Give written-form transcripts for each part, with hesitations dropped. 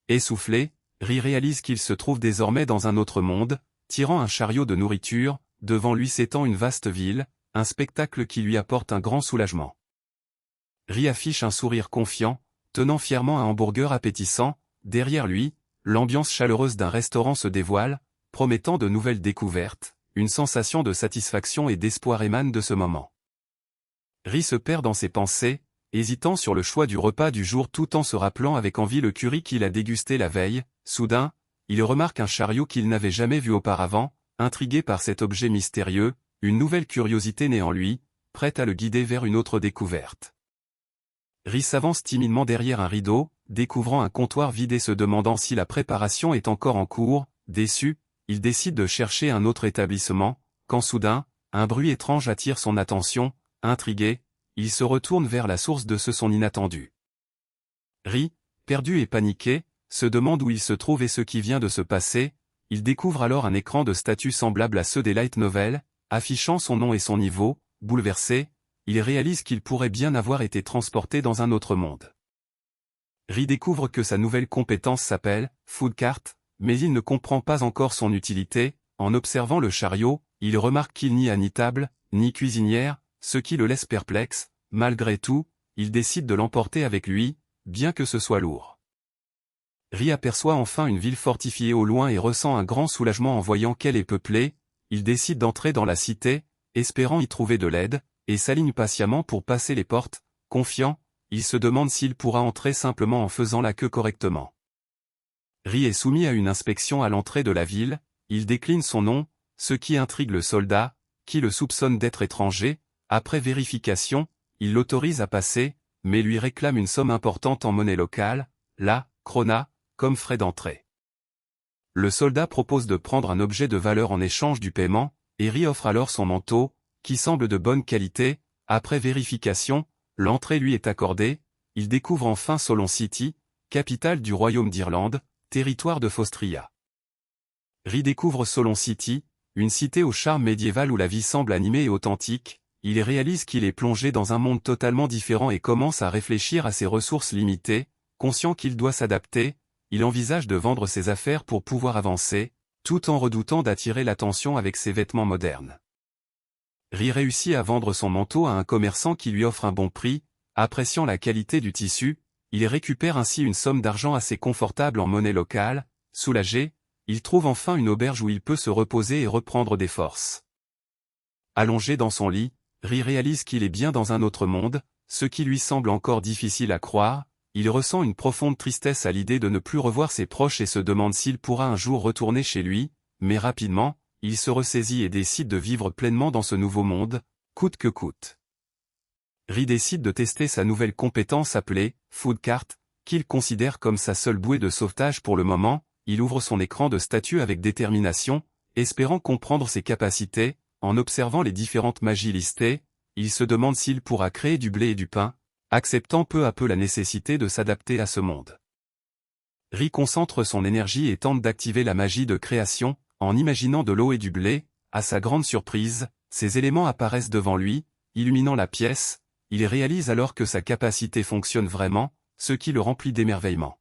Essoufflé, Ri réalise qu'il se trouve désormais dans un autre monde, tirant un chariot de nourriture, devant lui s'étend une vaste ville, un spectacle qui lui apporte un grand soulagement. Ri affiche un sourire confiant, tenant fièrement un hamburger appétissant, derrière lui, l'ambiance chaleureuse d'un restaurant se dévoile, promettant de nouvelles découvertes, une sensation de satisfaction et d'espoir émane de ce moment. Ri se perd dans ses pensées, hésitant sur le choix du repas du jour tout en se rappelant avec envie le curry qu'il a dégusté la veille. Soudain, il remarque un chariot qu'il n'avait jamais vu auparavant, intrigué par cet objet mystérieux, une nouvelle curiosité naît en lui, prête à le guider vers une autre découverte. Ri s'avance timidement derrière un rideau, découvrant un comptoir vide et se demandant si la préparation est encore en cours. Déçu, il décide de chercher un autre établissement, quand soudain, un bruit étrange attire son attention. Intrigué, il se retourne vers la source de ce son inattendu. Ri, perdu et paniqué, se demande où il se trouve et ce qui vient de se passer. Il découvre alors un écran de statut semblable à ceux des light novels, affichant son nom et son niveau. Bouleversé, il réalise qu'il pourrait bien avoir été transporté dans un autre monde. Ri découvre que sa nouvelle compétence s'appelle « Food Cart », mais il ne comprend pas encore son utilité. En observant le chariot, il remarque qu'il n'y a ni table, ni cuisinière, ce qui le laisse perplexe. Malgré tout, il décide de l'emporter avec lui, bien que ce soit lourd. Ri aperçoit enfin une ville fortifiée au loin et ressent un grand soulagement en voyant qu'elle est peuplée. Il décide d'entrer dans la cité, espérant y trouver de l'aide, et s'aligne patiemment pour passer les portes. Confiant, il se demande s'il pourra entrer simplement en faisant la queue correctement. Ri est soumis à une inspection à l'entrée de la ville, il décline son nom, ce qui intrigue le soldat, qui le soupçonne d'être étranger. Après vérification, il l'autorise à passer, mais lui réclame une somme importante en monnaie locale, la krona, comme frais d'entrée. Le soldat propose de prendre un objet de valeur en échange du paiement, et Ri offre alors son manteau, qui semble de bonne qualité. Après vérification, l'entrée lui est accordée. Il découvre enfin Solon City, capitale du royaume d'Irlande, territoire de Fostria. Ri découvre Solon City, une cité au charme médiéval où la vie semble animée et authentique. Il réalise qu'il est plongé dans un monde totalement différent et commence à réfléchir à ses ressources limitées. Conscient qu'il doit s'adapter, il envisage de vendre ses affaires pour pouvoir avancer, tout en redoutant d'attirer l'attention avec ses vêtements modernes. Ri réussit à vendre son manteau à un commerçant qui lui offre un bon prix. Appréciant la qualité du tissu, il récupère ainsi une somme d'argent assez confortable en monnaie locale. Soulagé, il trouve enfin une auberge où il peut se reposer et reprendre des forces. Allongé dans son lit, Ri réalise qu'il est bien dans un autre monde, ce qui lui semble encore difficile à croire. Il ressent une profonde tristesse à l'idée de ne plus revoir ses proches et se demande s'il pourra un jour retourner chez lui, mais rapidement, il se ressaisit et décide de vivre pleinement dans ce nouveau monde, coûte que coûte. Ri décide de tester sa nouvelle compétence appelée « Food Cart », qu'il considère comme sa seule bouée de sauvetage pour le moment. Il ouvre son écran de statut avec détermination, espérant comprendre ses capacités. En observant les différentes magies listées, il se demande s'il pourra créer du blé et du pain, acceptant peu à peu la nécessité de s'adapter à ce monde. Ri concentre son énergie et tente d'activer la magie de création, en imaginant de l'eau et du blé. À sa grande surprise, ces éléments apparaissent devant lui, illuminant la pièce. Il réalise alors que sa capacité fonctionne vraiment, ce qui le remplit d'émerveillement.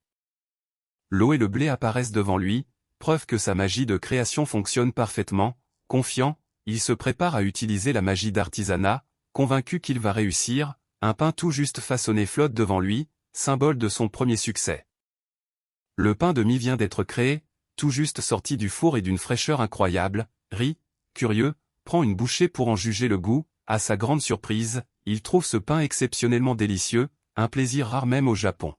L'eau et le blé apparaissent devant lui, preuve que sa magie de création fonctionne parfaitement. Confiant, il se prépare à utiliser la magie d'artisanat, convaincu qu'il va réussir. Un pain tout juste façonné flotte devant lui, symbole de son premier succès. Le pain de mie vient d'être créé, tout juste sorti du four et d'une fraîcheur incroyable. Ri, curieux, prend une bouchée pour en juger le goût. À sa grande surprise, il trouve ce pain exceptionnellement délicieux, un plaisir rare même au Japon.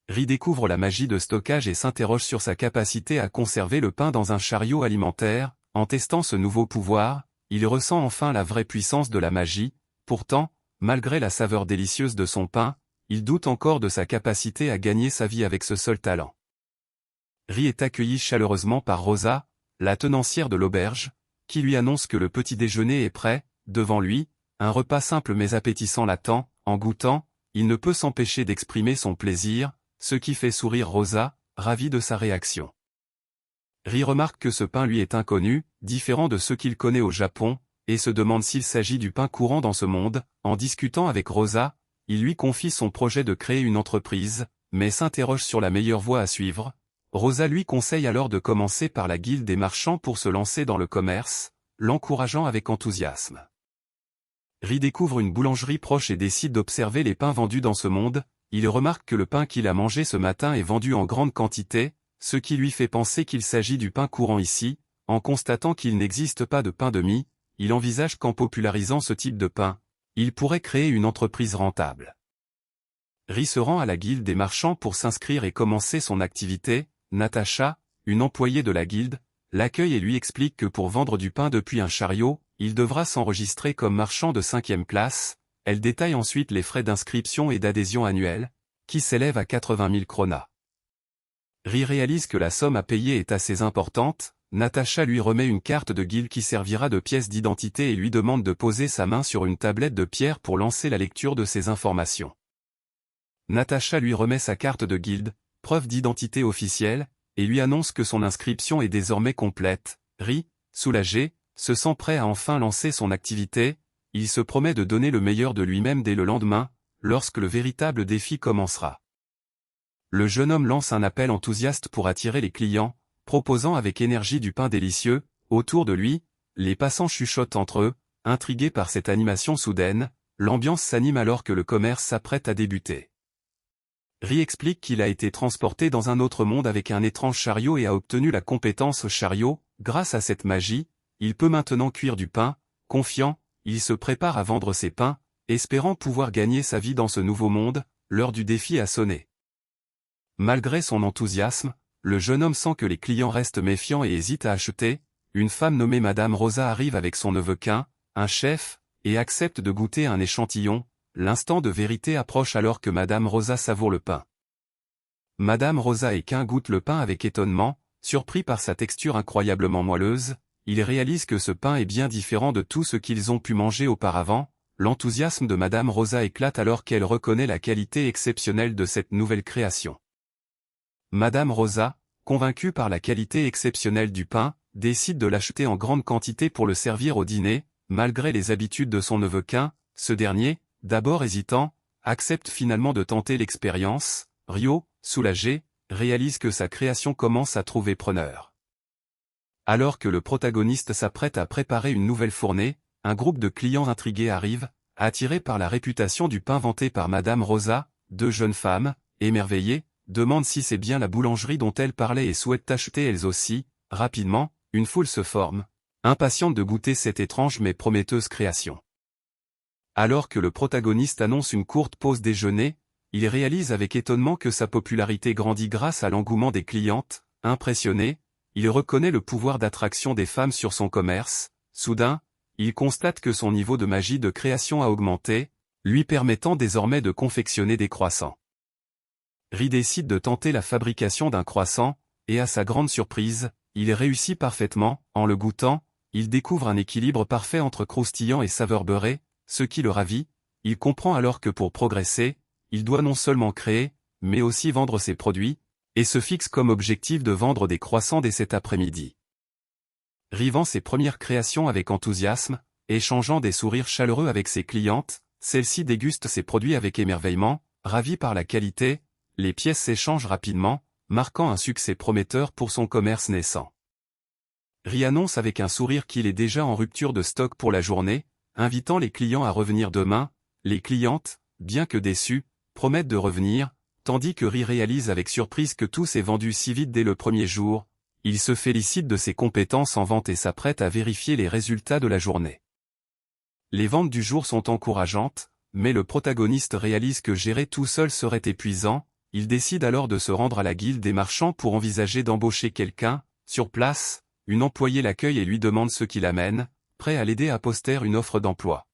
Ri découvre la magie de stockage et s'interroge sur sa capacité à conserver le pain dans un chariot alimentaire. En testant ce nouveau pouvoir, il ressent enfin la vraie puissance de la magie. Pourtant, malgré la saveur délicieuse de son pain, il doute encore de sa capacité à gagner sa vie avec ce seul talent. Ri est accueilli chaleureusement par Rosa, la tenancière de l'auberge, qui lui annonce que le petit déjeuner est prêt. Devant lui, un repas simple mais appétissant l'attend. En goûtant, il ne peut s'empêcher d'exprimer son plaisir, ce qui fait sourire Rosa, ravie de sa réaction. Ri remarque que ce pain lui est inconnu, différent de ceux qu'il connaît au Japon, et se demande s'il s'agit du pain courant dans ce monde. En discutant avec Rosa, il lui confie son projet de créer une entreprise. mais s'interroge sur la meilleure voie à suivre. Rosa lui conseille alors de commencer par la guilde des marchands pour se lancer dans le commerce, l'encourageant avec enthousiasme. Ri découvre une boulangerie proche et décide d'observer les pains vendus dans ce monde. Il remarque que le pain qu'il a mangé ce matin est vendu en grande quantité, ce qui lui fait penser qu'il s'agit du pain courant ici. En constatant qu'il n'existe pas de pain de mie, il envisage qu'en popularisant ce type de pain, il pourrait créer une entreprise rentable. Ri se rend à la guilde des marchands pour s'inscrire et commencer son activité. Natacha, une employée de la guilde, l'accueille et lui explique que pour vendre du pain depuis un chariot, il devra s'enregistrer comme marchand de 5e classe. Elle détaille ensuite les frais d'inscription et d'adhésion annuels, qui s'élèvent à 80 000 kronas. Ri réalise que la somme à payer est assez importante. Natacha lui remet une carte de guilde qui servira de pièce d'identité et lui demande de poser sa main sur une tablette de pierre pour lancer la lecture de ces informations. Natacha lui remet sa carte de guilde, preuve d'identité officielle, et lui annonce que son inscription est désormais complète. Ri, soulagé, se sent prêt à enfin lancer son activité. Il se promet de donner le meilleur de lui-même dès le lendemain, lorsque le véritable défi commencera. Le jeune homme lance un appel enthousiaste pour attirer les clients, proposant avec énergie du pain délicieux. Autour de lui, les passants chuchotent entre eux, intrigués par cette animation soudaine. L'ambiance s'anime alors que le commerce s'apprête à débuter. Ri explique qu'il a été transporté dans un autre monde avec un étrange chariot et a obtenu la compétence chariot. Grâce à cette magie, il peut maintenant cuire du pain. Confiant, il se prépare à vendre ses pains, espérant pouvoir gagner sa vie dans ce nouveau monde. L'heure du défi a sonné. Malgré son enthousiasme, le jeune homme sent que les clients restent méfiants et hésitent à acheter. Une femme nommée Madame Rosa arrive avec son neveu Quin, un chef, et accepte de goûter un échantillon. L'instant de vérité approche alors que Madame Rosa savoure le pain. Madame Rosa et Quin goûtent le pain avec étonnement, surpris par sa texture incroyablement moelleuse. Ils réalisent que ce pain est bien différent de tout ce qu'ils ont pu manger auparavant. L'enthousiasme de Madame Rosa éclate alors qu'elle reconnaît la qualité exceptionnelle de cette nouvelle création. Madame Rosa, convaincue par la qualité exceptionnelle du pain, décide de l'acheter en grande quantité pour le servir au dîner. Malgré les habitudes de son neveu Quin, ce dernier, d'abord hésitant, accepte finalement de tenter l'expérience. Rio, soulagé, réalise que sa création commence à trouver preneur. Alors que le protagoniste s'apprête à préparer une nouvelle fournée, un groupe de clients intrigués arrive, attirés par la réputation du pain vanté par Madame Rosa. Deux jeunes femmes, émerveillées, demandent si c'est bien la boulangerie dont elles parlaient et souhaitent acheter elles aussi. Rapidement, une foule se forme, impatiente de goûter cette étrange mais prometteuse création. Alors que le protagoniste annonce une courte pause déjeuner, il réalise avec étonnement que sa popularité grandit grâce à l'engouement des clientes. Impressionné, il reconnaît le pouvoir d'attraction des femmes sur son commerce. Soudain, il constate que son niveau de magie de création a augmenté, lui permettant désormais de confectionner des croissants. Ri décide de tenter la fabrication d'un croissant, et à sa grande surprise, il réussit parfaitement. En le goûtant, il découvre un équilibre parfait entre croustillant et saveur beurrée, ce qui le ravit. Il comprend alors que pour progresser, il doit non seulement créer, mais aussi vendre ses produits, et se fixe comme objectif de vendre des croissants dès cet après-midi. Ri vend ses premières créations avec enthousiasme, échangeant des sourires chaleureux avec ses clientes. Celles-ci dégustent ses produits avec émerveillement, ravies par la qualité. Les pièces s'échangent rapidement, marquant un succès prometteur pour son commerce naissant. Ri annonce avec un sourire qu'il est déjà en rupture de stock pour la journée, invitant les clients à revenir demain. Les clientes, bien que déçues, promettent de revenir, tandis que Ri réalise avec surprise que tout s'est vendu si vite dès le premier jour. Il se félicite de ses compétences en vente et s'apprête à vérifier les résultats de la journée. Les ventes du jour sont encourageantes, mais le protagoniste réalise que gérer tout seul serait épuisant. Il décide alors de se rendre à la guilde des marchands pour envisager d'embaucher quelqu'un. Sur place, une employée l'accueille et lui demande ce qui l'amène, prêt à l'aider à poster une offre d'emploi.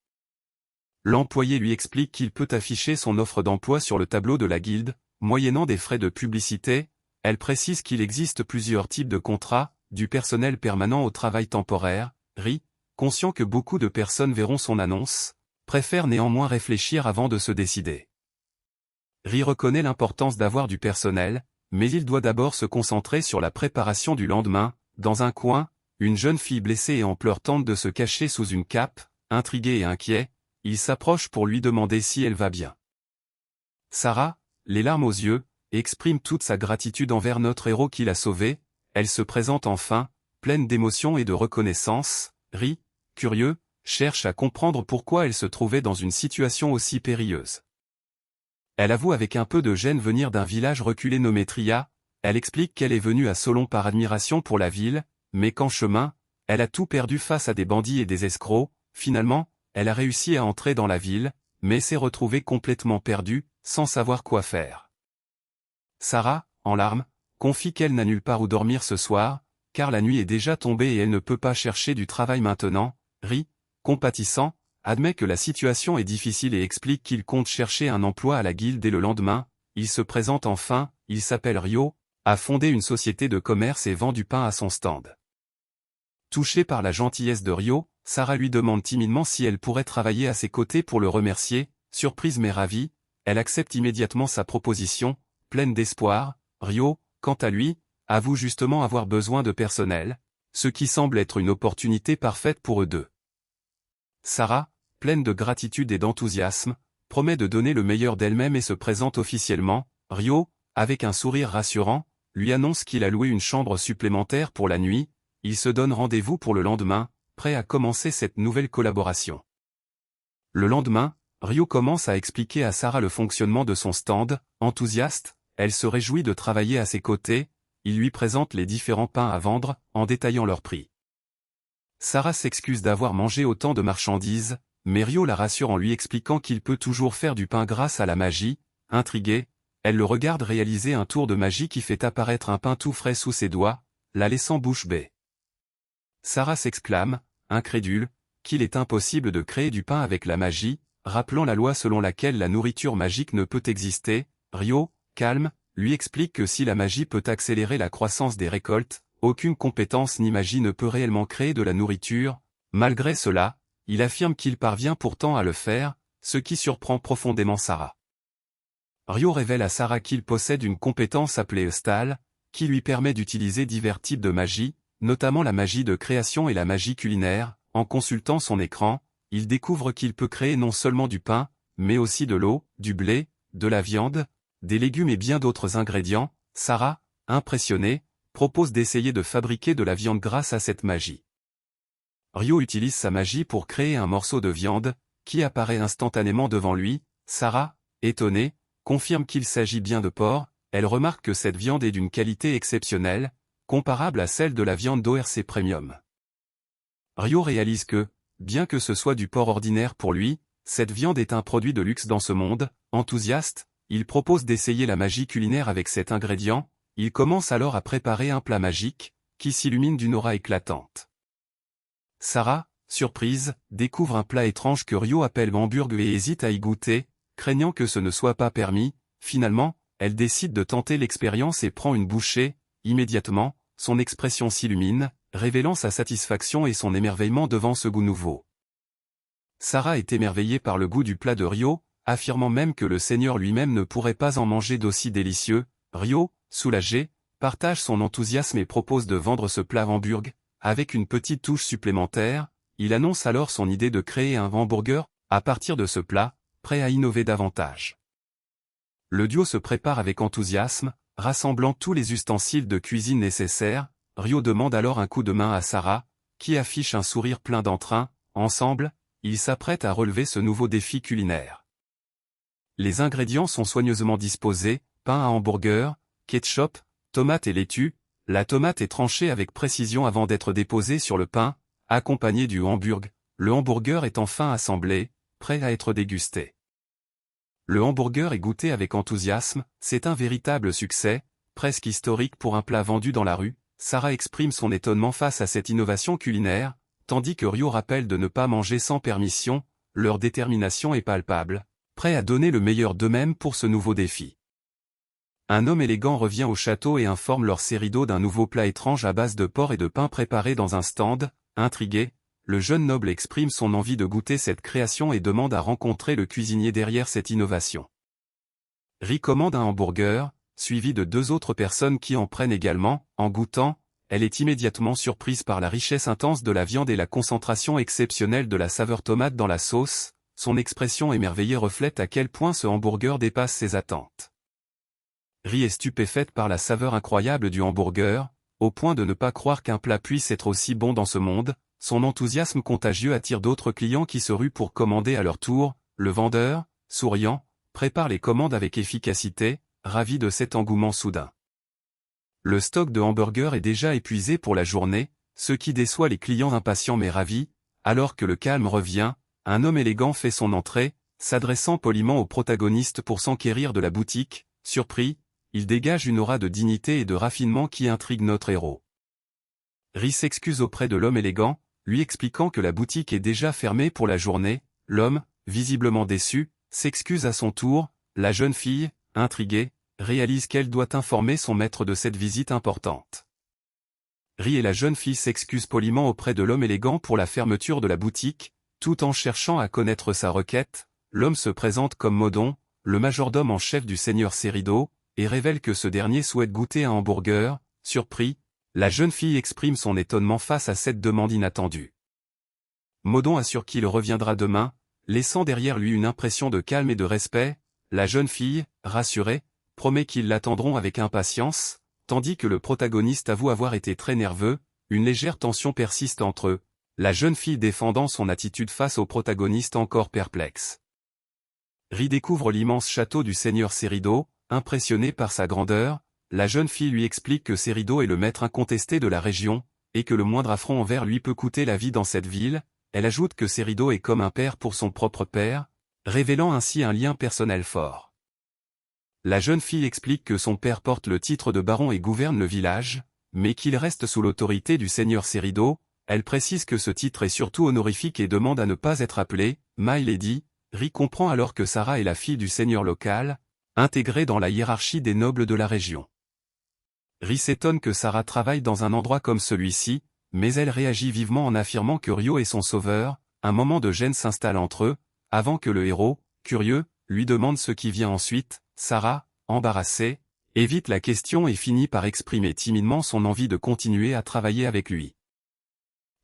L'employé lui explique qu'il peut afficher son offre d'emploi sur le tableau de la guilde, moyennant des frais de publicité. Elle précise qu'il existe plusieurs types de contrats, du personnel permanent au travail temporaire. Ri, conscient que beaucoup de personnes verront son annonce, préfère néanmoins réfléchir avant de se décider. Ri reconnaît l'importance d'avoir du personnel, mais il doit d'abord se concentrer sur la préparation du lendemain. Dans un coin, une jeune fille blessée et en pleurs tente de se cacher sous une cape. Intrigué et inquiet, il s'approche pour lui demander si elle va bien. Sarah, les larmes aux yeux, et exprime toute sa gratitude envers notre héros qui l'a sauvé. Elle se présente enfin, pleine d'émotion et de reconnaissance. Ri, curieux, cherche à comprendre pourquoi elle se trouvait dans une situation aussi périlleuse. Elle avoue avec un peu de gêne venir d'un village reculé nommé Tria. Elle explique qu'elle est venue à Solon par admiration pour la ville, mais qu'en chemin, elle a tout perdu face à des bandits et des escrocs. Finalement, elle a réussi à entrer dans la ville, mais s'est retrouvée complètement perdue, sans savoir quoi faire. Sarah, en larmes, confie qu'elle n'a nulle part où dormir ce soir, car la nuit est déjà tombée et elle ne peut pas chercher du travail maintenant. Ri, compatissant, admet que la situation est difficile et explique qu'il compte chercher un emploi à la guilde et le lendemain, il se présente enfin. Il s'appelle Ryo, a fondé une société de commerce et vend du pain à son stand. Touchée par la gentillesse de Ryo, Sarah lui demande timidement si elle pourrait travailler à ses côtés pour le remercier. Surprise mais ravie, elle accepte immédiatement sa proposition, pleine d'espoir. Ryo, quant à lui, avoue justement avoir besoin de personnel, ce qui semble être une opportunité parfaite pour eux deux. Sarah, pleine de gratitude et d'enthousiasme, promet de donner le meilleur d'elle-même et se présente officiellement. Ryo, avec un sourire rassurant, lui annonce qu'il a loué une chambre supplémentaire pour la nuit. Il se donne rendez-vous pour le lendemain, prêt à commencer cette nouvelle collaboration. Le lendemain, Ryo commence à expliquer à Sarah le fonctionnement de son stand. Enthousiaste, elle se réjouit de travailler à ses côtés. Il lui présente les différents pains à vendre, en détaillant leurs prix. Sarah s'excuse d'avoir mangé autant de marchandises, mais Ryo la rassure en lui expliquant qu'il peut toujours faire du pain grâce à la magie. Intriguée, elle le regarde réaliser un tour de magie qui fait apparaître un pain tout frais sous ses doigts, la laissant bouche bée. Sarah s'exclame, incrédule, qu'il est impossible de créer du pain avec la magie, rappelant la loi selon laquelle la nourriture magique ne peut exister. Ryo, calme, lui explique que si la magie peut accélérer la croissance des récoltes, aucune compétence ni magie ne peut réellement créer de la nourriture. Malgré cela, il affirme qu'il parvient pourtant à le faire, ce qui surprend profondément Sarah. Ryo révèle à Sarah qu'il possède une compétence appelée Eustal, qui lui permet d'utiliser divers types de magie, notamment la magie de création et la magie culinaire. En consultant son écran, il découvre qu'il peut créer non seulement du pain, mais aussi de l'eau, du blé, de la viande, des légumes et bien d'autres ingrédients. Sarah, impressionnée, propose d'essayer de fabriquer de la viande grâce à cette magie. Ryo utilise sa magie pour créer un morceau de viande, qui apparaît instantanément devant lui. Sarah, étonnée, confirme qu'il s'agit bien de porc. Elle remarque que cette viande est d'une qualité exceptionnelle, comparable à celle de la viande d'ORC Premium. Ryo réalise que, bien que ce soit du porc ordinaire pour lui, cette viande est un produit de luxe dans ce monde. Enthousiaste, il propose d'essayer la magie culinaire avec cet ingrédient. Il commence alors à préparer un plat magique, qui s'illumine d'une aura éclatante. Sarah, surprise, découvre un plat étrange que Ryo appelle hamburg et hésite à y goûter, craignant que ce ne soit pas permis. Finalement, elle décide de tenter l'expérience et prend une bouchée. Immédiatement, son expression s'illumine, révélant sa satisfaction et son émerveillement devant ce goût nouveau. Sarah est émerveillée par le goût du plat de Ryo, affirmant même que le seigneur lui-même ne pourrait pas en manger d'aussi délicieux. Ryo, soulagé, partage son enthousiasme et propose de vendre ce plat hamburg. Avec une petite touche supplémentaire, il annonce alors son idée de créer un hamburger à partir de ce plat, prêt à innover davantage. Le duo se prépare avec enthousiasme, rassemblant tous les ustensiles de cuisine nécessaires. Ryo demande alors un coup de main à Sarah, qui affiche un sourire plein d'entrain. Ensemble, ils s'apprêtent à relever ce nouveau défi culinaire. Les ingrédients sont soigneusement disposés, pain à hamburger, ketchup, tomates et laitue. La tomate est tranchée avec précision avant d'être déposée sur le pain, accompagnée du hamburg. Le hamburger est enfin assemblé, prêt à être dégusté. Le hamburger est goûté avec enthousiasme, c'est un véritable succès, presque historique pour un plat vendu dans la rue. Sarah exprime son étonnement face à cette innovation culinaire, tandis que Ryo rappelle de ne pas manger sans permission. Leur détermination est palpable, prêt à donner le meilleur d'eux-mêmes pour ce nouveau défi. Un homme élégant revient au château et informe leurs Sérido d'un nouveau plat étrange à base de porc et de pain préparé dans un stand. Intrigué, le jeune noble exprime son envie de goûter cette création et demande à rencontrer le cuisinier derrière cette innovation. Ri commande un hamburger, suivi de 2 autres personnes qui en prennent également. En goûtant, elle est immédiatement surprise par la richesse intense de la viande et la concentration exceptionnelle de la saveur tomate dans la sauce. Son expression émerveillée reflète à quel point ce hamburger dépasse ses attentes. Ri est stupéfaite par la saveur incroyable du hamburger, au point de ne pas croire qu'un plat puisse être aussi bon dans ce monde. Son enthousiasme contagieux attire d'autres clients qui se ruent pour commander à leur tour. Le vendeur, souriant, prépare les commandes avec efficacité, ravi de cet engouement soudain. Le stock de hamburgers est déjà épuisé pour la journée, ce qui déçoit les clients impatients mais ravis. Alors que le calme revient, un homme élégant fait son entrée, s'adressant poliment au protagoniste pour s'enquérir de la boutique. Surpris, il dégage une aura de dignité et de raffinement qui intrigue notre héros. Ri s'excuse auprès de l'homme élégant, lui expliquant que la boutique est déjà fermée pour la journée. L'homme, visiblement déçu, s'excuse à son tour. La jeune fille, intriguée, réalise qu'elle doit informer son maître de cette visite importante. Ri et la jeune fille s'excusent poliment auprès de l'homme élégant pour la fermeture de la boutique, tout en cherchant à connaître sa requête. L'homme se présente comme Modon, le majordome en chef du seigneur Cerido, et révèle que ce dernier souhaite goûter un hamburger. Surpris, la jeune fille exprime son étonnement face à cette demande inattendue. Modon assure qu'il reviendra demain, laissant derrière lui une impression de calme et de respect. La jeune fille, rassurée, promet qu'ils l'attendront avec impatience, tandis que le protagoniste avoue avoir été très nerveux. Une légère tension persiste entre eux, la jeune fille défendant son attitude face au protagoniste encore perplexe. Ri découvre l'immense château du seigneur Cerido, impressionné par sa grandeur. La jeune fille lui explique que Cerido est le maître incontesté de la région, et que le moindre affront envers lui peut coûter la vie dans cette ville. Elle ajoute que Cerido est comme un père pour son propre père, révélant ainsi un lien personnel fort. La jeune fille explique que son père porte le titre de baron et gouverne le village, mais qu'il reste sous l'autorité du seigneur Cerido. Elle précise que ce titre est surtout honorifique et demande à ne pas être appelée My Lady. Ri comprend alors que Sarah est la fille du seigneur local, intégrée dans la hiérarchie des nobles de la région. Ri s'étonne que Sarah travaille dans un endroit comme celui-ci, mais elle réagit vivement en affirmant que Ryo est son sauveur. Un moment de gêne s'installe entre eux, avant que le héros, curieux, lui demande ce qui vient ensuite. Sarah, embarrassée, évite la question et finit par exprimer timidement son envie de continuer à travailler avec lui.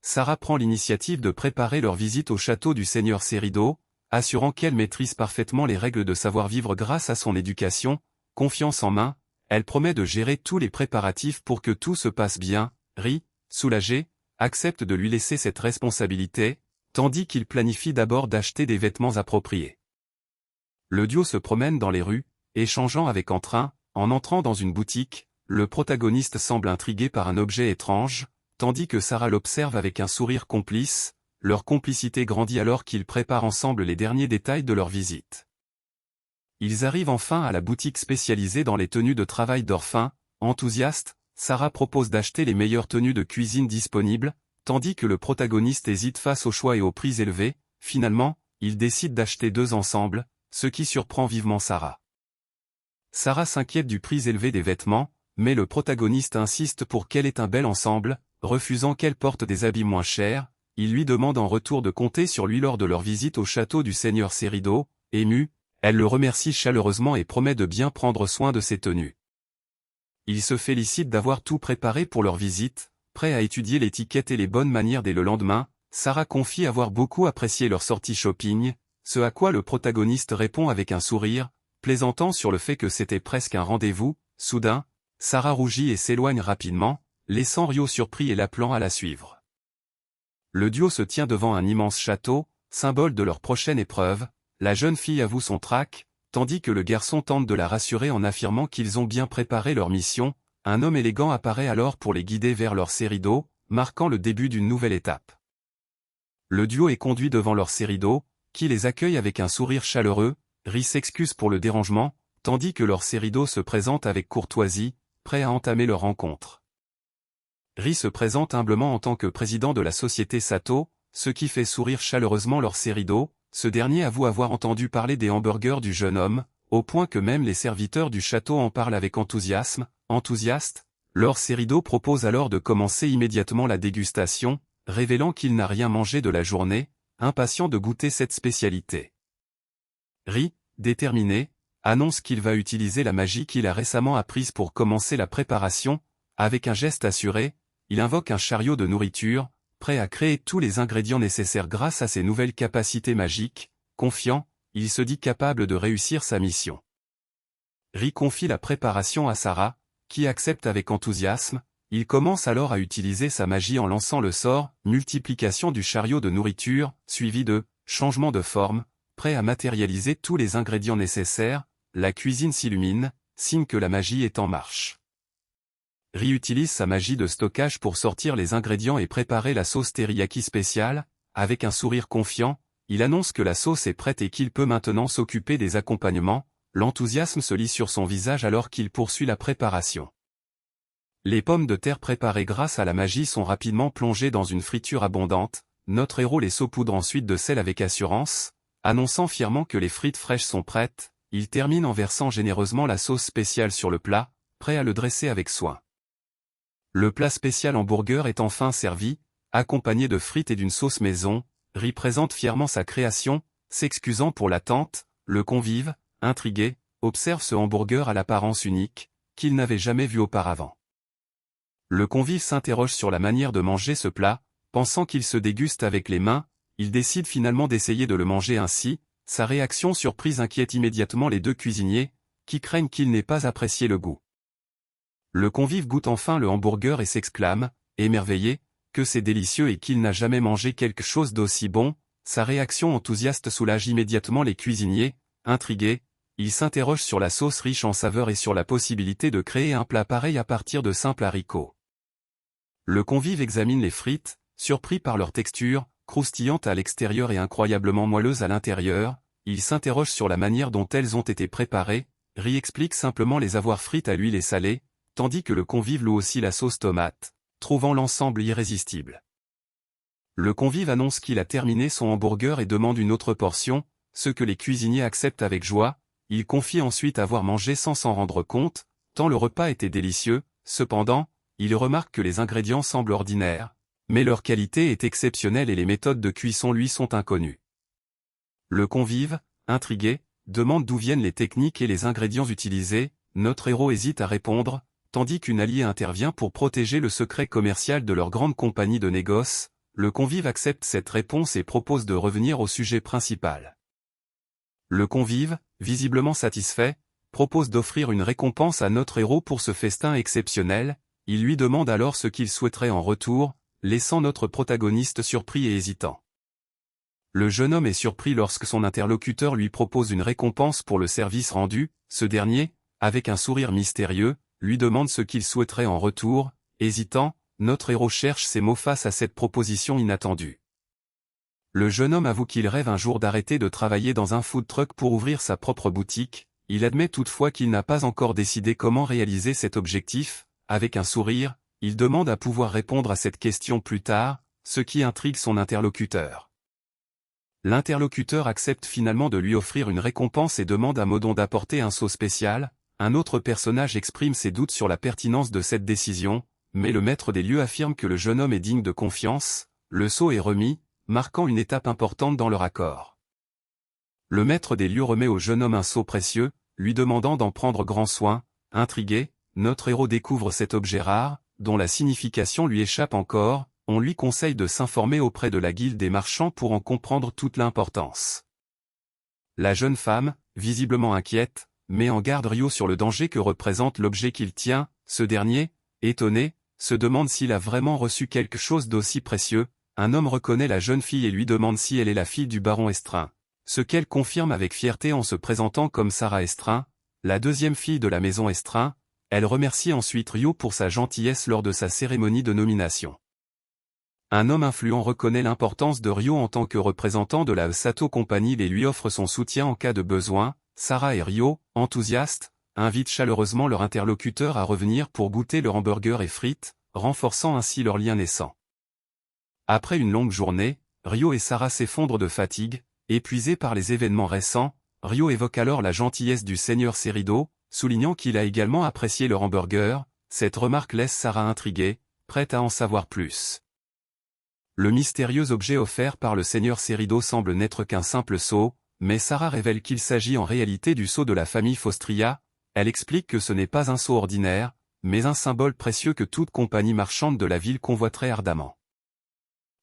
Sarah prend l'initiative de préparer leur visite au château du seigneur Cerido, assurant qu'elle maîtrise parfaitement les règles de savoir-vivre grâce à son éducation. Confiance en main, elle promet de gérer tous les préparatifs pour que tout se passe bien. Ri, soulagé, accepte de lui laisser cette responsabilité, tandis qu'il planifie d'abord d'acheter des vêtements appropriés. Le duo se promène dans les rues, échangeant avec entrain. En entrant dans une boutique, le protagoniste semble intrigué par un objet étrange, tandis que Sarah l'observe avec un sourire complice. Leur complicité grandit alors qu'ils préparent ensemble les derniers détails de leur visite. Ils arrivent enfin à la boutique spécialisée dans les tenues de travail d'orphelins. Enthousiaste, Sarah propose d'acheter les meilleures tenues de cuisine disponibles, tandis que le protagoniste hésite face au choix et aux prix élevés. Finalement, il décide d'acheter deux ensemble, ce qui surprend vivement Sarah. Sarah s'inquiète du prix élevé des vêtements, mais le protagoniste insiste pour qu'elle ait un bel ensemble, refusant qu'elle porte des habits moins chers. Il lui demande en retour de compter sur lui lors de leur visite au château du seigneur Cerido. Émue, elle le remercie chaleureusement et promet de bien prendre soin de ses tenues. Il se félicite d'avoir tout préparé pour leur visite, prêt à étudier l'étiquette et les bonnes manières dès le lendemain. Sarah confie avoir beaucoup apprécié leur sortie shopping, ce à quoi le protagoniste répond avec un sourire, plaisantant sur le fait que c'était presque un rendez-vous. Soudain, Sarah rougit et s'éloigne rapidement, laissant Ryo surpris et l'appelant à la suivre. Le duo se tient devant un immense château, symbole de leur prochaine épreuve. La jeune fille avoue son trac, tandis que le garçon tente de la rassurer en affirmant qu'ils ont bien préparé leur mission. Un homme élégant apparaît alors pour les guider vers leur Cerido, marquant le début d'une nouvelle étape. Le duo est conduit devant leur Cerido, qui les accueille avec un sourire chaleureux. Ri s'excuse pour le dérangement, tandis que leur Cerido se présente avec courtoisie, prêt à entamer leur rencontre. Ri se présente humblement en tant que président de la société Sato, ce qui fait sourire chaleureusement leur Cerido. Ce dernier avoue avoir entendu parler des hamburgers du jeune homme, au point que même les serviteurs du château en parlent avec enthousiasme. Enthousiaste, leur Cerido propose alors de commencer immédiatement la dégustation, révélant qu'il n'a rien mangé de la journée, impatient de goûter cette spécialité. Ri, déterminé, annonce qu'il va utiliser la magie qu'il a récemment apprise pour commencer la préparation. Avec un geste assuré, il invoque un chariot de nourriture, prêt à créer tous les ingrédients nécessaires grâce à ses nouvelles capacités magiques. Confiant, il se dit capable de réussir sa mission. Ri confie la préparation à Sarah, qui accepte avec enthousiasme. Il commence alors à utiliser sa magie en lançant le sort « Multiplication du chariot de nourriture », suivi de « Changement de forme », prêt à matérialiser tous les ingrédients nécessaires. La cuisine s'illumine, signe que la magie est en marche. Ri utilise sa magie de stockage pour sortir les ingrédients et préparer la sauce teriyaki spéciale. Avec un sourire confiant, il annonce que la sauce est prête et qu'il peut maintenant s'occuper des accompagnements. L'enthousiasme se lit sur son visage alors qu'il poursuit la préparation. Les pommes de terre préparées grâce à la magie sont rapidement plongées dans une friture abondante. Notre héros les saupoudre ensuite de sel avec assurance, annonçant fièrement que les frites fraîches sont prêtes. Il termine en versant généreusement la sauce spéciale sur le plat, prêt à le dresser avec soin. Le plat spécial hamburger est enfin servi, accompagné de frites et d'une sauce maison. Ri présente fièrement sa création, s'excusant pour l'attente. Le convive, intrigué, observe ce hamburger à l'apparence unique, qu'il n'avait jamais vu auparavant. Le convive s'interroge sur la manière de manger ce plat, pensant qu'il se déguste avec les mains. Il décide finalement d'essayer de le manger ainsi. Sa réaction surprise inquiète immédiatement les deux cuisiniers, qui craignent qu'il n'ait pas apprécié le goût. Le convive goûte enfin le hamburger et s'exclame, émerveillé, que c'est délicieux et qu'il n'a jamais mangé quelque chose d'aussi bon. Sa réaction enthousiaste soulage immédiatement les cuisiniers. Intrigués, ils s'interrogent sur la sauce riche en saveurs et sur la possibilité de créer un plat pareil à partir de simples haricots. Le convive examine les frites, surpris par leur texture, croustillante à l'extérieur et incroyablement moelleuse à l'intérieur. Il s'interroge sur la manière dont elles ont été préparées. Ri explique simplement les avoir frites à l'huile et salées, tandis que le convive loue aussi la sauce tomate, trouvant l'ensemble irrésistible. Le convive annonce qu'il a terminé son hamburger et demande une autre portion, ce que les cuisiniers acceptent avec joie. Il confie ensuite avoir mangé sans s'en rendre compte, tant le repas était délicieux. Cependant, il remarque que les ingrédients semblent ordinaires, mais leur qualité est exceptionnelle et les méthodes de cuisson lui sont inconnues. Le convive, intrigué, demande d'où viennent les techniques et les ingrédients utilisés. Notre héros hésite à répondre, tandis qu'une alliée intervient pour protéger le secret commercial de leur grande compagnie de négoce. Le convive accepte cette réponse et propose de revenir au sujet principal. Le convive, visiblement satisfait, propose d'offrir une récompense à notre héros pour ce festin exceptionnel. Il lui demande alors ce qu'il souhaiterait en retour, laissant notre protagoniste surpris et hésitant. Le jeune homme est surpris lorsque son interlocuteur lui propose une récompense pour le service rendu. Ce dernier, avec un sourire mystérieux, lui demande ce qu'il souhaiterait en retour. Hésitant, notre héros cherche ses mots face à cette proposition inattendue. Le jeune homme avoue qu'il rêve un jour d'arrêter de travailler dans un food truck pour ouvrir sa propre boutique. Il admet toutefois qu'il n'a pas encore décidé comment réaliser cet objectif. Avec un sourire, il demande à pouvoir répondre à cette question plus tard, ce qui intrigue son interlocuteur. L'interlocuteur accepte finalement de lui offrir une récompense et demande à Modon d'apporter un seau spécial. Un autre personnage exprime ses doutes sur la pertinence de cette décision, mais le maître des lieux affirme que le jeune homme est digne de confiance. Le seau est remis, marquant une étape importante dans leur accord. Le maître des lieux remet au jeune homme un seau précieux, lui demandant d'en prendre grand soin. Intrigué, notre héros découvre cet objet rare, dont la signification lui échappe encore. On lui conseille de s'informer auprès de la guilde des marchands pour en comprendre toute l'importance. La jeune femme, visiblement inquiète, met en garde Ryo sur le danger que représente l'objet qu'il tient. Ce dernier, étonné, se demande s'il a vraiment reçu quelque chose d'aussi précieux. Un homme reconnaît la jeune fille et lui demande si elle est la fille du baron Estrin, ce qu'elle confirme avec fierté en se présentant comme Sarah Estrin, la deuxième fille de la maison Estrin. Elle remercie ensuite Ryo pour sa gentillesse lors de sa cérémonie de nomination. Un homme influent reconnaît l'importance de Ryo en tant que représentant de la Sato Company et lui offre son soutien en cas de besoin. Sarah et Ryo, enthousiastes, invitent chaleureusement leur interlocuteur à revenir pour goûter leur hamburger et frites, renforçant ainsi leur lien naissant. Après une longue journée, Ryo et Sarah s'effondrent de fatigue, épuisés par les événements récents. Ryo évoque alors la gentillesse du seigneur Serido, soulignant qu'il a également apprécié leur hamburger. Cette remarque laisse Sarah intriguée, prête à en savoir plus. Le mystérieux objet offert par le seigneur Serido semble n'être qu'un simple seau, mais Sarah révèle qu'il s'agit en réalité du sceau de la famille Fostria. Elle explique que ce n'est pas un sceau ordinaire, mais un symbole précieux que toute compagnie marchande de la ville convoiterait ardemment.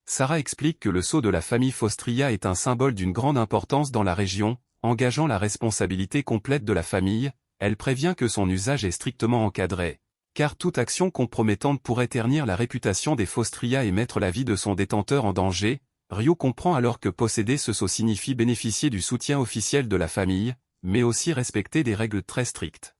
Sarah explique que le sceau de la famille Fostria est un symbole d'une grande importance dans la région, engageant la responsabilité complète de la famille. elle prévient que son usage est strictement encadré, car toute action compromettante pourrait ternir la réputation des Faustria et mettre la vie de son détenteur en danger. Ryo comprend alors que posséder ce sceau signifie bénéficier du soutien officiel de la famille, mais aussi respecter des règles très strictes.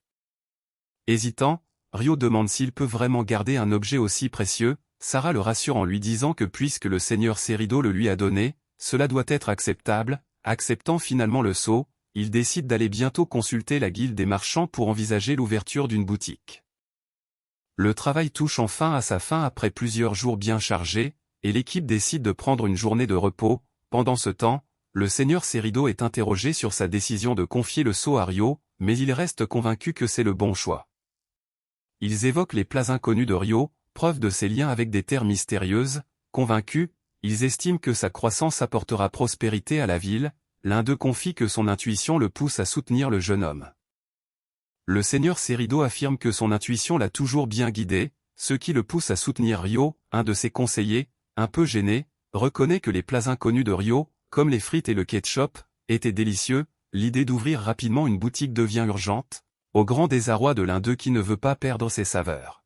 Hésitant, Ryo demande s'il peut vraiment garder un objet aussi précieux. Sarah le rassure en lui disant que puisque le seigneur Serido le lui a donné, cela doit être acceptable. Acceptant finalement le sceau, il décide d'aller bientôt consulter la guilde des marchands pour envisager l'ouverture d'une boutique. Le travail touche enfin à sa fin après plusieurs jours bien chargés, et l'équipe décide de prendre une journée de repos. Pendant ce temps, le seigneur Serido est interrogé sur sa décision de confier le sceau à Ryo, mais il reste convaincu que c'est le bon choix. Ils évoquent les plats inconnus de Ryo, preuve de ses liens avec des terres mystérieuses. Convaincus, ils estiment que sa croissance apportera prospérité à la ville. L'un d'eux confie que son intuition le pousse à soutenir le jeune homme. Le seigneur Serido affirme que son intuition l'a toujours bien guidé, ce qui le pousse à soutenir Ryo. Un de ses conseillers, un peu gêné, reconnaît que les plats inconnus de Ryo, comme les frites et le ketchup, étaient délicieux. L'idée d'ouvrir rapidement une boutique devient urgente, au grand désarroi de l'un d'eux qui ne veut pas perdre ses saveurs.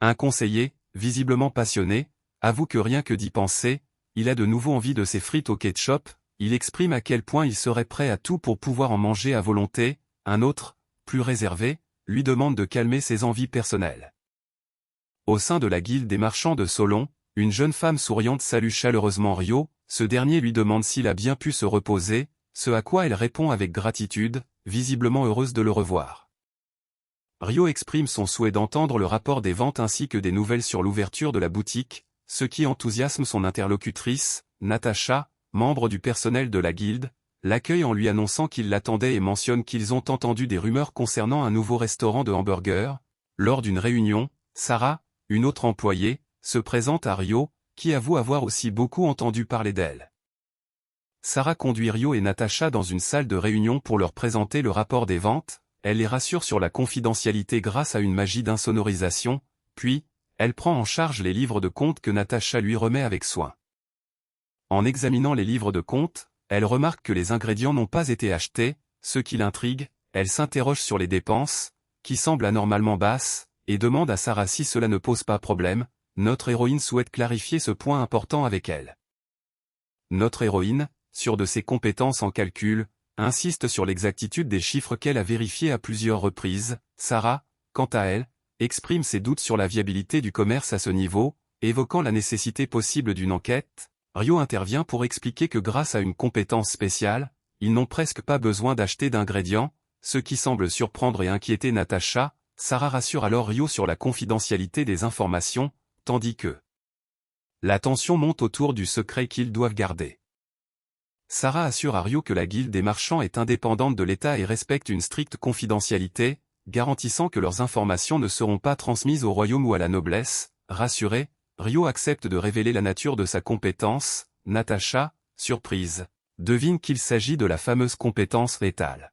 Un conseiller, visiblement passionné, avoue que rien que d'y penser, il a de nouveau envie de ses frites au ketchup. Il exprime à quel point il serait prêt à tout pour pouvoir en manger à volonté. Un autre, plus réservé, lui demande de calmer ses envies personnelles. Au sein de la guilde des marchands de Solon, une jeune femme souriante salue chaleureusement Ryo. Ce dernier lui demande s'il a bien pu se reposer, ce à quoi elle répond avec gratitude, visiblement heureuse de le revoir. Ryo exprime son souhait d'entendre le rapport des ventes ainsi que des nouvelles sur l'ouverture de la boutique, ce qui enthousiasme son interlocutrice, Natasha, membre du personnel de la guilde, l'accueille en lui annonçant qu'il l'attendait et mentionne qu'ils ont entendu des rumeurs concernant un nouveau restaurant de hamburgers. Lors d'une réunion, Sarah, une autre employée, se présente à Ryo, qui avoue avoir aussi beaucoup entendu parler d'elle. Sarah conduit Ryo et Natasha dans une salle de réunion pour leur présenter le rapport des ventes. Elle les rassure sur la confidentialité grâce à une magie d'insonorisation, puis, elle prend en charge les livres de compte que Natasha lui remet avec soin. En examinant les livres de compte, elle remarque que les ingrédients n'ont pas été achetés, ce qui l'intrigue. Elle s'interroge sur les dépenses, qui semblent anormalement basses, et demande à Sarah si cela ne pose pas problème. Notre héroïne souhaite clarifier ce point important avec elle. Notre héroïne, sûre de ses compétences en calcul, insiste sur l'exactitude des chiffres qu'elle a vérifiés à plusieurs reprises. Sarah, quant à elle, exprime ses doutes sur la viabilité du commerce à ce niveau, évoquant la nécessité possible d'une enquête. Ryo intervient pour expliquer que grâce à une compétence spéciale, ils n'ont presque pas besoin d'acheter d'ingrédients, ce qui semble surprendre et inquiéter Natasha. Sarah rassure alors Ryo sur la confidentialité des informations, tandis que la tension monte autour du secret qu'ils doivent garder. Sarah assure à Ryo que la guilde des marchands est indépendante de l'État et respecte une stricte confidentialité, garantissant que leurs informations ne seront pas transmises au royaume ou à la noblesse. Rassuré, Ryo accepte de révéler la nature de sa compétence. Natasha, surprise, devine qu'il s'agit de la fameuse compétence létale.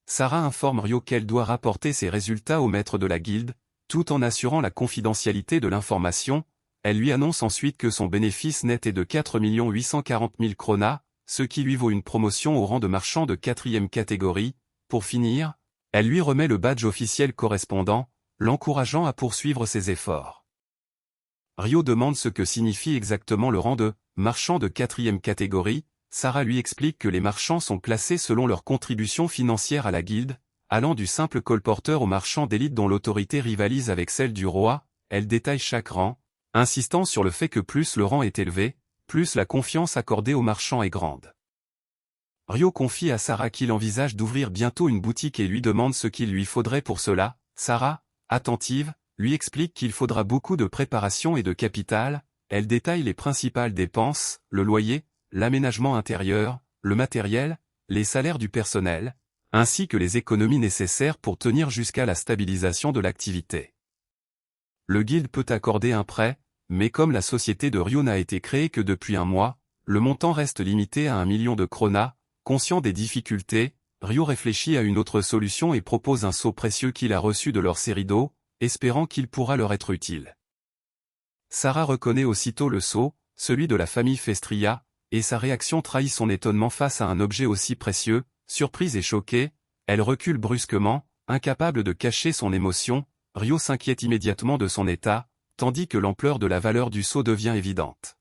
Sarah informe Ryo qu'elle doit rapporter ses résultats au maître de la guilde, tout en assurant la confidentialité de l'information. Elle lui annonce ensuite que son bénéfice net est de 4 840 000 kronas, ce qui lui vaut une promotion au rang de marchand de 4e catégorie. Pour finir, elle lui remet le badge officiel correspondant, l'encourageant à poursuivre ses efforts. Ryo demande ce que signifie exactement le rang de marchand de 4e catégorie. Sarah lui explique que les marchands sont classés selon leur contribution financière à la guilde, allant du simple colporteur au marchand d'élite dont l'autorité rivalise avec celle du roi. Elle détaille chaque rang, insistant sur le fait que plus le rang est élevé, plus la confiance accordée aux marchands est grande. Ryo confie à Sarah qu'il envisage d'ouvrir bientôt une boutique et lui demande ce qu'il lui faudrait pour cela. Sarah, attentive, lui explique qu'il faudra beaucoup de préparation et de capital. Elle détaille les principales dépenses, le loyer, l'aménagement intérieur, le matériel, les salaires du personnel, ainsi que les économies nécessaires pour tenir jusqu'à la stabilisation de l'activité. Le guilde peut accorder un prêt, mais comme la société de Ryo n'a été créée que depuis un mois, le montant reste limité à 1 million de kronas. Conscient des difficultés, Ryo réfléchit à une autre solution et propose un sceau précieux qu'il a reçu de leur Serido, espérant qu'il pourra leur être utile. Sarah reconnaît aussitôt le sceau, celui de la famille Festria, et sa réaction trahit son étonnement face à un objet aussi précieux. Surprise et choquée, Elle recule brusquement, incapable de cacher son émotion. Ryo s'inquiète immédiatement de son état, tandis que l'ampleur de la valeur du sceau devient évidente.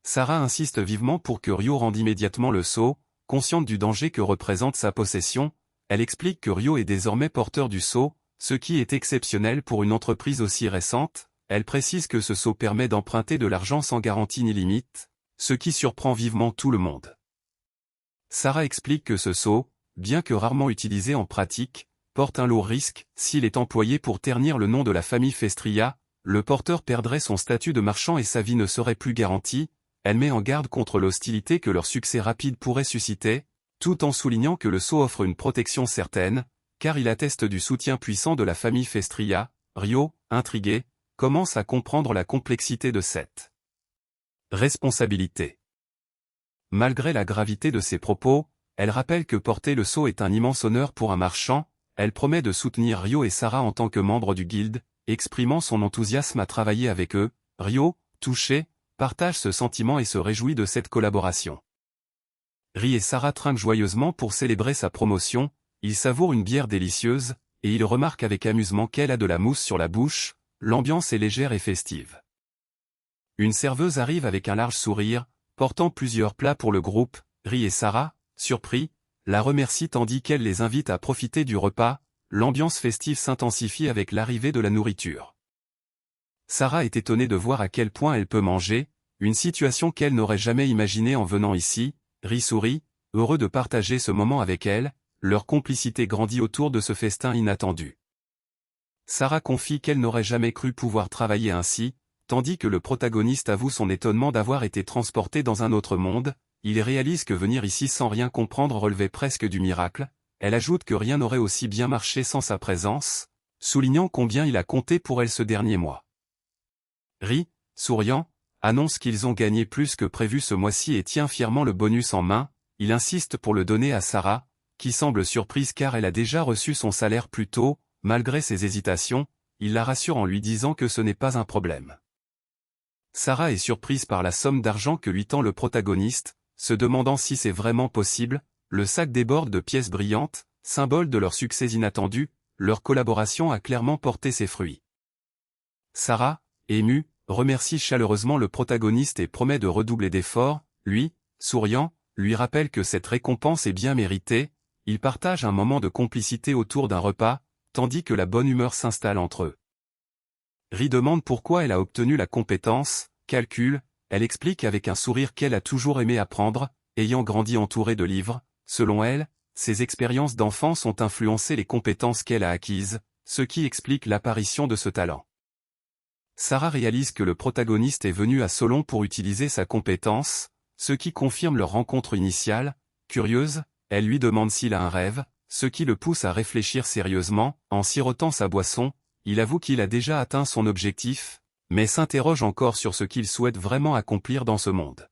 Sarah insiste vivement pour que Ryo rende immédiatement le sceau, consciente du danger que représente sa possession. Elle explique que Ryo est désormais porteur du sceau, ce qui est exceptionnel pour une entreprise aussi récente. Elle précise que ce sceau permet d'emprunter de l'argent sans garantie ni limite, ce qui surprend vivement tout le monde. Sarah explique que ce sceau, bien que rarement utilisé en pratique, porte un lourd risque. S'il est employé pour ternir le nom de la famille Festria, le porteur perdrait son statut de marchand et sa vie ne serait plus garantie. Elle met en garde contre l'hostilité que leur succès rapide pourrait susciter, tout en soulignant que le sceau offre une protection certaine, car il atteste du soutien puissant de la famille Festria. Ryo, intrigué, commence à comprendre la complexité de cette responsabilité. Malgré la gravité de ses propos, elle rappelle que porter le sceau est un immense honneur pour un marchand. Elle promet de soutenir Ryo et Sarah en tant que membres du guilde, exprimant son enthousiasme à travailler avec eux. Ryo, touché, partage ce sentiment et se réjouit de cette collaboration. Ri et Sarah trinquent joyeusement pour célébrer sa promotion. Ils savourent une bière délicieuse, et ils remarquent avec amusement qu'elle a de la mousse sur la bouche. L'ambiance est légère et festive. Une serveuse arrive avec un large sourire, portant plusieurs plats pour le groupe. Ri et Sarah, surpris, la remercient tandis qu'elle les invite à profiter du repas. L'ambiance festive s'intensifie avec l'arrivée de la nourriture. Sarah est étonnée de voir à quel point elle peut manger, une situation qu'elle n'aurait jamais imaginée en venant ici. Ri sourit, heureux de partager ce moment avec elle. Leur complicité grandit autour de ce festin inattendu. Sarah confie qu'elle n'aurait jamais cru pouvoir travailler ainsi, tandis que le protagoniste avoue son étonnement d'avoir été transporté dans un autre monde. Il réalise que venir ici sans rien comprendre relevait presque du miracle. Elle ajoute que rien n'aurait aussi bien marché sans sa présence, soulignant combien il a compté pour elle ce dernier mois. Ri, souriant, annonce qu'ils ont gagné plus que prévu ce mois-ci et tient fièrement le bonus en main. Il insiste pour le donner à Sarah, qui semble surprise car elle a déjà reçu son salaire plus tôt. Malgré ses hésitations, il la rassure en lui disant que ce n'est pas un problème. Sarah est surprise par la somme d'argent que lui tend le protagoniste, se demandant si c'est vraiment possible. Le sac déborde de pièces brillantes, symbole de leur succès inattendu. Leur collaboration a clairement porté ses fruits. Sarah, émue, remercie chaleureusement le protagoniste et promet de redoubler d'efforts. Lui, souriant, lui rappelle que cette récompense est bien méritée. Ils partagent un moment de complicité autour d'un repas, tandis que la bonne humeur s'installe entre eux. Ri demande pourquoi elle a obtenu la compétence, calcul. Elle explique avec un sourire qu'elle a toujours aimé apprendre, ayant grandi entourée de livres. Selon elle, ses expériences d'enfance ont influencé les compétences qu'elle a acquises, ce qui explique l'apparition de ce talent. Sarah réalise que le protagoniste est venu à Solon pour utiliser sa compétence, ce qui confirme leur rencontre initiale. Curieuse, elle lui demande s'il a un rêve, ce qui le pousse à réfléchir sérieusement. En sirotant sa boisson, il avoue qu'il a déjà atteint son objectif, mais s'interroge encore sur ce qu'il souhaite vraiment accomplir dans ce monde.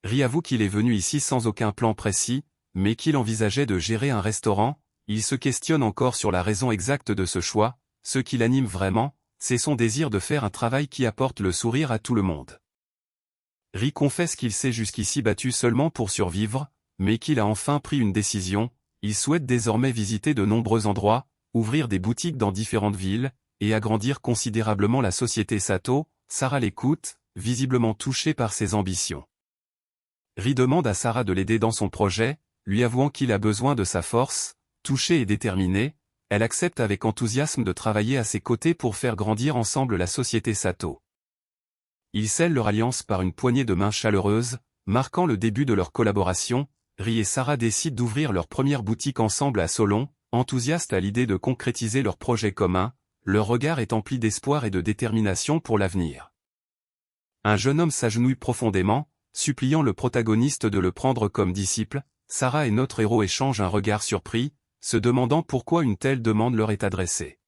Ri avoue qu'il est venu ici sans aucun plan précis, mais qu'il envisageait de gérer un restaurant. Il se questionne encore sur la raison exacte de ce choix. Ce qui l'anime vraiment, c'est son désir de faire un travail qui apporte le sourire à tout le monde. Ri confesse qu'il s'est jusqu'ici battu seulement pour survivre, mais qu'il a enfin pris une décision. Il souhaite désormais visiter de nombreux endroits, ouvrir des boutiques dans différentes villes, et agrandir considérablement la société Sato. Sarah l'écoute, visiblement touchée par ses ambitions. Ri demande à Sarah de l'aider dans son projet, lui avouant qu'il a besoin de sa force. Touchée et déterminée, elle accepte avec enthousiasme de travailler à ses côtés pour faire grandir ensemble la société Sato. Ils scellent leur alliance par une poignée de main chaleureuse, marquant le début de leur collaboration. Ri et Sarah décident d'ouvrir leur première boutique ensemble à Solon, enthousiastes à l'idée de concrétiser leur projet commun. Leur regard est empli d'espoir et de détermination pour l'avenir. Un jeune homme s'agenouille profondément, suppliant le protagoniste de le prendre comme disciple. Sarah et notre héros échangent un regard surpris, se demandant pourquoi une telle demande leur est adressée.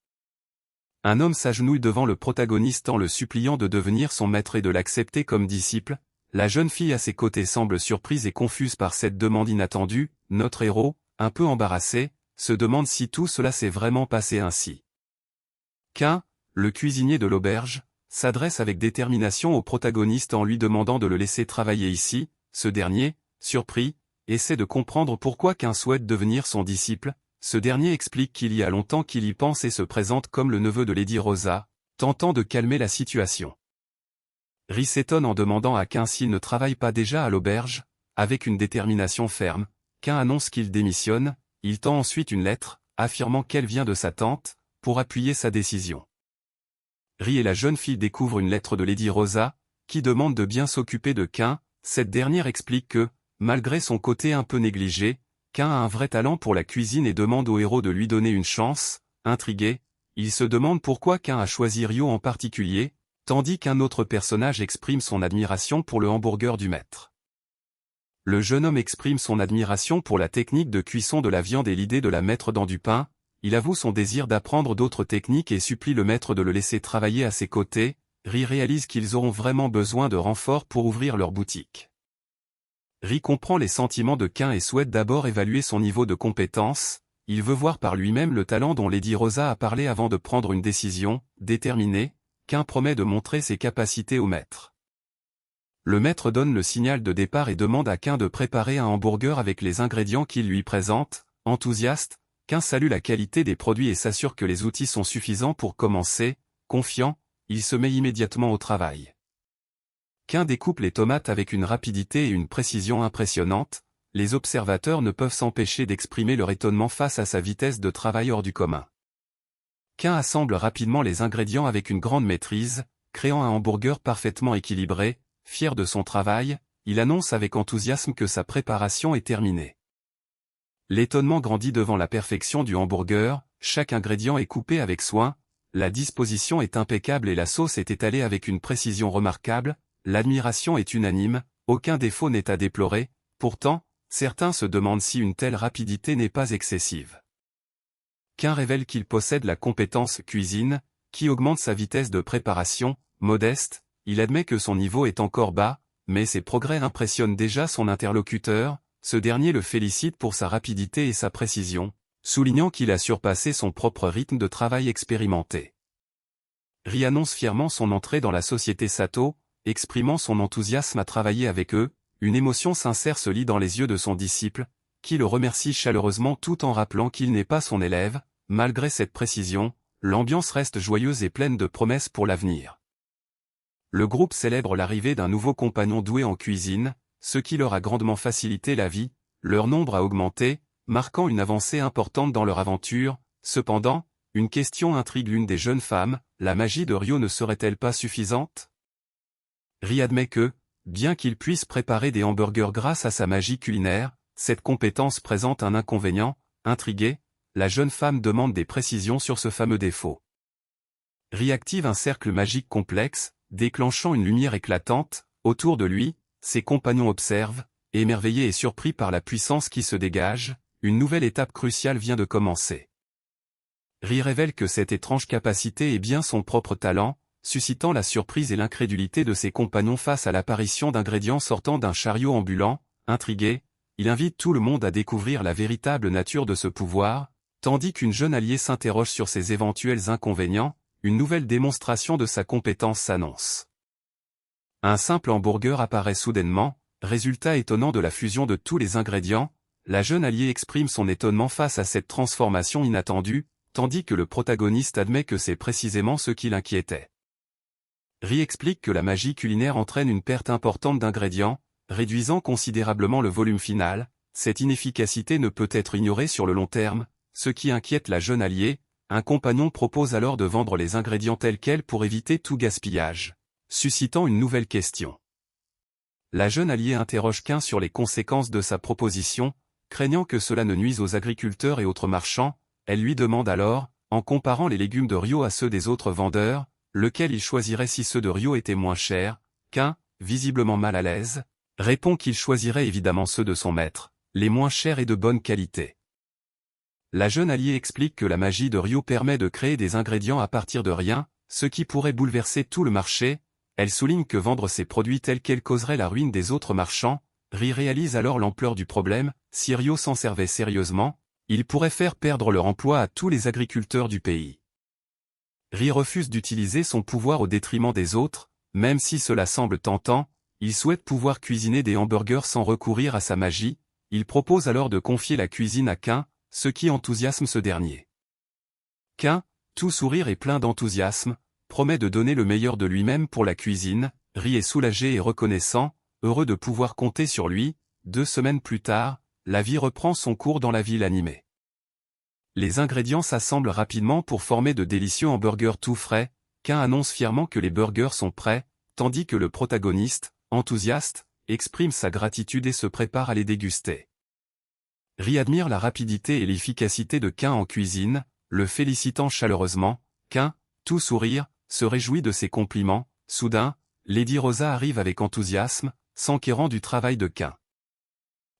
Un homme s'agenouille devant le protagoniste en le suppliant de devenir son maître et de l'accepter comme disciple. La jeune fille à ses côtés semble surprise et confuse par cette demande inattendue. Notre héros, un peu embarrassé, se demande si tout cela s'est vraiment passé ainsi. Quin, le cuisinier de l'auberge, s'adresse avec détermination au protagoniste en lui demandant de le laisser travailler ici. Ce dernier, surpris, essaie de comprendre pourquoi Quint souhaite devenir son disciple. Ce dernier explique qu'il y a longtemps qu'il y pense et se présente comme le neveu de Lady Rosa, tentant de calmer la situation. Ri s'étonne en demandant à Quint s'il ne travaille pas déjà à l'auberge. Avec une détermination ferme, Quint annonce qu'il démissionne. Il tend ensuite une lettre, affirmant qu'elle vient de sa tante, pour appuyer sa décision. Ri et la jeune fille découvrent une lettre de Lady Rosa, qui demande de bien s'occuper de Quint. Cette dernière explique que, malgré son côté un peu négligé, Quint a un vrai talent pour la cuisine et demande au héros de lui donner une chance. Intrigué, il se demande pourquoi Quint a choisi Rio en particulier, tandis qu'un autre personnage exprime son admiration pour le hamburger du maître. Le jeune homme exprime son admiration pour la technique de cuisson de la viande et l'idée de la mettre dans du pain. Il avoue son désir d'apprendre d'autres techniques et supplie le maître de le laisser travailler à ses côtés. Ri réalise qu'ils auront vraiment besoin de renforts pour ouvrir leur boutique. Ri comprend les sentiments de Quint et souhaite d'abord évaluer son niveau de compétence. Il veut voir par lui-même le talent dont Lady Rosa a parlé avant de prendre une décision. Déterminé, Quint promet de montrer ses capacités au maître. Le maître donne le signal de départ et demande à Quint de préparer un hamburger avec les ingrédients qu'il lui présente. Enthousiaste, Quint salue la qualité des produits et s'assure que les outils sont suffisants pour commencer. Confiant, il se met immédiatement au travail. Quint découpe les tomates avec une rapidité et une précision impressionnantes. Les observateurs ne peuvent s'empêcher d'exprimer leur étonnement face à sa vitesse de travail hors du commun. Quint assemble rapidement les ingrédients avec une grande maîtrise, créant un hamburger parfaitement équilibré. Fier de son travail, il annonce avec enthousiasme que sa préparation est terminée. L'étonnement grandit devant la perfection du hamburger, chaque ingrédient est coupé avec soin, la disposition est impeccable et la sauce est étalée avec une précision remarquable, l'admiration est unanime, aucun défaut n'est à déplorer. Pourtant, certains se demandent si une telle rapidité n'est pas excessive. Quint révèle qu'il possède la compétence cuisine, qui augmente sa vitesse de préparation. Modeste, il admet que son niveau est encore bas, mais ses progrès impressionnent déjà son interlocuteur. Ce dernier le félicite pour sa rapidité et sa précision, soulignant qu'il a surpassé son propre rythme de travail expérimenté. Ri annonce fièrement son entrée dans la société Sato, exprimant son enthousiasme à travailler avec eux. Une émotion sincère se lit dans les yeux de son disciple, qui le remercie chaleureusement tout en rappelant qu'il n'est pas son élève. Malgré cette précision, l'ambiance reste joyeuse et pleine de promesses pour l'avenir. Le groupe célèbre l'arrivée d'un nouveau compagnon doué en cuisine, ce qui leur a grandement facilité la vie. Leur nombre a augmenté, marquant une avancée importante dans leur aventure. Cependant, une question intrigue l'une des jeunes femmes, la magie de Rio ne serait-elle pas suffisante? Ri admet que, bien qu'il puisse préparer des hamburgers grâce à sa magie culinaire, cette compétence présente un inconvénient. Intriguée, la jeune femme demande des précisions sur ce fameux défaut. Ri active un cercle magique complexe, déclenchant une lumière éclatante. Autour de lui, ses compagnons observent, émerveillés et surpris par la puissance qui se dégage. Une nouvelle étape cruciale vient de commencer. Ri révèle que cette étrange capacité est bien son propre talent, suscitant la surprise et l'incrédulité de ses compagnons face à l'apparition d'ingrédients sortant d'un chariot ambulant. Intrigué, il invite tout le monde à découvrir la véritable nature de ce pouvoir, tandis qu'une jeune alliée s'interroge sur ses éventuels inconvénients. Une nouvelle démonstration de sa compétence s'annonce. Un simple hamburger apparaît soudainement, résultat étonnant de la fusion de tous les ingrédients. La jeune alliée exprime son étonnement face à cette transformation inattendue, tandis que le protagoniste admet que c'est précisément ce qui l'inquiétait. Ri explique que la magie culinaire entraîne une perte importante d'ingrédients, réduisant considérablement le volume final. Cette inefficacité ne peut être ignorée sur le long terme, ce qui inquiète la jeune alliée. Un compagnon propose alors de vendre les ingrédients tels quels pour éviter tout gaspillage, suscitant une nouvelle question. La jeune alliée interroge Quint sur les conséquences de sa proposition, craignant que cela ne nuise aux agriculteurs et autres marchands. Elle lui demande alors, en comparant les légumes de Rio à ceux des autres vendeurs, lequel il choisirait si ceux de Rio étaient moins chers. Quint, visiblement mal à l'aise, répond qu'il choisirait évidemment ceux de son maître, les moins chers et de bonne qualité. La jeune alliée explique que la magie de Rio permet de créer des ingrédients à partir de rien, ce qui pourrait bouleverser tout le marché. Elle souligne que vendre ces produits tels quels causerait la ruine des autres marchands. Ri réalise alors l'ampleur du problème. Si Rio s'en servait sérieusement, il pourrait faire perdre leur emploi à tous les agriculteurs du pays. Ri refuse d'utiliser son pouvoir au détriment des autres, même si cela semble tentant. Il souhaite pouvoir cuisiner des hamburgers sans recourir à sa magie. il propose alors de confier la cuisine à Quint, ce qui enthousiasme ce dernier. Quint, tout sourire et plein d'enthousiasme, promet de donner le meilleur de lui-même pour la cuisine, Ri est soulagé et reconnaissant, heureux de pouvoir compter sur lui. 2 semaines plus tard, la vie reprend son cours dans la ville animée. Les ingrédients s'assemblent rapidement pour former de délicieux hamburgers tout frais. Quint annonce fièrement que les burgers sont prêts, tandis que le protagoniste, enthousiaste, exprime sa gratitude et se prépare à les déguster. Ri admire la rapidité et l'efficacité de Quint en cuisine, le félicitant chaleureusement. Quint, tout sourire, se réjouit de ses compliments. Soudain, Lady Rosa arrive avec enthousiasme, s'enquérant du travail de Quint.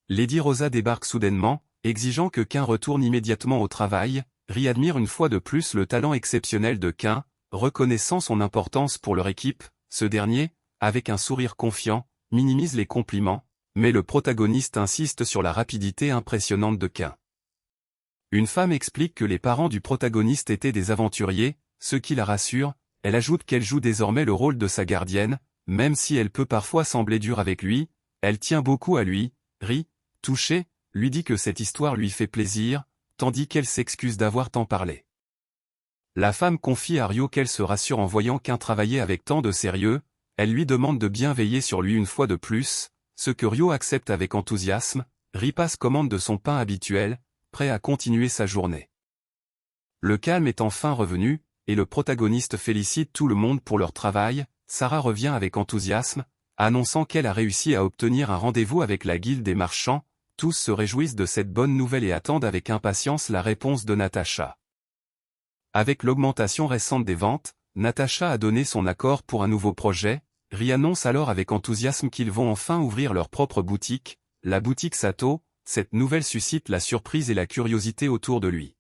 Lady Rosa débarque soudainement, exigeant que Quint retourne immédiatement au travail. Ri admire une fois de plus le talent exceptionnel de Quint, reconnaissant son importance pour leur équipe. Ce dernier, avec un sourire confiant, minimise les compliments, mais le protagoniste insiste sur la rapidité impressionnante de Quint. Une femme explique que les parents du protagoniste étaient des aventuriers, ce qui la rassure. Elle ajoute qu'elle joue désormais le rôle de sa gardienne, même si elle peut parfois sembler dure avec lui, elle tient beaucoup à lui. Ri, touché, lui dit que cette histoire lui fait plaisir, tandis qu'elle s'excuse d'avoir tant parlé. La femme confie à Ryo qu'elle se rassure en voyant Quint travailler avec tant de sérieux, elle lui demande de bien veiller sur lui une fois de plus, ce que Ryo accepte avec enthousiasme. Ri passe commande de son pain habituel, prêt à continuer sa journée. Le calme est enfin revenu, et le protagoniste félicite tout le monde pour leur travail. Sarah revient avec enthousiasme, annonçant qu'elle a réussi à obtenir un rendez-vous avec la guilde des marchands. Tous se réjouissent de cette bonne nouvelle et attendent avec impatience la réponse de Natacha. Avec l'augmentation récente des ventes, Natacha a donné son accord pour un nouveau projet. Ri annonce alors avec enthousiasme qu'ils vont enfin ouvrir leur propre boutique, la boutique Sato. Cette nouvelle suscite la surprise et la curiosité autour de lui.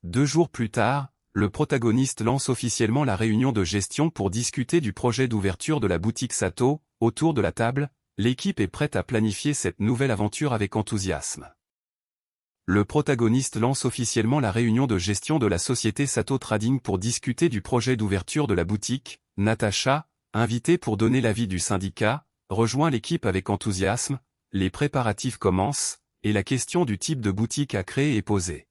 2 jours plus tard, le protagoniste lance officiellement la réunion de gestion pour discuter du projet d'ouverture de la boutique Sato. Autour de la table, l'équipe est prête à planifier cette nouvelle aventure avec enthousiasme. Le protagoniste lance officiellement la réunion de gestion de la société Sato Trading pour discuter du projet d'ouverture de la boutique. Natacha, invitée pour donner l'avis du syndicat, rejoint l'équipe avec enthousiasme. Les préparatifs commencent, et la question du type de boutique à créer est posée.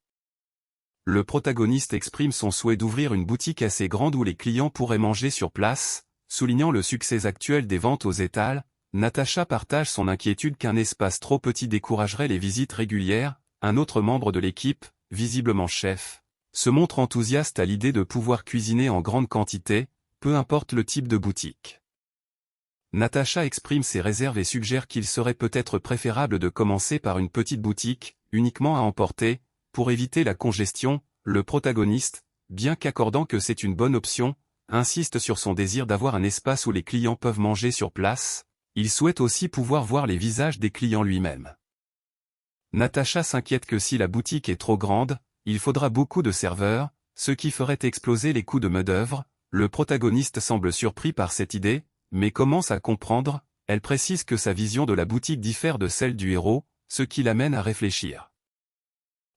Le protagoniste exprime son souhait d'ouvrir une boutique assez grande où les clients pourraient manger sur place, soulignant le succès actuel des ventes aux étals. Natacha partage son inquiétude qu'un espace trop petit découragerait les visites régulières. Un autre membre de l'équipe, visiblement chef, se montre enthousiaste à l'idée de pouvoir cuisiner en grande quantité, peu importe le type de boutique. Natacha exprime ses réserves et suggère qu'il serait peut-être préférable de commencer par une petite boutique, uniquement à emporter, pour éviter la congestion. Le protagoniste, bien qu'accordant que c'est une bonne option, insiste sur son désir d'avoir un espace où les clients peuvent manger sur place. Il souhaite aussi pouvoir voir les visages des clients lui-même. Natacha s'inquiète que si la boutique est trop grande, il faudra beaucoup de serveurs, ce qui ferait exploser les coûts de main-d'œuvre. Le protagoniste semble surpris par cette idée, mais commence à comprendre. Elle précise que sa vision de la boutique diffère de celle du héros, ce qui l'amène à réfléchir.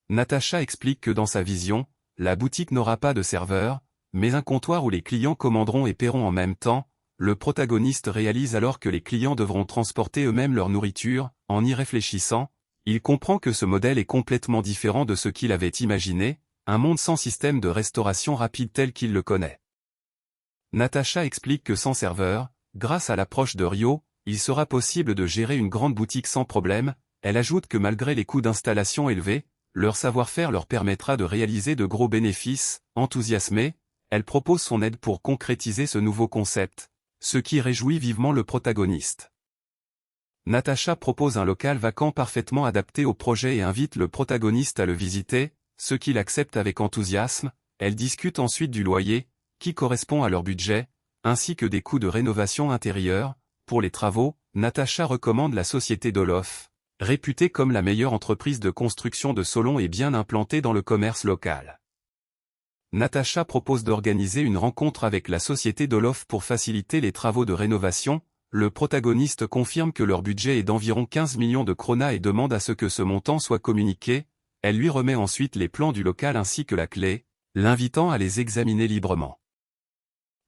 Natacha explique que dans sa vision, la boutique n'aura pas de serveur, mais un comptoir où les clients commanderont et paieront en même temps. Le protagoniste réalise alors que les clients devront transporter eux-mêmes leur nourriture. En y réfléchissant, il comprend que ce modèle est complètement différent de ce qu'il avait imaginé, un monde sans système de restauration rapide tel qu'il le connaît. Natacha explique que sans serveur, grâce à l'approche de Ryo, il sera possible de gérer une grande boutique sans problème. Elle ajoute que malgré les coûts d'installation élevés, leur savoir-faire leur permettra de réaliser de gros bénéfices. Enthousiasmée, elle propose son aide pour concrétiser ce nouveau concept, ce qui réjouit vivement le protagoniste. Natacha propose un local vacant parfaitement adapté au projet et invite le protagoniste à le visiter, ce qu'il accepte avec enthousiasme. Elle discute ensuite du loyer, qui correspond à leur budget, ainsi que des coûts de rénovation intérieure. Pour les travaux, Natacha recommande la société Dolof, réputée comme la meilleure entreprise de construction de Solon et bien implantée dans le commerce local. Natacha propose d'organiser une rencontre avec la société Dolof pour faciliter les travaux de rénovation. Le protagoniste confirme que leur budget est d'environ 15 millions de kronas et demande à ce que ce montant soit communiqué. Elle lui remet ensuite les plans du local ainsi que la clé, l'invitant à les examiner librement.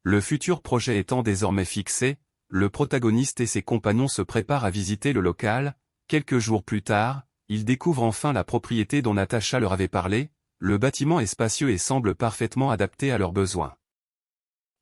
Le futur projet étant désormais fixé, le protagoniste et ses compagnons se préparent à visiter le local. Quelques jours plus tard, ils découvrent enfin la propriété dont Natasha leur avait parlé. Le bâtiment est spacieux et semble parfaitement adapté à leurs besoins.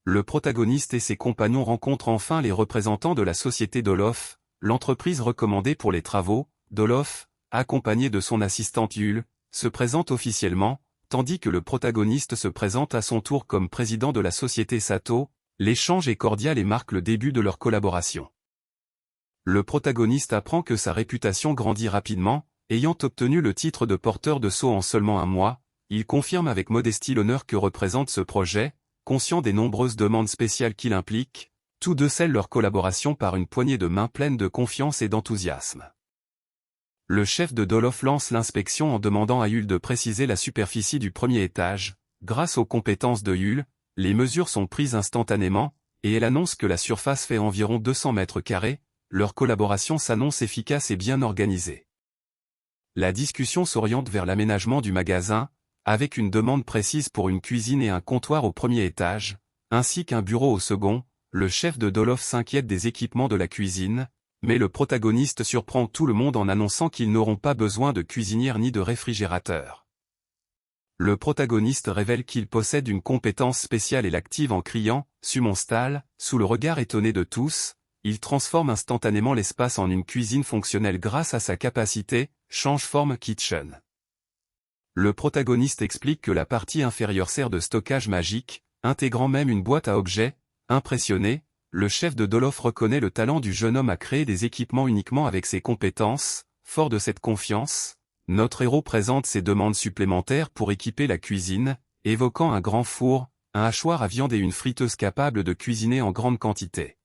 Le protagoniste et ses compagnons rencontrent enfin les représentants de la société Dolof, l'entreprise recommandée pour les travaux. Dolof, accompagné de son assistante Yule, se présente officiellement, tandis que le protagoniste se présente à son tour comme président de la société Sato. L'échange est cordial et marque le début de leur collaboration. Le protagoniste apprend que sa réputation grandit rapidement, ayant obtenu le titre de porteur de sceau en seulement un mois. Il confirme avec modestie l'honneur que représente ce projet, conscient des nombreuses demandes spéciales qu'il implique. Tous deux scellent leur collaboration par une poignée de main pleine de confiance et d'enthousiasme. Le chef de Dolof lance l'inspection en demandant à Yule de préciser la superficie du premier étage. Grâce aux compétences de Yule, les mesures sont prises instantanément, et elle annonce que la surface fait environ 200 mètres carrés. Leur collaboration s'annonce efficace et bien organisée. La discussion s'oriente vers l'aménagement du magasin, avec une demande précise pour une cuisine et un comptoir au premier étage, ainsi qu'un bureau au second. Le chef de Dolof s'inquiète des équipements de la cuisine, mais le protagoniste surprend tout le monde en annonçant qu'ils n'auront pas besoin de cuisinière ni de réfrigérateur. Le protagoniste révèle qu'il possède une compétence spéciale et l'active en criant « Sumonstal », sous le regard étonné de tous. Il transforme instantanément l'espace en une cuisine fonctionnelle grâce à sa capacité « Change-forme Kitchen ». Le protagoniste explique que la partie inférieure sert de stockage magique, intégrant même une boîte à objets. Impressionné, le chef de Dolof reconnaît le talent du jeune homme à créer des équipements uniquement avec ses compétences. Fort de cette confiance, notre héros présente ses demandes supplémentaires pour équiper la cuisine, évoquant un grand four, un hachoir à viande et une friteuse capable de cuisiner en grande quantité.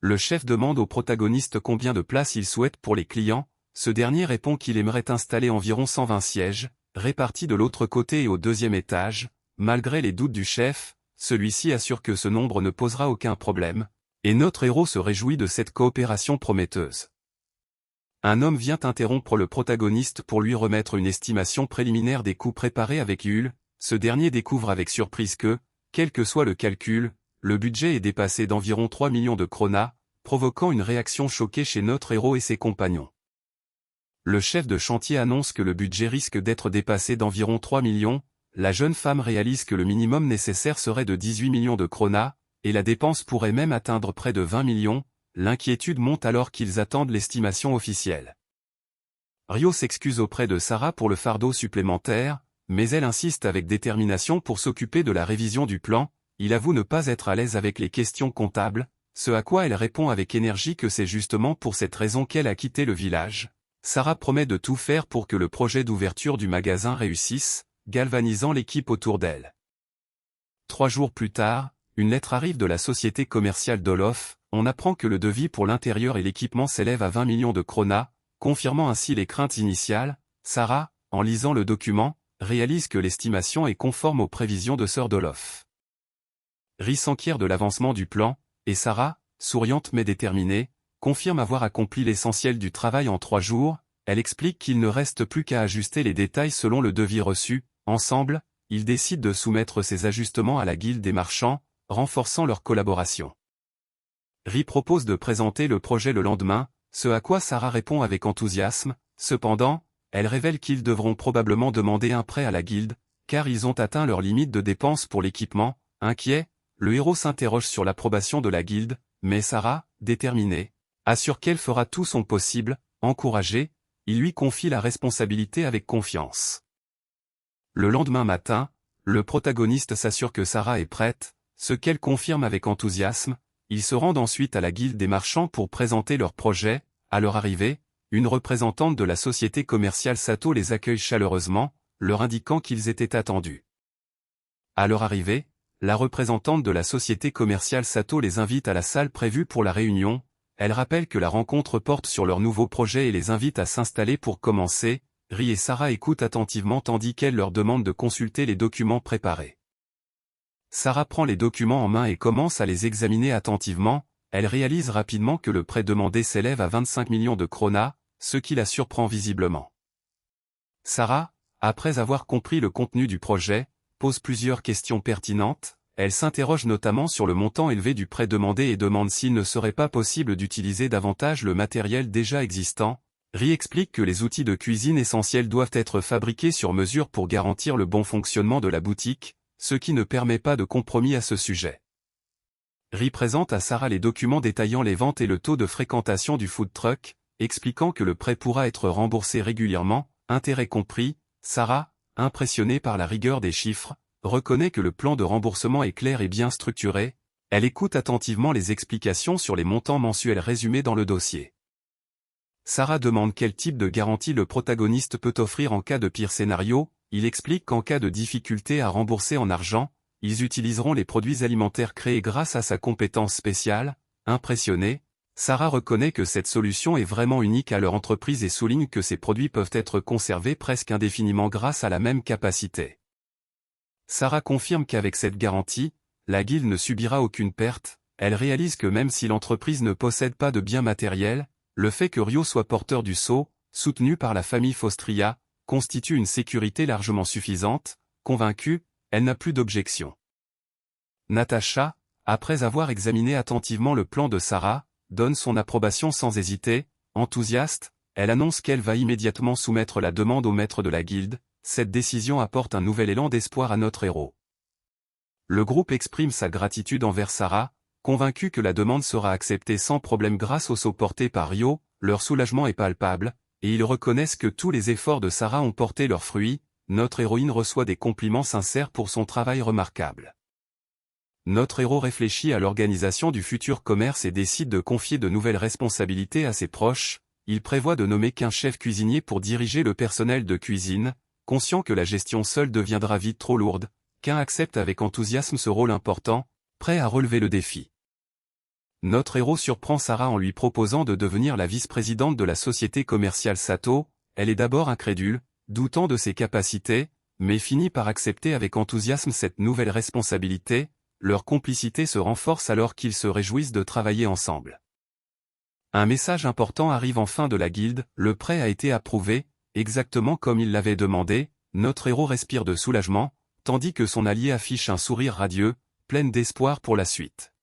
Le chef demande au protagoniste combien de places il souhaite pour les clients. Ce dernier répond qu'il aimerait installer environ 120 sièges, répartis de l'autre côté et au deuxième étage. Malgré les doutes du chef, celui-ci assure que ce nombre ne posera aucun problème, et notre héros se réjouit de cette coopération prometteuse. Un homme vient interrompre le protagoniste pour lui remettre une estimation préliminaire des coûts préparés avec Yule. Ce dernier découvre avec surprise que, quel que soit le calcul, le budget est dépassé d'environ 3 millions de kronas, provoquant une réaction choquée chez notre héros et ses compagnons. Le chef de chantier annonce que le budget risque d'être dépassé d'environ 3 millions. La jeune femme réalise que le minimum nécessaire serait de 18 millions de kronas, et la dépense pourrait même atteindre près de 20 millions. L'inquiétude monte alors qu'ils attendent l'estimation officielle. Ryo s'excuse auprès de Sarah pour le fardeau supplémentaire, mais elle insiste avec détermination pour s'occuper de la révision du plan. Il avoue ne pas être à l'aise avec les questions comptables, ce à quoi elle répond avec énergie que c'est justement pour cette raison qu'elle a quitté le village. Sarah promet de tout faire pour que le projet d'ouverture du magasin réussisse, galvanisant l'équipe autour d'elle. 3 jours plus tard, une lettre arrive de la société commerciale Dolof. On apprend que le devis pour l'intérieur et l'équipement s'élève à 20 millions de kronas, confirmant ainsi les craintes initiales. Sarah, en lisant le document, réalise que l'estimation est conforme aux prévisions de Sir Dolof. Ri s'enquiert de l'avancement du plan, et Sarah, souriante mais déterminée, confirme avoir accompli l'essentiel du travail en 3 jours. Elle explique qu'il ne reste plus qu'à ajuster les détails selon le devis reçu. Ensemble, ils décident de soumettre ces ajustements à la guilde des marchands, renforçant leur collaboration. Ri propose de présenter le projet le lendemain, ce à quoi Sarah répond avec enthousiasme. Cependant, elle révèle qu'ils devront probablement demander un prêt à la guilde, car ils ont atteint leur limite de dépenses pour l'équipement. Inquiet, le héros s'interroge sur l'approbation de la guilde, mais Sarah, déterminée, assure qu'elle fera tout son possible. Encouragé, il lui confie la responsabilité avec confiance. Le lendemain matin, le protagoniste s'assure que Sarah est prête, ce qu'elle confirme avec enthousiasme. Ils se rendent ensuite à la guilde des marchands pour présenter leur projet. À leur arrivée, une représentante de la société commerciale Sato les accueille chaleureusement, leur indiquant qu'ils étaient attendus. À leur arrivée, la représentante de la société commerciale Sato les invite à la salle prévue pour la réunion. Elle rappelle que la rencontre porte sur leur nouveau projet et les invite à s'installer pour commencer. Ri et Sarah écoutent attentivement tandis qu'elle leur demande de consulter les documents préparés. Sarah prend les documents en main et commence à les examiner attentivement. Elle réalise rapidement que le prêt demandé s'élève à 25 millions de kronas, ce qui la surprend visiblement. Sarah, après avoir compris le contenu du projet, pose plusieurs questions pertinentes. Elle s'interroge notamment sur le montant élevé du prêt demandé et demande s'il ne serait pas possible d'utiliser davantage le matériel déjà existant. Ri explique que les outils de cuisine essentiels doivent être fabriqués sur mesure pour garantir le bon fonctionnement de la boutique, ce qui ne permet pas de compromis à ce sujet. Ri présente à Sarah les documents détaillant les ventes et le taux de fréquentation du food truck, expliquant que le prêt pourra être remboursé régulièrement, intérêt compris. Sarah, impressionnée par la rigueur des chiffres, reconnaît que le plan de remboursement est clair et bien structuré. Elle écoute attentivement les explications sur les montants mensuels résumés dans le dossier. Sarah demande quel type de garantie le protagoniste peut offrir en cas de pire scénario. Il explique qu'en cas de difficulté à rembourser en argent, ils utiliseront les produits alimentaires créés grâce à sa compétence spéciale. Impressionnée, Sarah reconnaît que cette solution est vraiment unique à leur entreprise et souligne que ces produits peuvent être conservés presque indéfiniment grâce à la même capacité. Sarah confirme qu'avec cette garantie, la guilde ne subira aucune perte. Elle réalise que même si l'entreprise ne possède pas de biens matériels, le fait que Ryo soit porteur du sceau, soutenu par la famille Faustria, constitue une sécurité largement suffisante. Convaincue, elle n'a plus d'objection. Natacha, après avoir examiné attentivement le plan de Sarah, donne son approbation sans hésiter. Enthousiaste, elle annonce qu'elle va immédiatement soumettre la demande au maître de la guilde. Cette décision apporte un nouvel élan d'espoir à notre héros. Le groupe exprime sa gratitude envers Sarah, convaincu que la demande sera acceptée sans problème grâce au sceau porté par Ryo. Leur soulagement est palpable, et ils reconnaissent que tous les efforts de Sarah ont porté leurs fruits. Notre héroïne reçoit des compliments sincères pour son travail remarquable. Notre héros réfléchit à l'organisation du futur commerce et décide de confier de nouvelles responsabilités à ses proches. Il prévoit de nommer qu'un chef cuisinier pour diriger le personnel de cuisine, conscient que la gestion seule deviendra vite trop lourde. Qu'un accepte avec enthousiasme ce rôle important, prêt à relever le défi. Notre héros surprend Sarah en lui proposant de devenir la vice-présidente de la société commerciale Sato. Elle est d'abord incrédule, doutant de ses capacités, mais finit par accepter avec enthousiasme cette nouvelle responsabilité. Leur complicité se renforce alors qu'ils se réjouissent de travailler ensemble. Un message important arrive enfin de la guilde, le prêt a été approuvé, exactement comme il l'avait demandé. Notre héros respire de soulagement, tandis que son allié affiche un sourire radieux, plein d'espoir pour la suite.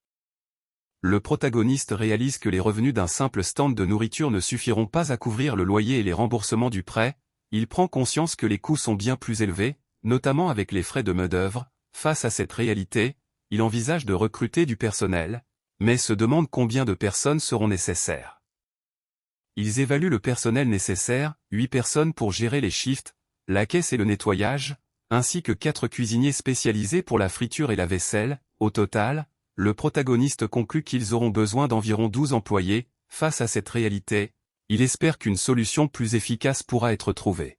Le protagoniste réalise que les revenus d'un simple stand de nourriture ne suffiront pas à couvrir le loyer et les remboursements du prêt. Il prend conscience que les coûts sont bien plus élevés, notamment avec les frais de main-d'œuvre. Face à cette réalité, il envisage de recruter du personnel, mais se demande combien de personnes seront nécessaires. Ils évaluent le personnel nécessaire, 8 personnes pour gérer les shifts, la caisse et le nettoyage, ainsi que 4 cuisiniers spécialisés pour la friture et la vaisselle. Au total, le protagoniste conclut qu'ils auront besoin d'environ 12 employés. Face à cette réalité, il espère qu'une solution plus efficace pourra être trouvée.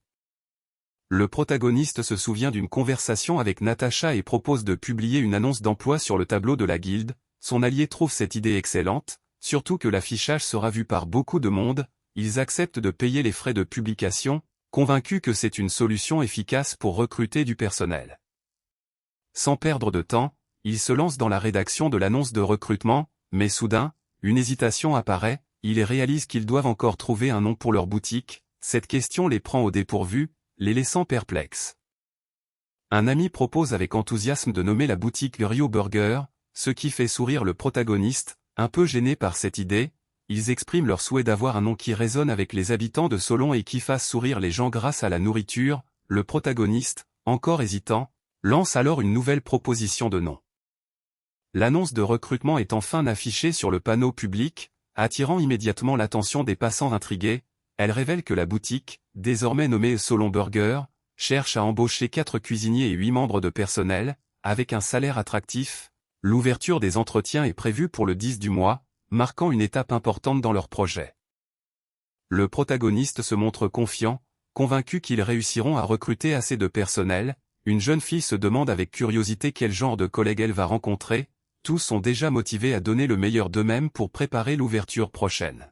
Le protagoniste se souvient d'une conversation avec Natacha et propose de publier une annonce d'emploi sur le tableau de la guilde. Son allié trouve cette idée excellente, surtout que l'affichage sera vu par beaucoup de monde. Ils acceptent de payer les frais de publication, convaincus que c'est une solution efficace pour recruter du personnel. Sans perdre de temps, ils se lancent dans la rédaction de l'annonce de recrutement, mais soudain, une hésitation apparaît. Ils réalisent qu'ils doivent encore trouver un nom pour leur boutique. Cette question les prend au dépourvu, les laissant perplexes. Un ami propose avec enthousiasme de nommer la boutique Ryo Burger, ce qui fait sourire le protagoniste. Un peu gêné par cette idée, ils expriment leur souhait d'avoir un nom qui résonne avec les habitants de Solon et qui fasse sourire les gens grâce à la nourriture. Le protagoniste, encore hésitant, lance alors une nouvelle proposition de nom. L'annonce de recrutement est enfin affichée sur le panneau public, attirant immédiatement l'attention des passants intrigués. Elle révèle que la boutique, désormais nommée Solon Burger, cherche à embaucher 4 cuisiniers et 8 membres de personnel, avec un salaire attractif. L'ouverture des entretiens est prévue pour le 10 du mois, marquant une étape importante dans leur projet. Le protagoniste se montre confiant, convaincu qu'ils réussiront à recruter assez de personnel. Une jeune fille se demande avec curiosité quel genre de collègue elle va rencontrer. Tous sont déjà motivés à donner le meilleur d'eux-mêmes pour préparer l'ouverture prochaine.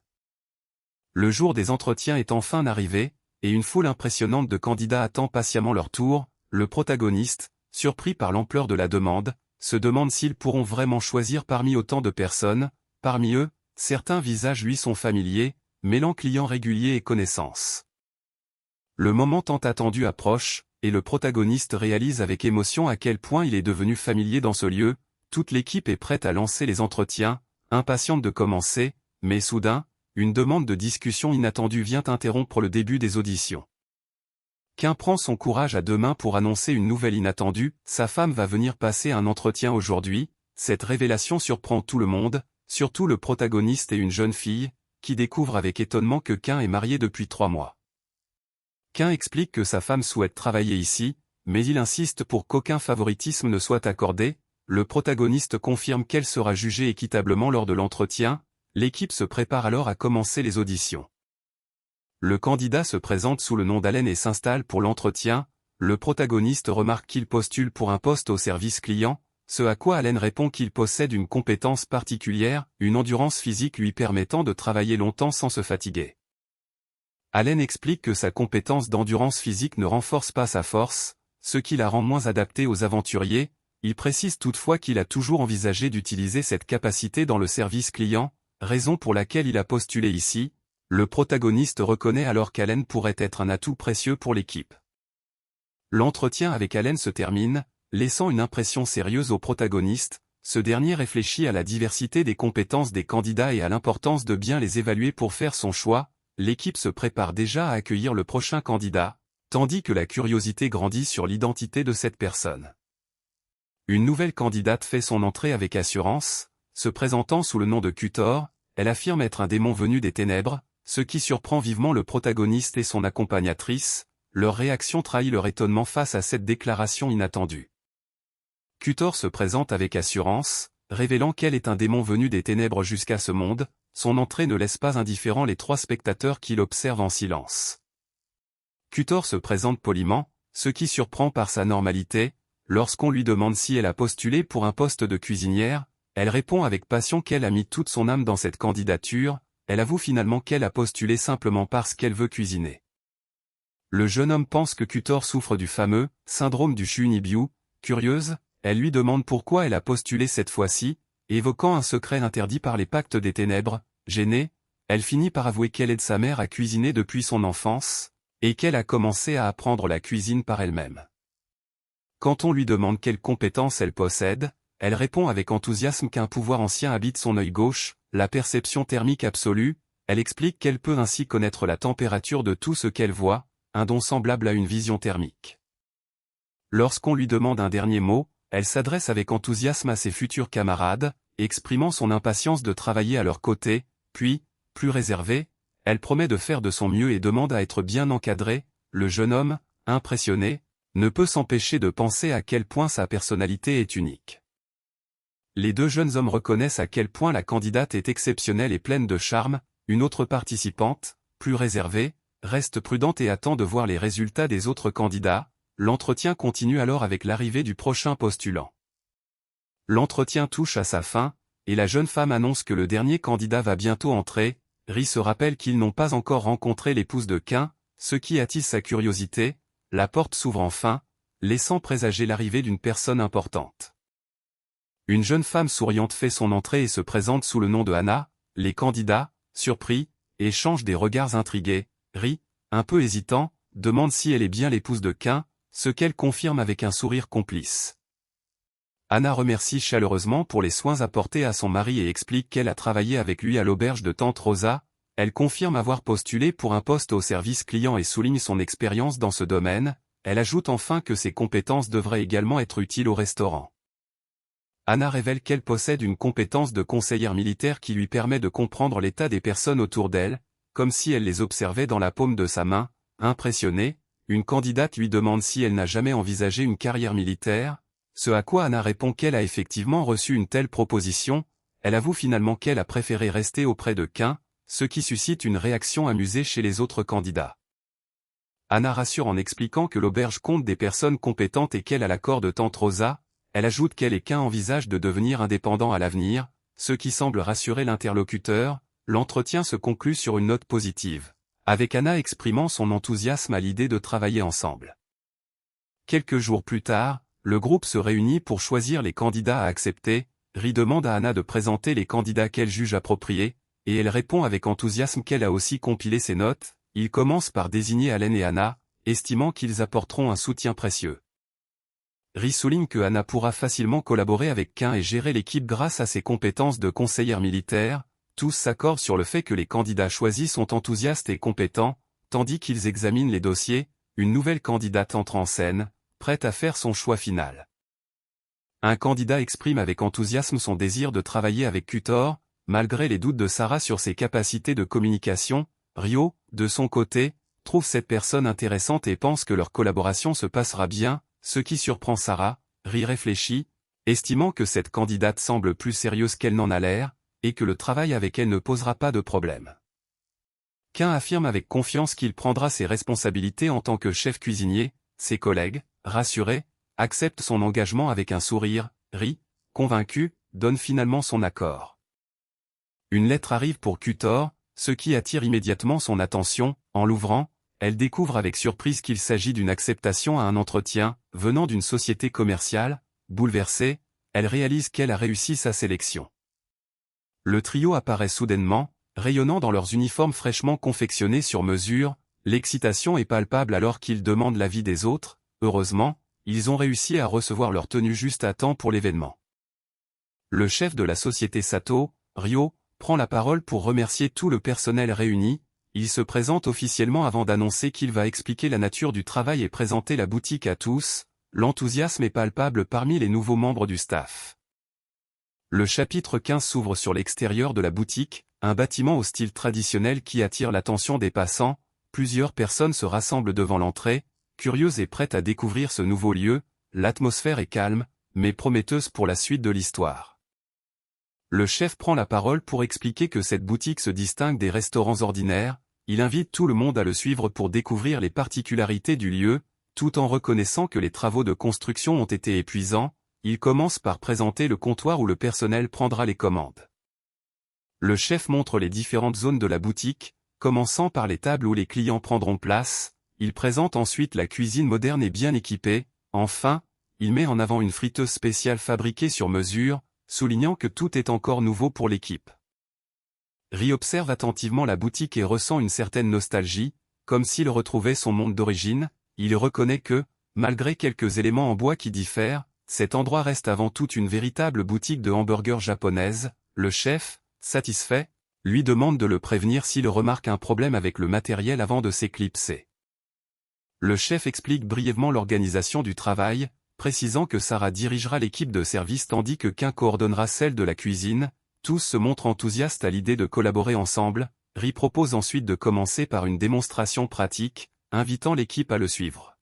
Le jour des entretiens est enfin arrivé, et une foule impressionnante de candidats attend patiemment leur tour. Le protagoniste, surpris par l'ampleur de la demande, se demande s'ils pourront vraiment choisir parmi autant de personnes. Parmi eux, certains visages lui sont familiers, mêlant clients réguliers et connaissances. Le moment tant attendu approche, et le protagoniste réalise avec émotion à quel point il est devenu familier dans ce lieu. Toute l'équipe est prête à lancer les entretiens, impatiente de commencer, mais soudain, une demande de discussion inattendue vient interrompre le début des auditions. Quint prend son courage à deux mains pour annoncer une nouvelle inattendue, sa femme va venir passer un entretien aujourd'hui. Cette révélation surprend tout le monde, surtout le protagoniste et une jeune fille, qui découvre avec étonnement que Quint est marié depuis 3 mois. Quint explique que sa femme souhaite travailler ici, mais il insiste pour qu'aucun favoritisme ne soit accordé. Le protagoniste confirme qu'elle sera jugée équitablement lors de l'entretien. L'équipe se prépare alors à commencer les auditions. Le candidat se présente sous le nom d'Allen et s'installe pour l'entretien. Le protagoniste remarque qu'il postule pour un poste au service client, ce à quoi Allen répond qu'il possède une compétence particulière, une endurance physique lui permettant de travailler longtemps sans se fatiguer. Allen explique que sa compétence d'endurance physique ne renforce pas sa force, ce qui la rend moins adaptée aux aventuriers. Il précise toutefois qu'il a toujours envisagé d'utiliser cette capacité dans le service client, raison pour laquelle il a postulé ici. Le protagoniste reconnaît alors qu'Allen pourrait être un atout précieux pour l'équipe. L'entretien avec Allen se termine, laissant une impression sérieuse au protagoniste. Ce dernier réfléchit à la diversité des compétences des candidats et à l'importance de bien les évaluer pour faire son choix. L'équipe se prépare déjà à accueillir le prochain candidat, tandis que la curiosité grandit sur l'identité de cette personne. Une nouvelle candidate fait son entrée avec assurance, se présentant sous le nom de Cutor. Elle affirme être un démon venu des ténèbres, ce qui surprend vivement le protagoniste et son accompagnatrice. Leur réaction trahit leur étonnement face à cette déclaration inattendue. Cutor se présente avec assurance, révélant qu'elle est un démon venu des ténèbres jusqu'à ce monde. Son entrée ne laisse pas indifférents les 3 spectateurs qui l'observent en silence. Cutor se présente poliment, ce qui surprend par sa normalité. Lorsqu'on lui demande si elle a postulé pour un poste de cuisinière, elle répond avec passion qu'elle a mis toute son âme dans cette candidature. Elle avoue finalement qu'elle a postulé simplement parce qu'elle veut cuisiner. Le jeune homme pense que Cutor souffre du fameux « syndrome du Shunibiu ». Curieuse, elle lui demande pourquoi elle a postulé cette fois-ci, évoquant un secret interdit par les pactes des ténèbres. Gênée, elle finit par avouer qu'elle aide sa mère à cuisiner depuis son enfance, et qu'elle a commencé à apprendre la cuisine par elle-même. Quand on lui demande quelles compétences elle possède, elle répond avec enthousiasme qu'un pouvoir ancien habite son œil gauche, la perception thermique absolue. Elle explique qu'elle peut ainsi connaître la température de tout ce qu'elle voit, un don semblable à une vision thermique. Lorsqu'on lui demande un dernier mot, elle s'adresse avec enthousiasme à ses futurs camarades, exprimant son impatience de travailler à leur côté, puis, plus réservée, elle promet de faire de son mieux et demande à être bien encadrée. Le jeune homme, impressionné, ne peut s'empêcher de penser à quel point sa personnalité est unique. Les 2 jeunes hommes reconnaissent à quel point la candidate est exceptionnelle et pleine de charme. Une autre participante, plus réservée, reste prudente et attend de voir les résultats des autres candidats. L'entretien continue alors avec l'arrivée du prochain postulant. L'entretien touche à sa fin, et la jeune femme annonce que le dernier candidat va bientôt entrer. Ri se rappelle qu'ils n'ont pas encore rencontré l'épouse de Quint, ce qui attise sa curiosité. La porte s'ouvre enfin, laissant présager l'arrivée d'une personne importante. Une jeune femme souriante fait son entrée et se présente sous le nom de Anna. Les candidats, surpris, échangent des regards intrigués. Ri, un peu hésitant, demande si elle est bien l'épouse de Quint, ce qu'elle confirme avec un sourire complice. Anna remercie chaleureusement pour les soins apportés à son mari et explique qu'elle a travaillé avec lui à l'auberge de Tante Rosa. Elle confirme avoir postulé pour un poste au service client et souligne son expérience dans ce domaine. Elle ajoute enfin que ses compétences devraient également être utiles au restaurant. Anna révèle qu'elle possède une compétence de conseillère militaire qui lui permet de comprendre l'état des personnes autour d'elle, comme si elle les observait dans la paume de sa main. Impressionnée, une candidate lui demande si elle n'a jamais envisagé une carrière militaire, ce à quoi Anna répond qu'elle a effectivement reçu une telle proposition. Elle avoue finalement qu'elle a préféré rester auprès de Quint, ce qui suscite une réaction amusée chez les autres candidats. Anna rassure en expliquant que l'auberge compte des personnes compétentes et qu'elle a l'accord de Tante Rosa. Elle ajoute qu'elle et Quint envisagent de devenir indépendants à l'avenir, ce qui semble rassurer l'interlocuteur. L'entretien se conclut sur une note positive, avec Anna exprimant son enthousiasme à l'idée de travailler ensemble. Quelques jours plus tard, le groupe se réunit pour choisir les candidats à accepter. Ri demande à Anna de présenter les candidats qu'elle juge appropriés, et elle répond avec enthousiasme qu'elle a aussi compilé ses notes. Il commence par désigner Allen et Anna, estimant qu'ils apporteront un soutien précieux. Ri souligne que Anna pourra facilement collaborer avec Quint et gérer l'équipe grâce à ses compétences de conseillère militaire. tous s'accordent sur le fait que les candidats choisis sont enthousiastes et compétents, tandis qu'ils examinent les dossiers, une nouvelle candidate entre en scène, prête à faire son choix final. Un candidat exprime avec enthousiasme son désir de travailler avec Cutor, malgré les doutes de Sarah sur ses capacités de communication. Rio, de son côté, trouve cette personne intéressante et pense que leur collaboration se passera bien, ce qui surprend Sarah. Ri réfléchit, estimant que cette candidate semble plus sérieuse qu'elle n'en a l'air, et que le travail avec elle ne posera pas de problème. Quint affirme avec confiance qu'il prendra ses responsabilités en tant que chef cuisinier. Ses collègues, rassurés, acceptent son engagement avec un sourire. Ri, convaincu, donne finalement son accord. Une lettre arrive pour Cutor, ce qui attire immédiatement son attention. En l'ouvrant, elle découvre avec surprise qu'il s'agit d'une acceptation à un entretien, venant d'une société commerciale. Bouleversée, elle réalise qu'elle a réussi sa sélection. Le trio apparaît soudainement, rayonnant dans leurs uniformes fraîchement confectionnés sur mesure. L'excitation est palpable alors qu'ils demandent l'avis des autres. Heureusement, ils ont réussi à recevoir leur tenue juste à temps pour l'événement. Le chef de la société Sato, Rio, prend la parole pour remercier tout le personnel réuni. Il se présente officiellement avant d'annoncer qu'il va expliquer la nature du travail et présenter la boutique à tous. L'enthousiasme est palpable parmi les nouveaux membres du staff. Le chapitre 15 s'ouvre sur l'extérieur de la boutique, un bâtiment au style traditionnel qui attire l'attention des passants. Plusieurs personnes se rassemblent devant l'entrée, curieuses et prêtes à découvrir ce nouveau lieu. L'atmosphère est calme, mais prometteuse pour la suite de l'histoire. Le chef prend la parole pour expliquer que cette boutique se distingue des restaurants ordinaires. Il invite tout le monde à le suivre pour découvrir les particularités du lieu. Tout en reconnaissant que les travaux de construction ont été épuisants, il commence par présenter le comptoir où le personnel prendra les commandes. Le chef montre les différentes zones de la boutique, commençant par les tables où les clients prendront place. Il présente ensuite la cuisine moderne et bien équipée. Enfin, il met en avant une friteuse spéciale fabriquée sur mesure, soulignant que tout est encore nouveau pour l'équipe. Ri observe attentivement la boutique et ressent une certaine nostalgie, comme s'il retrouvait son monde d'origine. Il reconnaît que, malgré quelques éléments en bois qui diffèrent, cet endroit reste avant tout une véritable boutique de hamburgers japonaise. Le chef, satisfait, lui demande de le prévenir s'il remarque un problème avec le matériel avant de s'éclipser. Le chef explique brièvement l'organisation du travail, précisant que Sarah dirigera l'équipe de service tandis que Quint coordonnera celle de la cuisine. Tous se montrent enthousiastes à l'idée de collaborer ensemble. Ri propose ensuite de commencer par une démonstration pratique, invitant l'équipe à le suivre.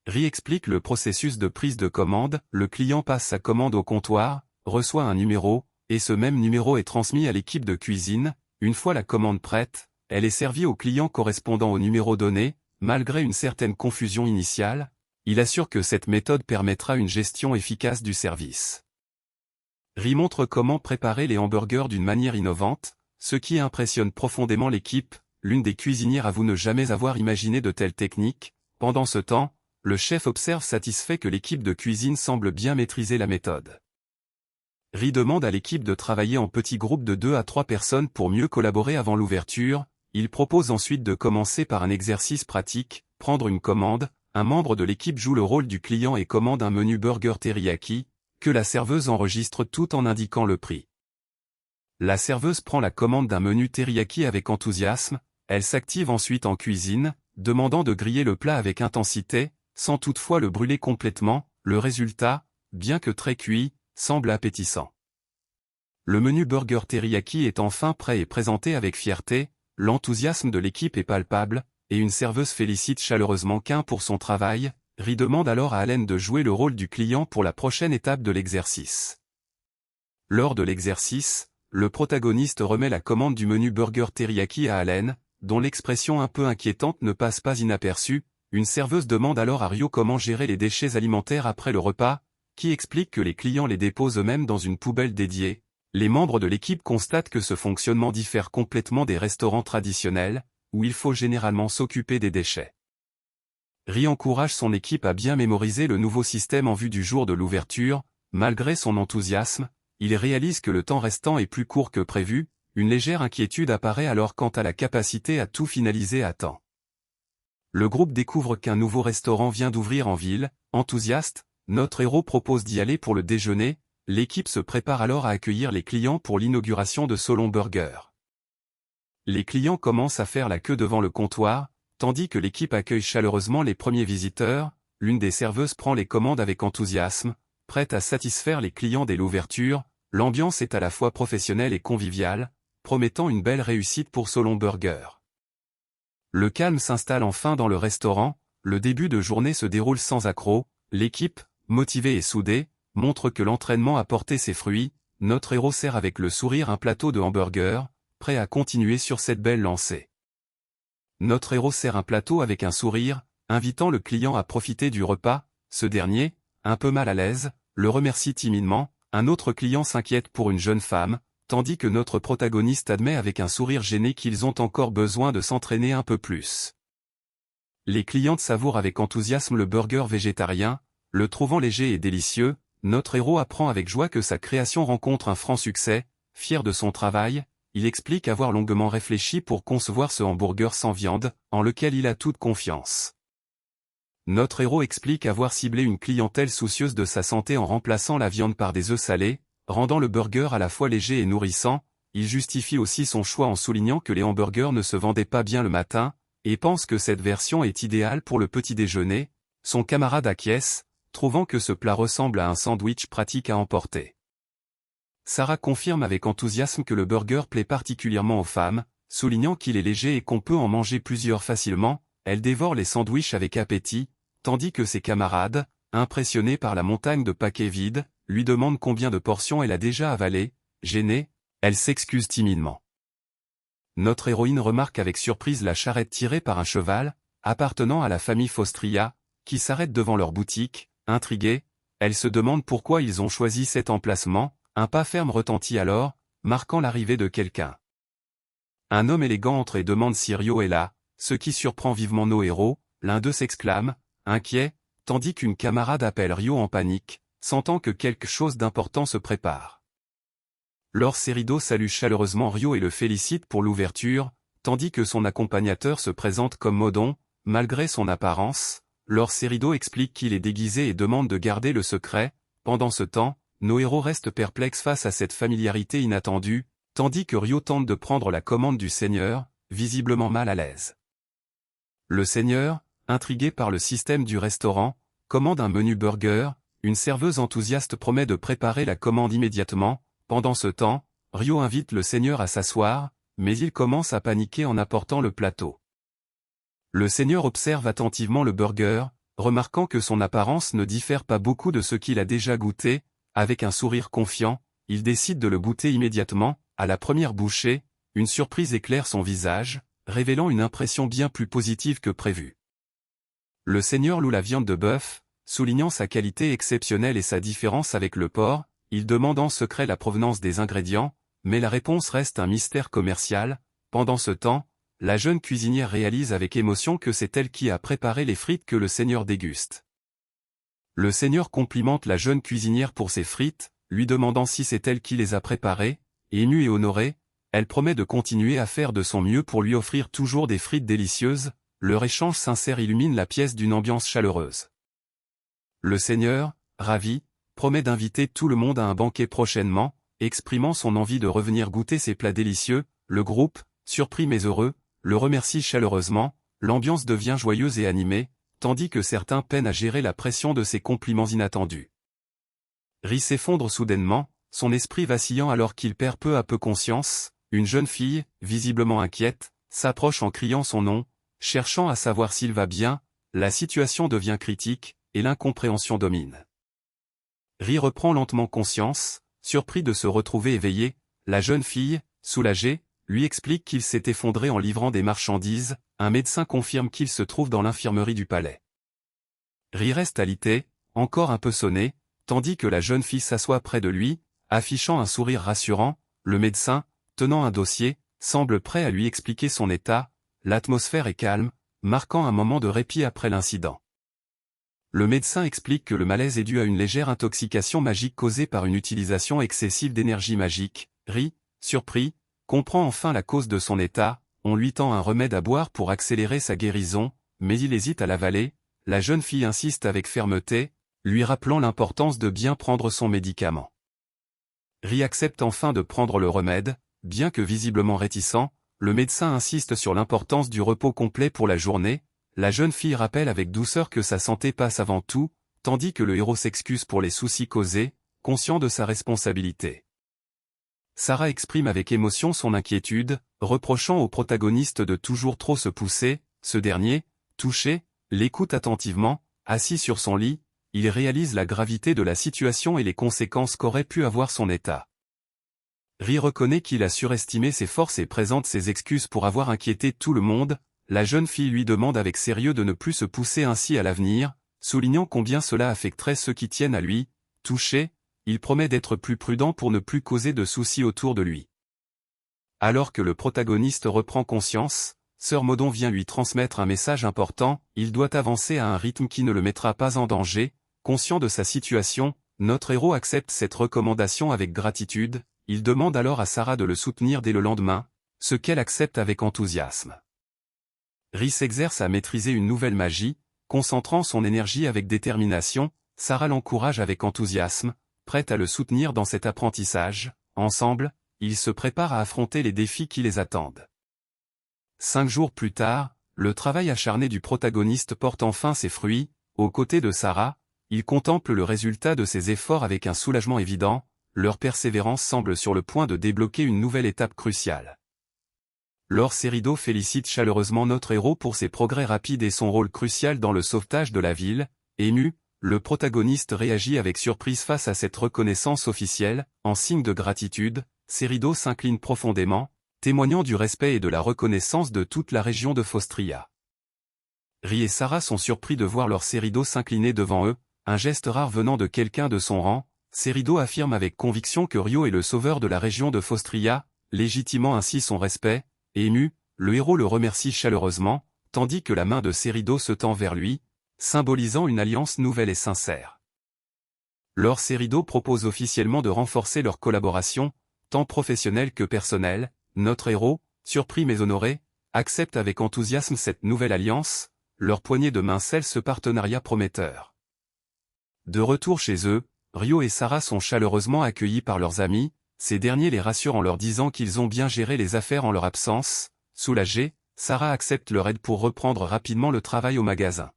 Ri explique le processus de prise de commande. Le client passe sa commande au comptoir, reçoit un numéro, et ce même numéro est transmis à l'équipe de cuisine. Une fois la commande prête, elle est servie au client correspondant au numéro donné. Malgré une certaine confusion initiale, il assure que cette méthode permettra une gestion efficace du service. Ri montre comment préparer les hamburgers d'une manière innovante, ce qui impressionne profondément l'équipe. L'une des cuisinières avoue ne jamais avoir imaginé de telles techniques. Pendant ce temps, le chef observe satisfait que l'équipe de cuisine semble bien maîtriser la méthode. Ri demande à l'équipe de travailler en petits groupes de 2 à 3 personnes pour mieux collaborer avant l'ouverture. Il propose ensuite de commencer par un exercice pratique, prendre une commande. Un membre de l'équipe joue le rôle du client et commande un menu burger teriyaki, que la serveuse enregistre tout en indiquant le prix. La serveuse prend la commande d'un menu teriyaki avec enthousiasme. Elle s'active ensuite en cuisine, demandant de griller le plat avec intensité, sans toutefois le brûler complètement. Le résultat, bien que très cuit, semble appétissant. Le menu burger teriyaki est enfin prêt et présenté avec fierté. L'enthousiasme de l'équipe est palpable, et une serveuse félicite chaleureusement Quint pour son travail. Ri demande alors à Allen de jouer le rôle du client pour la prochaine étape de l'exercice. Lors de l'exercice, le protagoniste remet la commande du menu burger teriyaki à Allen, dont l'expression un peu inquiétante ne passe pas inaperçue. Une serveuse demande alors à Rio comment gérer les déchets alimentaires après le repas, qui explique que les clients les déposent eux-mêmes dans une poubelle dédiée. Les membres de l'équipe constatent que ce fonctionnement diffère complètement des restaurants traditionnels, où il faut généralement s'occuper des déchets. Ri encourage son équipe à bien mémoriser le nouveau système en vue du jour de l'ouverture. Malgré son enthousiasme, il réalise que le temps restant est plus court que prévu. Une légère inquiétude apparaît alors quant à la capacité à tout finaliser à temps. Le groupe découvre qu'un nouveau restaurant vient d'ouvrir en ville. Enthousiaste, notre héros propose d'y aller pour le déjeuner. l'équipe se prépare alors à accueillir les clients pour l'inauguration de Solon Burger. Les clients commencent à faire la queue devant le comptoir, tandis que l'équipe accueille chaleureusement les premiers visiteurs. L'une des serveuses prend les commandes avec enthousiasme, prête à satisfaire les clients dès l'ouverture. L'ambiance est à la fois professionnelle et conviviale, promettant une belle réussite pour Solon Burger. Le calme s'installe enfin dans le restaurant, le début de journée se déroule sans accroc, l'équipe, motivée et soudée, montre que l'entraînement a porté ses fruits. Notre héros sert avec le sourire un plateau de hamburgers, prêt à continuer sur cette belle lancée. Notre héros sert un plateau avec un sourire, invitant le client à profiter du repas. Ce dernier, un peu mal à l'aise, le remercie timidement. Un autre client s'inquiète pour une jeune femme, tandis que notre protagoniste admet avec un sourire gêné qu'ils ont encore besoin de s'entraîner un peu plus. Les clientes savourent avec enthousiasme le burger végétarien, le trouvant léger et délicieux. Notre héros apprend avec joie que sa création rencontre un franc succès. Fier de son travail, il explique avoir longuement réfléchi pour concevoir ce hamburger sans viande, en lequel il a toute confiance. Notre héros explique avoir ciblé une clientèle soucieuse de sa santé en remplaçant la viande par des œufs salés, rendant le burger à la fois léger et nourrissant. Il justifie aussi son choix en soulignant que les hamburgers ne se vendaient pas bien le matin, et pense que cette version est idéale pour le petit déjeuner. Son camarade acquiesce, trouvant que ce plat ressemble à un sandwich pratique à emporter. Sarah confirme avec enthousiasme que le burger plaît particulièrement aux femmes, soulignant qu'il est léger et qu'on peut en manger plusieurs facilement. Elle dévore les sandwichs avec appétit, tandis que ses camarades, impressionnés par la montagne de paquets vides, lui demandent combien de portions elle a déjà avalées. Gênée, elle s'excuse timidement. Notre héroïne remarque avec surprise la charrette tirée par un cheval, appartenant à la famille Fostria, qui s'arrête devant leur boutique. Intriguée, elle se demande pourquoi ils ont choisi cet emplacement. Un pas ferme retentit alors, marquant l'arrivée de quelqu'un. Un homme élégant entre et demande si Rio est là, ce qui surprend vivement nos héros. L'un d'eux s'exclame, inquiet, tandis qu'une camarade appelle Rio en panique, sentant que quelque chose d'important se prépare. Lors Serido salue chaleureusement Rio et le félicite pour l'ouverture, tandis que son accompagnateur se présente comme Modon. Malgré son apparence, Lord Serido explique qu'il est déguisé et demande de garder le secret. Pendant ce temps, nos héros restent perplexes face à cette familiarité inattendue, tandis que Rio tente de prendre la commande du seigneur, visiblement mal à l'aise. Le seigneur, intrigué par le système du restaurant, commande un menu burger. Une serveuse enthousiaste promet de préparer la commande immédiatement. Pendant ce temps, Rio invite le seigneur à s'asseoir, mais il commence à paniquer en apportant le plateau. Le seigneur observe attentivement le burger, remarquant que son apparence ne diffère pas beaucoup de ce qu'il a déjà goûté. Avec un sourire confiant, il décide de le goûter immédiatement. À la première bouchée, une surprise éclaire son visage, révélant une impression bien plus positive que prévu. Le seigneur loue la viande de bœuf, soulignant sa qualité exceptionnelle et sa différence avec le porc. Il demande en secret la provenance des ingrédients, mais la réponse reste un mystère commercial. Pendant ce temps, la jeune cuisinière réalise avec émotion que c'est elle qui a préparé les frites que le seigneur déguste. Le seigneur complimente la jeune cuisinière pour ses frites, lui demandant si c'est elle qui les a préparées. Émue et honorée, elle promet de continuer à faire de son mieux pour lui offrir toujours des frites délicieuses. Leur échange sincère illumine la pièce d'une ambiance chaleureuse. Le seigneur, ravi, promet d'inviter tout le monde à un banquet prochainement, exprimant son envie de revenir goûter ces plats délicieux. Le groupe, surpris mais heureux, le remercie chaleureusement. L'ambiance devient joyeuse et animée, tandis que certains peinent à gérer la pression de ces compliments inattendus. Ri s'effondre soudainement, son esprit vacillant alors qu'il perd peu à peu conscience. Une jeune fille, visiblement inquiète, s'approche en criant son nom, cherchant à savoir s'il va bien. La situation devient critique, et l'incompréhension domine. Ri reprend lentement conscience, surpris de se retrouver éveillé. La jeune fille, soulagée, lui explique qu'il s'est effondré en livrant des marchandises. Un médecin confirme qu'il se trouve dans l'infirmerie du palais. Ri reste alité, encore un peu sonné, tandis que la jeune fille s'assoit près de lui, affichant un sourire rassurant. Le médecin, tenant un dossier, semble prêt à lui expliquer son état. L'atmosphère est calme, marquant un moment de répit après l'incident. Le médecin explique que le malaise est dû à une légère intoxication magique causée par une utilisation excessive d'énergie magique. Ri, surpris, comprend enfin la cause de son état. On lui tend un remède à boire pour accélérer sa guérison, mais il hésite à l'avaler. La jeune fille insiste avec fermeté, lui rappelant l'importance de bien prendre son médicament. Ri accepte enfin de prendre le remède, bien que visiblement réticent, le médecin insiste sur l'importance du repos complet pour la journée, la jeune fille rappelle avec douceur que sa santé passe avant tout, tandis que le héros s'excuse pour les soucis causés, conscient de sa responsabilité. Sarah exprime avec émotion son inquiétude, reprochant au protagoniste de toujours trop se pousser, ce dernier, touché, l'écoute attentivement, assis sur son lit, il réalise la gravité de la situation et les conséquences qu'aurait pu avoir son état. Ri reconnaît qu'il a surestimé ses forces et présente ses excuses pour avoir inquiété tout le monde, la jeune fille lui demande avec sérieux de ne plus se pousser ainsi à l'avenir, soulignant combien cela affecterait ceux qui tiennent à lui. Touché, il promet d'être plus prudent pour ne plus causer de soucis autour de lui. Alors que le protagoniste reprend conscience, Sœur Maudon vient lui transmettre un message important, il doit avancer à un rythme qui ne le mettra pas en danger. Conscient de sa situation, notre héros accepte cette recommandation avec gratitude, il demande alors à Sarah de le soutenir dès le lendemain, ce qu'elle accepte avec enthousiasme. Ri s'exerce à maîtriser une nouvelle magie, concentrant son énergie avec détermination, Sarah l'encourage avec enthousiasme, prête à le soutenir dans cet apprentissage. Ensemble, ils se préparent à affronter les défis qui les attendent. 5 jours plus tard, le travail acharné du protagoniste porte enfin ses fruits, aux côtés de Sarah, il contemple le résultat de ses efforts avec un soulagement évident, leur persévérance semble sur le point de débloquer une nouvelle étape cruciale. Laure Serido félicite chaleureusement notre héros pour ses progrès rapides et son rôle crucial dans le sauvetage de la ville. Ému, le protagoniste réagit avec surprise face à cette reconnaissance officielle, en signe de gratitude, Serido s'incline profondément, témoignant du respect et de la reconnaissance de toute la région de Fostria. Ri et Sarah sont surpris de voir Laure Serido s'incliner devant eux, un geste rare venant de quelqu'un de son rang. Serido affirme avec conviction que Rio est le sauveur de la région de Fostria, légitimant ainsi son respect. Ému, le héros le remercie chaleureusement, tandis que la main de Serido se tend vers lui, symbolisant une alliance nouvelle et sincère. Laure Serido propose officiellement de renforcer leur collaboration, tant professionnelle que personnelle. Notre héros, surpris mais honoré, accepte avec enthousiasme cette nouvelle alliance, leur poignée de main scelle ce partenariat prometteur. De retour chez eux, Rio et Sarah sont chaleureusement accueillis par leurs amis, ces derniers les rassurent en leur disant qu'ils ont bien géré les affaires en leur absence. Soulagée, Sarah accepte leur aide pour reprendre rapidement le travail au magasin.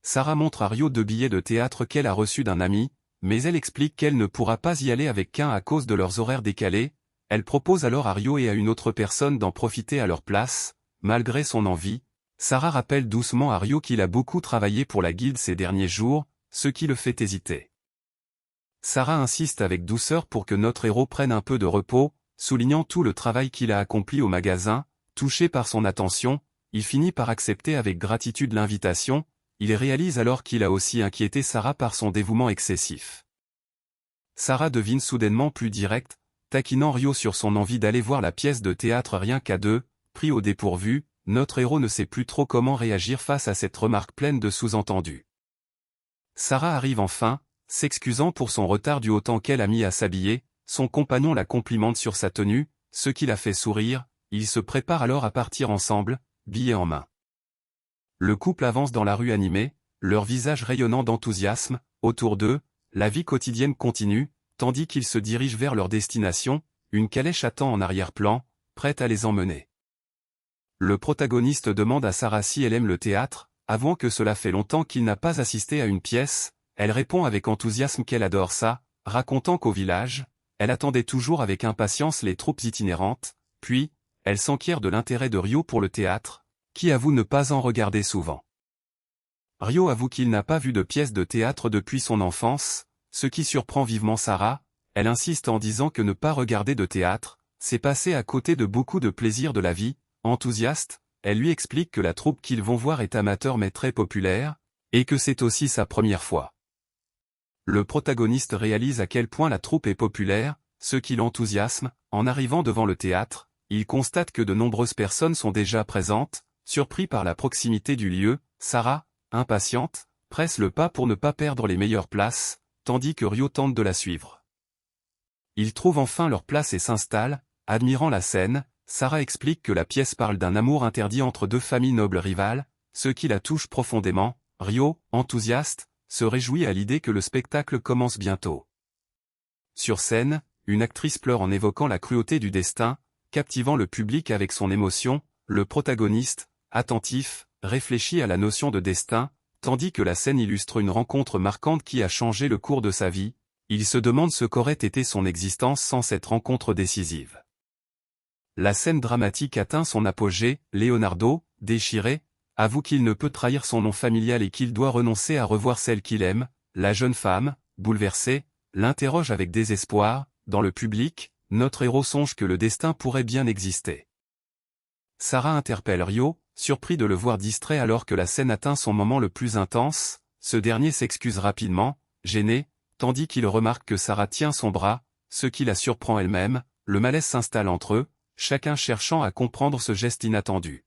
Sarah montre à Rio 2 billets de théâtre qu'elle a reçus d'un ami, mais elle explique qu'elle ne pourra pas y aller avec qu'un à cause de leurs horaires décalés. Elle propose alors à Rio et à une autre personne d'en profiter à leur place, malgré son envie. Sarah rappelle doucement à Rio qu'il a beaucoup travaillé pour la guilde ces derniers jours, ce qui le fait hésiter. Sarah insiste avec douceur pour que notre héros prenne un peu de repos, soulignant tout le travail qu'il a accompli au magasin. Touché par son attention, il finit par accepter avec gratitude l'invitation. Il réalise alors qu'il a aussi inquiété Sarah par son dévouement excessif. Sarah devine soudainement plus directe, taquinant Rio sur son envie d'aller voir la pièce de théâtre rien qu'à deux. Pris au dépourvu, notre héros ne sait plus trop comment réagir face à cette remarque pleine de sous-entendus. Sarah arrive enfin, s'excusant pour son retard dû au temps qu'elle a mis à s'habiller. Son compagnon la complimente sur sa tenue, ce qui la fait sourire. Ils se préparent alors à partir ensemble, billets en main. Le couple avance dans la rue animée, leur visage rayonnant d'enthousiasme. Autour d'eux, la vie quotidienne continue, tandis qu'ils se dirigent vers leur destination. Une calèche attend en arrière-plan, prête à les emmener. Le protagoniste demande à Sarah si elle aime le théâtre, avouant que cela fait longtemps qu'il n'a pas assisté à une pièce. Elle répond avec enthousiasme qu'elle adore ça, racontant qu'au village, elle attendait toujours avec impatience les troupes itinérantes. Puis, elle s'enquiert de l'intérêt de Rio pour le théâtre, qui avoue ne pas en regarder souvent. Rio avoue qu'il n'a pas vu de pièce de théâtre depuis son enfance, ce qui surprend vivement Sarah. Elle insiste en disant que ne pas regarder de théâtre, c'est passer à côté de beaucoup de plaisirs de la vie. Enthousiaste, elle lui explique que la troupe qu'ils vont voir est amateur mais très populaire, et que c'est aussi sa première fois. Le protagoniste réalise à quel point la troupe est populaire, ce qui l'enthousiasme. En arrivant devant le théâtre, il constate que de nombreuses personnes sont déjà présentes. Surpris par la proximité du lieu, Sarah, impatiente, presse le pas pour ne pas perdre les meilleures places, tandis que Rio tente de la suivre. Ils trouvent enfin leur place et s'installent. Admirant la scène, Sarah explique que la pièce parle d'un amour interdit entre deux familles nobles rivales, ce qui la touche profondément. Rio, enthousiaste, se réjouit à l'idée que le spectacle commence bientôt. Sur scène, une actrice pleure en évoquant la cruauté du destin, captivant le public avec son émotion, le protagoniste, attentif, réfléchit à la notion de destin, tandis que la scène illustre une rencontre marquante qui a changé le cours de sa vie, il se demande ce qu'aurait été son existence sans cette rencontre décisive. La scène dramatique atteint son apogée, Leonardo, déchiré, avoue qu'il ne peut trahir son nom familial et qu'il doit renoncer à revoir celle qu'il aime, la jeune femme, bouleversée, l'interroge avec désespoir, dans le public, notre héros songe que le destin pourrait bien exister. Sarah interpelle Rio, surpris de le voir distrait alors que la scène atteint son moment le plus intense, ce dernier s'excuse rapidement, gêné, tandis qu'il remarque que Sarah tient son bras, ce qui la surprend elle-même, le malaise s'installe entre eux, chacun cherchant à comprendre ce geste inattendu.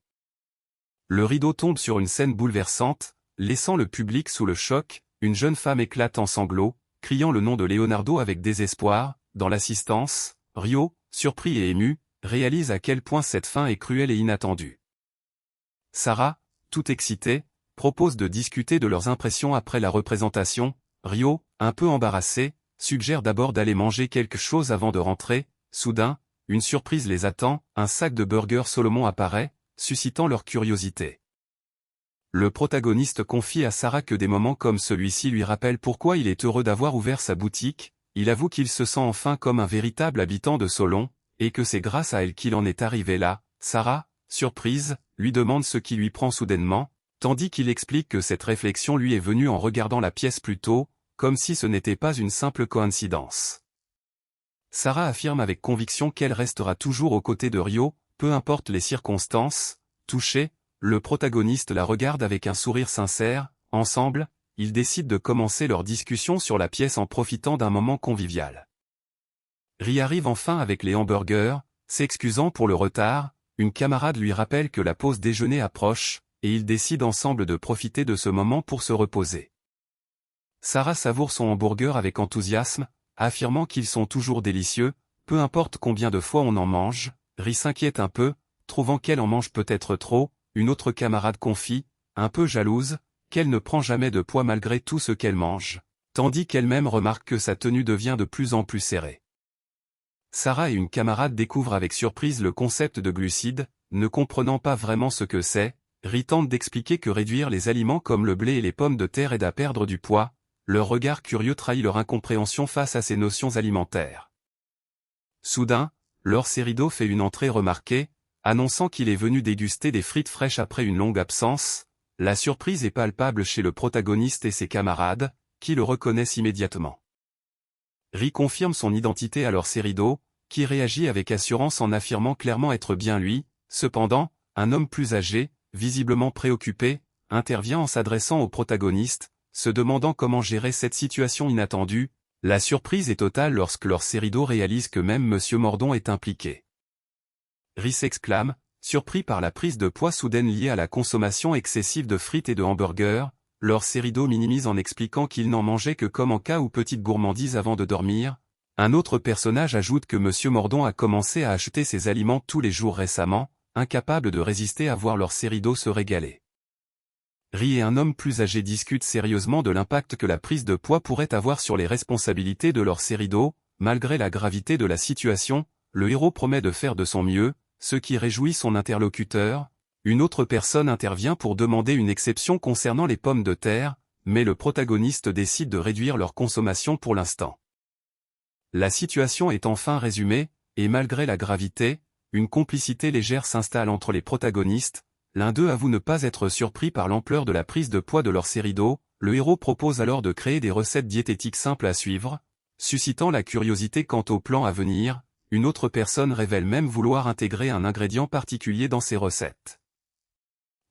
Le rideau tombe sur une scène bouleversante, laissant le public sous le choc, une jeune femme éclate en sanglots, criant le nom de Leonardo avec désespoir, dans l'assistance, Rio, surpris et ému, réalise à quel point cette fin est cruelle et inattendue. Sarah, tout excitée, propose de discuter de leurs impressions après la représentation, Rio, un peu embarrassé, suggère d'abord d'aller manger quelque chose avant de rentrer, soudain, une surprise les attend, un sac de burgers Solomon apparaît, suscitant leur curiosité. Le protagoniste confie à Sarah que des moments comme celui-ci lui rappellent pourquoi il est heureux d'avoir ouvert sa boutique, il avoue qu'il se sent enfin comme un véritable habitant de Solon, et que c'est grâce à elle qu'il en est arrivé là. Sarah, surprise, lui demande ce qui lui prend soudainement, tandis qu'il explique que cette réflexion lui est venue en regardant la pièce plus tôt, comme si ce n'était pas une simple coïncidence. Sarah affirme avec conviction qu'elle restera toujours aux côtés de Rio, peu importe les circonstances. Touché, le protagoniste la regarde avec un sourire sincère, ensemble, ils décident de commencer leur discussion sur la pièce en profitant d'un moment convivial. Ri arrive enfin avec les hamburgers, s'excusant pour le retard, une camarade lui rappelle que la pause déjeuner approche, et ils décident ensemble de profiter de ce moment pour se reposer. Sarah savoure son hamburger avec enthousiasme, affirmant qu'ils sont toujours délicieux, peu importe combien de fois on en mange. Ri s'inquiète un peu, trouvant qu'elle en mange peut-être trop, une autre camarade confie, un peu jalouse, qu'elle ne prend jamais de poids malgré tout ce qu'elle mange, tandis qu'elle-même remarque que sa tenue devient de plus en plus serrée. Sarah et une camarade découvrent avec surprise le concept de glucides, ne comprenant pas vraiment ce que c'est. Ri tente d'expliquer que réduire les aliments comme le blé et les pommes de terre aide à perdre du poids, leur regard curieux trahit leur incompréhension face à ces notions alimentaires. Soudain, Lord Serido fait une entrée remarquée, annonçant qu'il est venu déguster des frites fraîches après une longue absence. La surprise est palpable chez le protagoniste et ses camarades, qui le reconnaissent immédiatement. Ri confirme son identité à Lord Serido, qui réagit avec assurance en affirmant clairement être bien lui. Cependant, un homme plus âgé, visiblement préoccupé, intervient en s'adressant au protagoniste, se demandant comment gérer cette situation inattendue. La surprise est totale lorsque Lord Serido réalise que même Monsieur Mordon est impliqué. Ri s'exclame, surpris par la prise de poids soudaine liée à la consommation excessive de frites et de hamburgers. Lord Serido minimise en expliquant qu'il n'en mangeait que comme en cas ou petite gourmandise avant de dormir. Un autre personnage ajoute que Monsieur Mordon a commencé à acheter ses aliments tous les jours récemment, incapable de résister à voir Lord Serido se régaler. Ri et un homme plus âgé discutent sérieusement de l'impact que la prise de poids pourrait avoir sur les responsabilités de Lord Serido. Malgré la gravité de la situation, le héros promet de faire de son mieux, ce qui réjouit son interlocuteur. Une autre personne intervient pour demander une exception concernant les pommes de terre, mais le protagoniste décide de réduire leur consommation pour l'instant. La situation est enfin résumée, et malgré la gravité, une complicité légère s'installe entre les protagonistes. L'un d'eux avoue ne pas être surpris par l'ampleur de la prise de poids de Lord Serido. Le héros propose alors de créer des recettes diététiques simples à suivre, suscitant la curiosité quant au plan à venir. Une autre personne révèle même vouloir intégrer un ingrédient particulier dans ses recettes.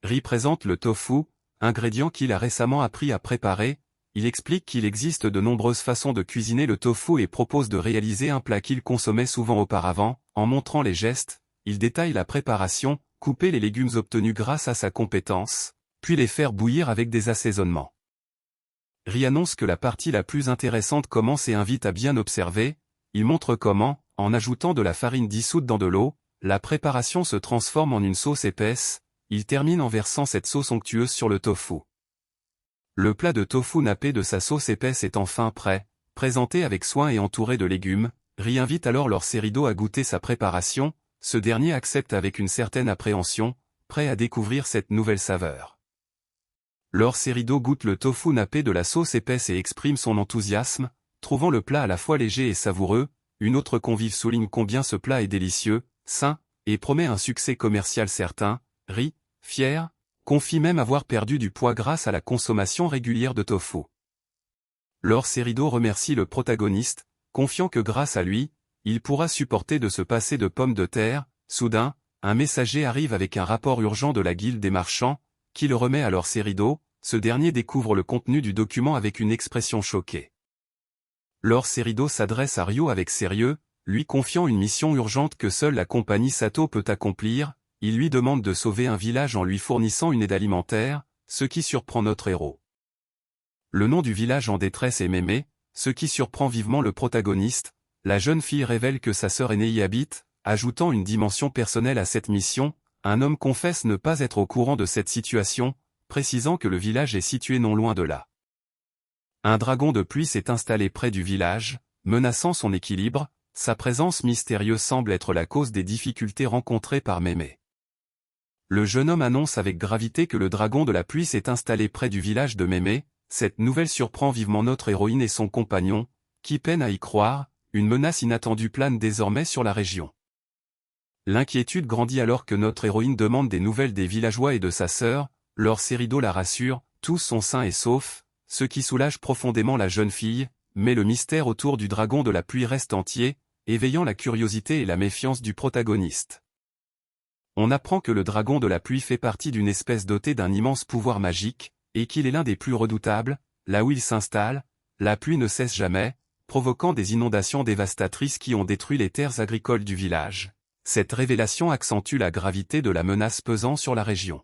Ri présente le tofu, ingrédient qu'il a récemment appris à préparer. Il explique qu'il existe de nombreuses façons de cuisiner le tofu et propose de réaliser un plat qu'il consommait souvent auparavant. En montrant les gestes, il détaille la préparation, couper les légumes obtenus grâce à sa compétence, puis les faire bouillir avec des assaisonnements. Ri annonce que la partie la plus intéressante commence et invite à bien observer. Il montre comment, en ajoutant de la farine dissoute dans de l'eau, la préparation se transforme en une sauce épaisse. Il termine en versant cette sauce onctueuse sur le tofu. Le plat de tofu nappé de sa sauce épaisse est enfin prêt, présenté avec soin et entouré de légumes. Ri invite alors Lord Serido à goûter sa préparation, ce dernier accepte avec une certaine appréhension, prêt à découvrir cette nouvelle saveur. Lord Serido goûte le tofu nappé de la sauce épaisse et exprime son enthousiasme, trouvant le plat à la fois léger et savoureux. Une autre convive souligne combien ce plat est délicieux, sain, et promet un succès commercial certain. Ri, fier, confie même avoir perdu du poids grâce à la consommation régulière de tofu. Lord Serido remercie le protagoniste, confiant que grâce à lui, il pourra supporter de se passer de pommes de terre. Soudain, un messager arrive avec un rapport urgent de la guilde des marchands, qui le remet à Lord Serido. Ce dernier découvre le contenu du document avec une expression choquée. Lord Serido s'adresse à Ryo avec sérieux, lui confiant une mission urgente que seule la compagnie Sato peut accomplir. Il lui demande de sauver un village en lui fournissant une aide alimentaire, ce qui surprend notre héros. Le nom du village en détresse est Mémé, ce qui surprend vivement le protagoniste. La jeune fille révèle que sa sœur aînée y habite, ajoutant une dimension personnelle à cette mission. Un homme confesse ne pas être au courant de cette situation, précisant que le village est situé non loin de là. Un dragon de pluie s'est installé près du village, menaçant son équilibre. Sa présence mystérieuse semble être la cause des difficultés rencontrées par Mémé. Le jeune homme annonce avec gravité que le dragon de la pluie s'est installé près du village de Mémé. Cette nouvelle surprend vivement notre héroïne et son compagnon, qui peinent à y croire. Une menace inattendue plane désormais sur la région. L'inquiétude grandit alors que notre héroïne demande des nouvelles des villageois et de sa sœur. Lord Serido la rassure, tous sont sains et saufs, ce qui soulage profondément la jeune fille, mais le mystère autour du dragon de la pluie reste entier, éveillant la curiosité et la méfiance du protagoniste. On apprend que le dragon de la pluie fait partie d'une espèce dotée d'un immense pouvoir magique, et qu'il est l'un des plus redoutables. Là où il s'installe, la pluie ne cesse jamais, provoquant des inondations dévastatrices qui ont détruit les terres agricoles du village. Cette révélation accentue la gravité de la menace pesant sur la région.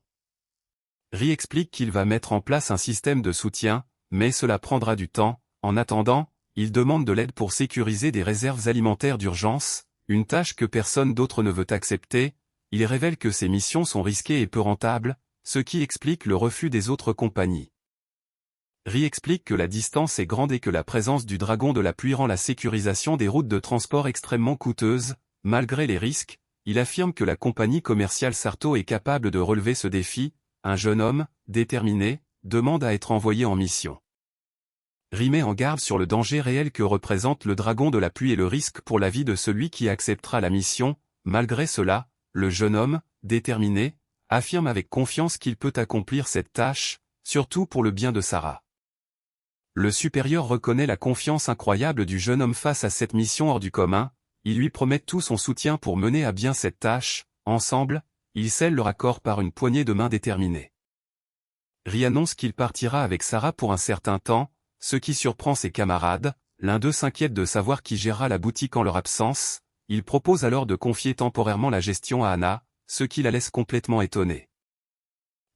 Ri explique qu'il va mettre en place un système de soutien, mais cela prendra du temps. En attendant, il demande de l'aide pour sécuriser des réserves alimentaires d'urgence, une tâche que personne d'autre ne veut accepter. Il révèle que ces missions sont risquées et peu rentables, ce qui explique le refus des autres compagnies. Ri explique que la distance est grande et que la présence du dragon de la pluie rend la sécurisation des routes de transport extrêmement coûteuse. Malgré les risques, il affirme que la compagnie commerciale Sarto est capable de relever ce défi. Un jeune homme, déterminé, demande à être envoyé en mission. Ri met en garde sur le danger réel que représente le dragon de la pluie et le risque pour la vie de celui qui acceptera la mission. Malgré cela, le jeune homme, déterminé, affirme avec confiance qu'il peut accomplir cette tâche, surtout pour le bien de Sarah. Le supérieur reconnaît la confiance incroyable du jeune homme face à cette mission hors du commun. Il lui promet tout son soutien pour mener à bien cette tâche. Ensemble, ils scellent leur accord par une poignée de main déterminée. Ri annonce qu'il partira avec Sarah pour un certain temps, ce qui surprend ses camarades. L'un d'eux s'inquiète de savoir qui gérera la boutique en leur absence. Il propose alors de confier temporairement la gestion à Anna, ce qui la laisse complètement étonnée.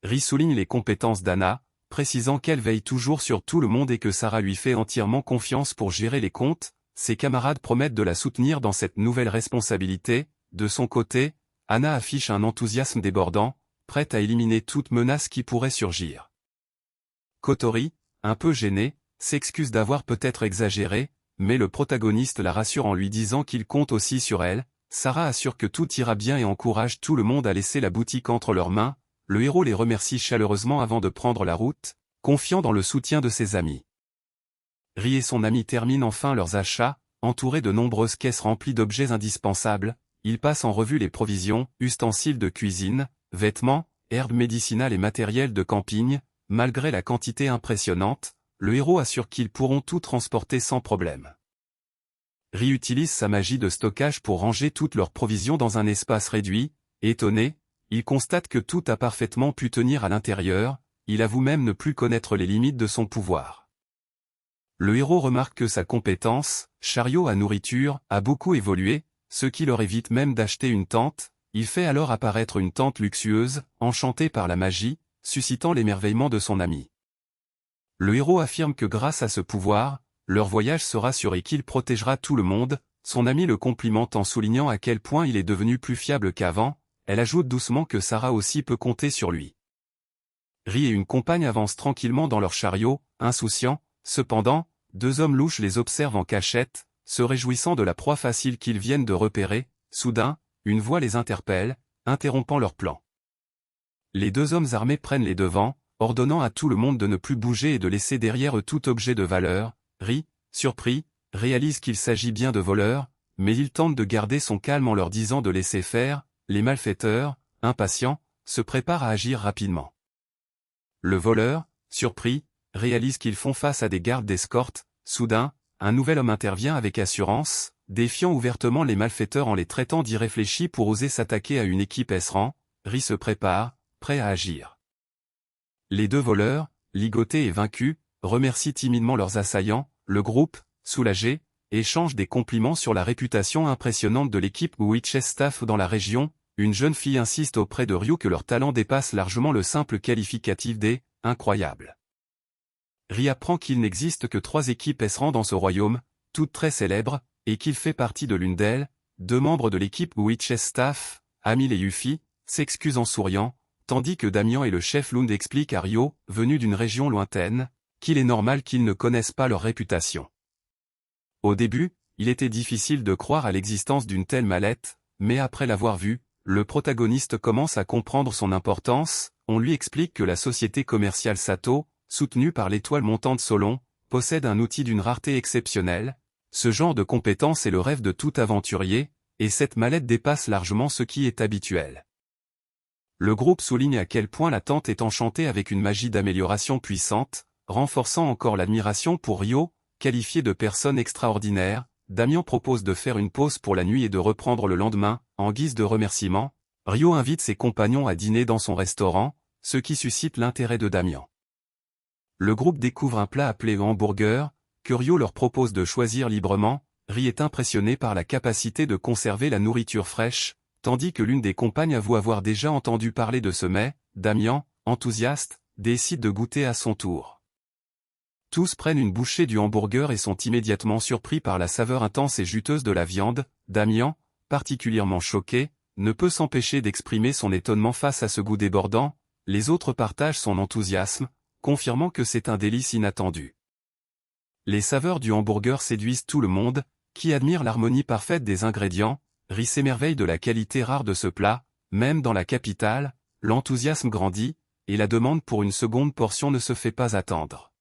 Ri souligne les compétences d'Anna, précisant qu'elle veille toujours sur tout le monde et que Sarah lui fait entièrement confiance pour gérer les comptes. Ses camarades promettent de la soutenir dans cette nouvelle responsabilité. De son côté, Anna affiche un enthousiasme débordant, prête à éliminer toute menace qui pourrait surgir. Kotori, un peu gêné, s'excuse d'avoir peut-être exagéré, mais le protagoniste la rassure en lui disant qu'il compte aussi sur elle. Sarah assure que tout ira bien et encourage tout le monde à laisser la boutique entre leurs mains. Le héros les remercie chaleureusement avant de prendre la route, confiant dans le soutien de ses amis. Ri et son ami terminent enfin leurs achats, entourés de nombreuses caisses remplies d'objets indispensables. Ils passent en revue les provisions, ustensiles de cuisine, vêtements, herbes médicinales et matériel de camping. Malgré la quantité impressionnante, le héros assure qu'ils pourront tout transporter sans problème. Ri utilise sa magie de stockage pour ranger toutes leurs provisions dans un espace réduit. Étonné, il constate que tout a parfaitement pu tenir à l'intérieur. Il avoue même ne plus connaître les limites de son pouvoir. Le héros remarque que sa compétence, chariot à nourriture, a beaucoup évolué, ce qui leur évite même d'acheter une tente. Il fait alors apparaître une tente luxueuse, enchantée par la magie, suscitant l'émerveillement de son ami. Le héros affirme que grâce à ce pouvoir, leur voyage sera sûr et qu'il protégera tout le monde. Son ami le complimente en soulignant à quel point il est devenu plus fiable qu'avant. Elle ajoute doucement que Sarah aussi peut compter sur lui. Ri et une compagne avancent tranquillement dans leur chariot, insouciants. Cependant, deux hommes louches les observent en cachette. se réjouissant de la proie facile qu'ils viennent de repérer. Soudain, une voix les interpelle, interrompant leur plan. Les deux hommes armés prennent les devants, ordonnant à tout le monde de ne plus bouger et de laisser derrière eux tout objet de valeur. Ri, surpris, réalise qu'il s'agit bien de voleurs, mais il tente de garder son calme en leur disant de laisser faire. Les malfaiteurs, impatients, se préparent à agir rapidement. Le voleur, surpris, réalise qu'ils font face à des gardes d'escorte. Soudain, un nouvel homme intervient avec assurance, défiant ouvertement les malfaiteurs en les traitant d'irréfléchis pour oser s'attaquer à une équipe S-rang. Ri se prépare, prêt à agir. Les deux voleurs, ligotés et vaincus, remercient timidement leurs assaillants. Le groupe, soulagé, échange des compliments sur la réputation impressionnante de l'équipe Witch's Staff dans la région. Une jeune fille insiste auprès de Ryo que leur talent dépasse largement le simple qualificatif des « incroyables ». Ri apprend qu'il n'existe que 3 équipes S-rang dans ce royaume, toutes très célèbres, et qu'il fait partie de l'une d'elles. 2 membres de l'équipe Witch's Staff, Amil et Yuffie, s'excusent en souriant, tandis que Damian et le chef Lund expliquent à Ryo, venu d'une région lointaine, qu'il est normal qu'ils ne connaissent pas leur réputation. Au début, il était difficile de croire à l'existence d'une telle mallette, mais après l'avoir vue, le protagoniste commence à comprendre son importance. On lui explique que la société commerciale Sato, soutenue par l'étoile montante Solon, possède un outil d'une rareté exceptionnelle. Ce genre de compétence est le rêve de tout aventurier, et cette mallette dépasse largement ce qui est habituel. Le groupe souligne à quel point la tente est enchantée avec une magie d'amélioration puissante, renforçant encore l'admiration pour Ryo, qualifié de personne extraordinaire. Damian propose de faire une pause pour la nuit et de reprendre le lendemain. En guise de remerciement, Ryo invite ses compagnons à dîner dans son restaurant, ce qui suscite l'intérêt de Damian. Le groupe découvre un plat appelé hamburger, que Ryo leur propose de choisir librement. Ri est impressionné par la capacité de conserver la nourriture fraîche, tandis que l'une des compagnes avoue avoir déjà entendu parler de ce mets. Damian, enthousiaste, décide de goûter à son tour. Tous prennent une bouchée du hamburger et sont immédiatement surpris par la saveur intense et juteuse de la viande. Damian, particulièrement choqué, ne peut s'empêcher d'exprimer son étonnement face à ce goût débordant. Les autres partagent son enthousiasme, confirmant que c'est un délice inattendu. Les saveurs du hamburger séduisent tout le monde, qui admire l'harmonie parfaite des ingrédients. Ri s'émerveille de la qualité rare de ce plat. Même dans la capitale, l'enthousiasme grandit, et la demande pour une seconde portion ne se fait pas attendre.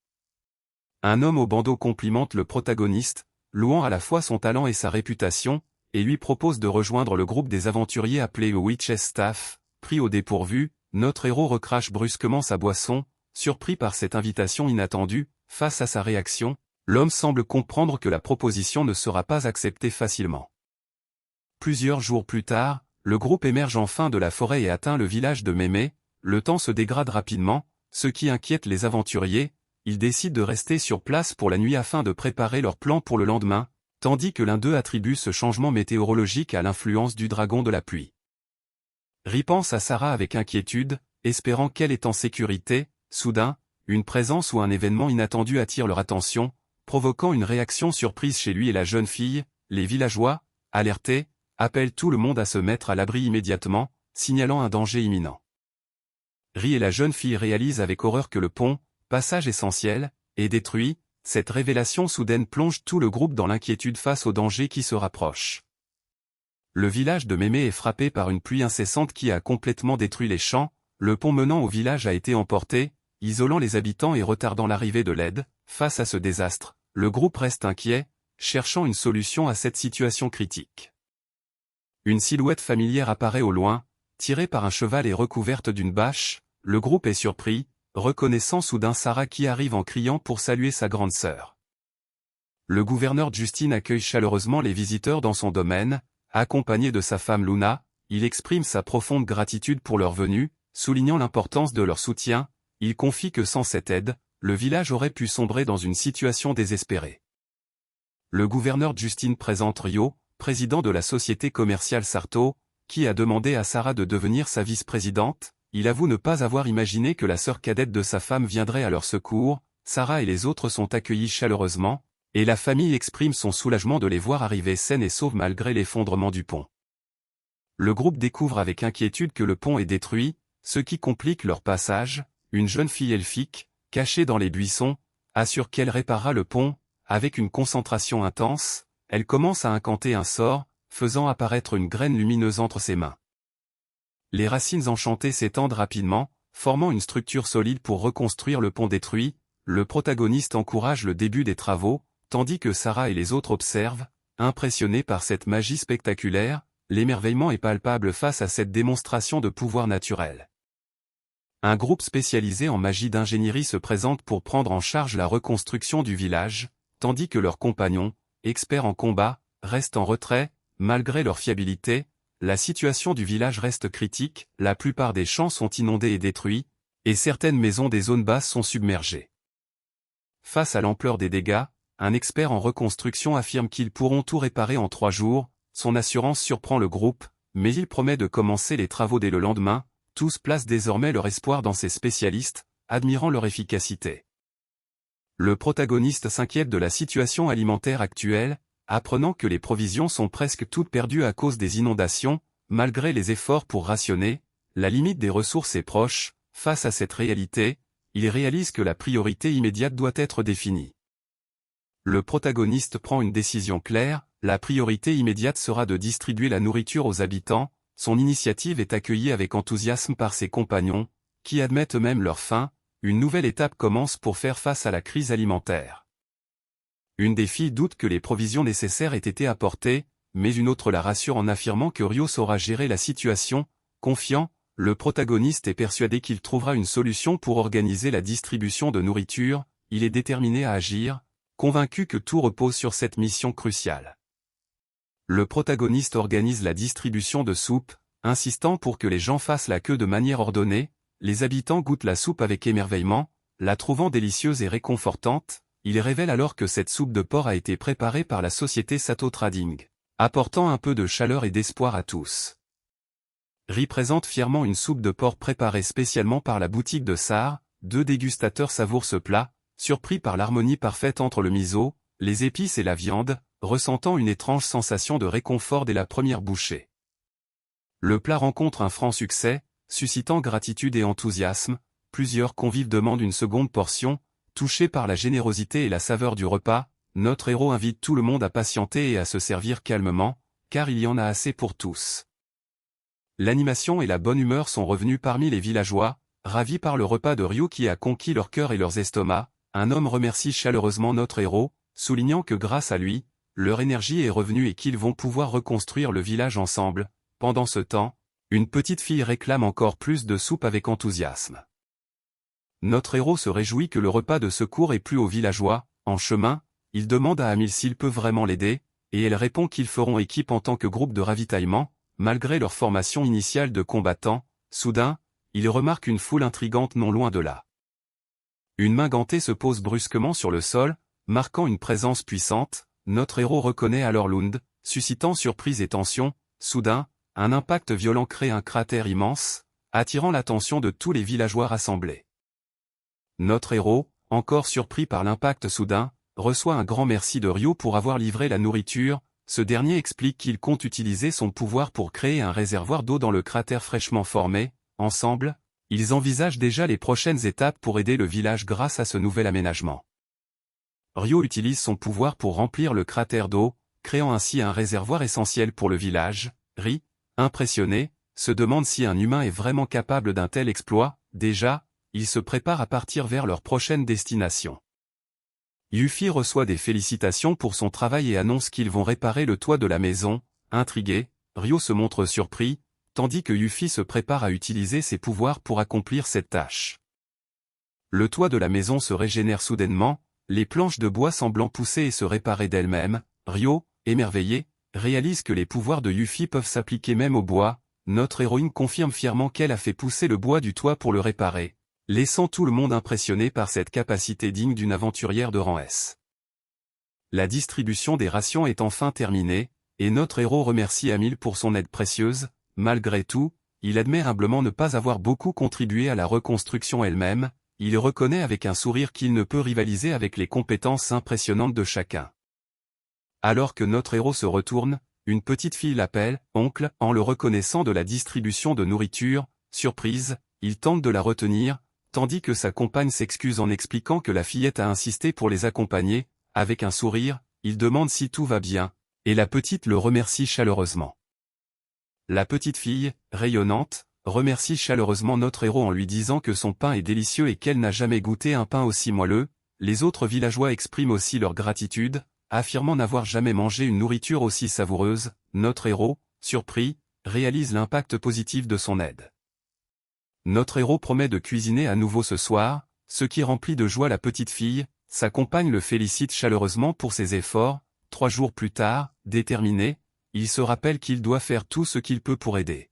Un homme au bandeau complimente le protagoniste, louant à la fois son talent et sa réputation, et lui propose de rejoindre le groupe des aventuriers appelé Witch's Staff. Pris au dépourvu, notre héros recrache brusquement sa boisson. Surpris par cette invitation inattendue, face à sa réaction, l'homme semble comprendre que la proposition ne sera pas acceptée facilement. Plusieurs jours plus tard, le groupe émerge enfin de la forêt et atteint le village de Mémé. Le temps se dégrade rapidement, ce qui inquiète les aventuriers. Ils décident de rester sur place pour la nuit afin de préparer leur plan pour le lendemain, tandis que l'un d'eux attribue ce changement météorologique à l'influence du dragon de la pluie. Ri pense à Sarah avec inquiétude, espérant qu'elle est en sécurité. Soudain, une présence ou un événement inattendu attire leur attention, provoquant une réaction surprise chez lui et la jeune fille. Les villageois, alertés, appellent tout le monde à se mettre à l'abri immédiatement, signalant un danger imminent. Ri et la jeune fille réalisent avec horreur que le pont, passage essentiel, est détruit. Cette révélation soudaine plonge tout le groupe dans l'inquiétude face au danger qui se rapproche. Le village de Mémé est frappé par une pluie incessante qui a complètement détruit les champs. Le pont menant au village a été emporté, isolant les habitants et retardant l'arrivée de l'aide. Face à ce désastre, le groupe reste inquiet, cherchant une solution à cette situation critique. Une silhouette familière apparaît au loin, tirée par un cheval et recouverte d'une bâche. Le groupe est surpris, reconnaissant soudain Sarah qui arrive en criant pour saluer sa grande sœur. Le gouverneur Justin accueille chaleureusement les visiteurs dans son domaine, accompagné de sa femme Luna. Il exprime sa profonde gratitude pour leur venue, soulignant l'importance de leur soutien. Il confie que sans cette aide, le village aurait pu sombrer dans une situation désespérée. Le gouverneur Justin présente Ryo, président de la société commerciale Sarto, qui a demandé à Sarah de devenir sa vice-présidente. Il avoue ne pas avoir imaginé que la sœur cadette de sa femme viendrait à leur secours. Sarah et les autres sont accueillis chaleureusement, et la famille exprime son soulagement de les voir arriver saines et sauves malgré l'effondrement du pont. Le groupe découvre avec inquiétude que le pont est détruit, ce qui complique leur passage. Une jeune fille elfique, cachée dans les buissons, assure qu'elle réparera le pont, avec une concentration intense. elle commence à incanter un sort, faisant apparaître une graine lumineuse entre ses mains. Les racines enchantées s'étendent rapidement, formant une structure solide pour reconstruire le pont détruit. Le protagoniste encourage le début des travaux, tandis que Sarah et les autres observent, impressionnés par cette magie spectaculaire. L'émerveillement est palpable face à cette démonstration de pouvoir naturel. Un groupe spécialisé en magie d'ingénierie se présente pour prendre en charge la reconstruction du village, tandis que leurs compagnons, experts en combat, restent en retrait. Malgré leur fiabilité, la situation du village reste critique, la plupart des champs sont inondés et détruits, et certaines maisons des zones basses sont submergées. Face à l'ampleur des dégâts, un expert en reconstruction affirme qu'ils pourront tout réparer en 3 jours. Son assurance surprend le groupe, mais il promet de commencer les travaux dès le lendemain. Tous placent désormais leur espoir dans ces spécialistes, admirant leur efficacité. Le protagoniste s'inquiète de la situation alimentaire actuelle, apprenant que les provisions sont presque toutes perdues à cause des inondations. Malgré les efforts pour rationner, la limite des ressources est proche. Face à cette réalité, il réalise que la priorité immédiate doit être définie. Le protagoniste prend une décision claire, la priorité immédiate sera de distribuer la nourriture aux habitants. Son initiative est accueillie avec enthousiasme par ses compagnons, qui admettent eux-mêmes leur faim. Une nouvelle étape commence pour faire face à la crise alimentaire. Une des filles doute que les provisions nécessaires aient été apportées, mais une autre la rassure en affirmant que Ryo saura gérer la situation. Confiant, le protagoniste est persuadé qu'il trouvera une solution pour organiser la distribution de nourriture. Il est déterminé à agir, convaincu que tout repose sur cette mission cruciale. Le protagoniste organise la distribution de soupe, insistant pour que les gens fassent la queue de manière ordonnée. Les habitants goûtent la soupe avec émerveillement, la trouvant délicieuse et réconfortante. Il révèle alors que cette soupe de porc a été préparée par la société Sato Trading, apportant un peu de chaleur et d'espoir à tous. Ri présente fièrement une soupe de porc préparée spécialement par la boutique de Sar. 2 dégustateurs savourent ce plat, surpris par l'harmonie parfaite entre le miso, les épices et la viande, ressentant une étrange sensation de réconfort dès la première bouchée. Le plat rencontre un franc succès, suscitant gratitude et enthousiasme. Plusieurs convives demandent une seconde portion. Touché par la générosité et la saveur du repas, notre héros invite tout le monde à patienter et à se servir calmement, car il y en a assez pour tous. L'animation et la bonne humeur sont revenus parmi les villageois, ravis par le repas de Ryo qui a conquis leur cœur et leurs estomacs. Un homme remercie chaleureusement notre héros, soulignant que grâce à lui, leur énergie est revenue et qu'ils vont pouvoir reconstruire le village ensemble. Pendant ce temps, une petite fille réclame encore plus de soupe avec enthousiasme. Notre héros se réjouit que le repas de secours ait plu aux villageois. En chemin, il demande à Amil s'il peut vraiment l'aider, et elle répond qu'ils feront équipe en tant que groupe de ravitaillement. Malgré leur formation initiale de combattants, soudain, il remarque une foule intrigante non loin de là. Une main gantée se pose brusquement sur le sol, marquant une présence puissante. Notre héros reconnaît alors Lund, suscitant surprise et tension. Soudain, un impact violent crée un cratère immense, attirant l'attention de tous les villageois rassemblés. Notre héros, encore surpris par l'impact soudain, reçoit un grand merci de Ryo pour avoir livré la nourriture. Ce dernier explique qu'il compte utiliser son pouvoir pour créer un réservoir d'eau dans le cratère fraîchement formé. Ensemble, ils envisagent déjà les prochaines étapes pour aider le village grâce à ce nouvel aménagement. Ryo utilise son pouvoir pour remplir le cratère d'eau, créant ainsi un réservoir essentiel pour le village. Ri, impressionné, se demande si un humain est vraiment capable d'un tel exploit. Déjà, ils se préparent à partir vers leur prochaine destination. Yuffie reçoit des félicitations pour son travail et annonce qu'ils vont réparer le toit de la maison. Intrigué, Ryo se montre surpris, tandis que Yuffie se prépare à utiliser ses pouvoirs pour accomplir cette tâche. Le toit de la maison se régénère soudainement, les planches de bois semblant pousser et se réparer d'elles-mêmes. Ryo, émerveillé, réalise que les pouvoirs de Yuffie peuvent s'appliquer même au bois. Notre héroïne confirme fièrement qu'elle a fait pousser le bois du toit pour le réparer, laissant tout le monde impressionné par cette capacité digne d'une aventurière de rang S. La distribution des rations est enfin terminée, et notre héros remercie Amil pour son aide précieuse. Malgré tout, il admet humblement ne pas avoir beaucoup contribué à la reconstruction elle-même. Il reconnaît avec un sourire qu'il ne peut rivaliser avec les compétences impressionnantes de chacun. Alors que notre héros se retourne, une petite fille l'appelle « oncle » en le reconnaissant de la distribution de nourriture. Surprise, il tente de la retenir, tandis que sa compagne s'excuse en expliquant que la fillette a insisté pour les accompagner. Avec un sourire, il demande si tout va bien. Et la petite le remercie chaleureusement. La petite fille, rayonnante, remercie chaleureusement notre héros en lui disant que son pain est délicieux et qu'elle n'a jamais goûté un pain aussi moelleux. Les autres villageois expriment aussi leur gratitude, affirmant n'avoir jamais mangé une nourriture aussi savoureuse. Notre héros, surpris, réalise l'impact positif de son aide. Notre héros promet de cuisiner à nouveau ce soir, ce qui remplit de joie la petite fille. Sa compagne le félicite chaleureusement pour ses efforts. 3 jours plus tard, déterminé, il se rappelle qu'il doit faire tout ce qu'il peut pour aider.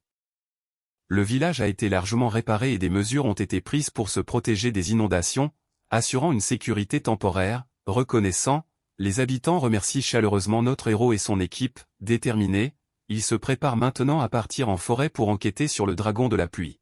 Le village a été largement réparé et des mesures ont été prises pour se protéger des inondations, assurant une sécurité temporaire. Reconnaissant, les habitants remercient chaleureusement notre héros et son équipe. Déterminés, ils se préparent maintenant à partir en forêt pour enquêter sur le dragon de la pluie.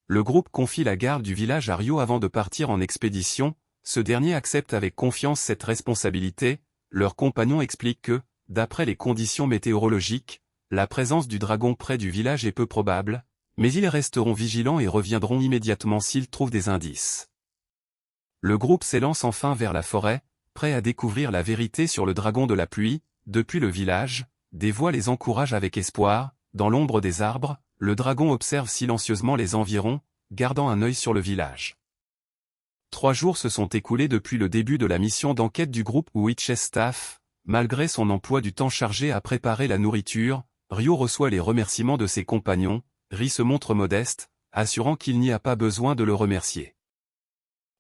Le groupe confie la garde du village à Ryo avant de partir en expédition. Ce dernier accepte avec confiance cette responsabilité. Leur compagnon explique que, d'après les conditions météorologiques, la présence du dragon près du village est peu probable, mais ils resteront vigilants et reviendront immédiatement s'ils trouvent des indices. Le groupe s'élance enfin vers la forêt, prêt à découvrir la vérité sur le dragon de la pluie. Depuis le village, des voix les encouragent avec espoir. Dans l'ombre des arbres, le dragon observe silencieusement les environs, gardant un œil sur le village. 3 jours se sont écoulés depuis le début de la mission d'enquête du groupe Witch's Staff. Malgré son emploi du temps chargé à préparer la nourriture, Ryo reçoit les remerciements de ses compagnons. Ri se montre modeste, assurant qu'il n'y a pas besoin de le remercier.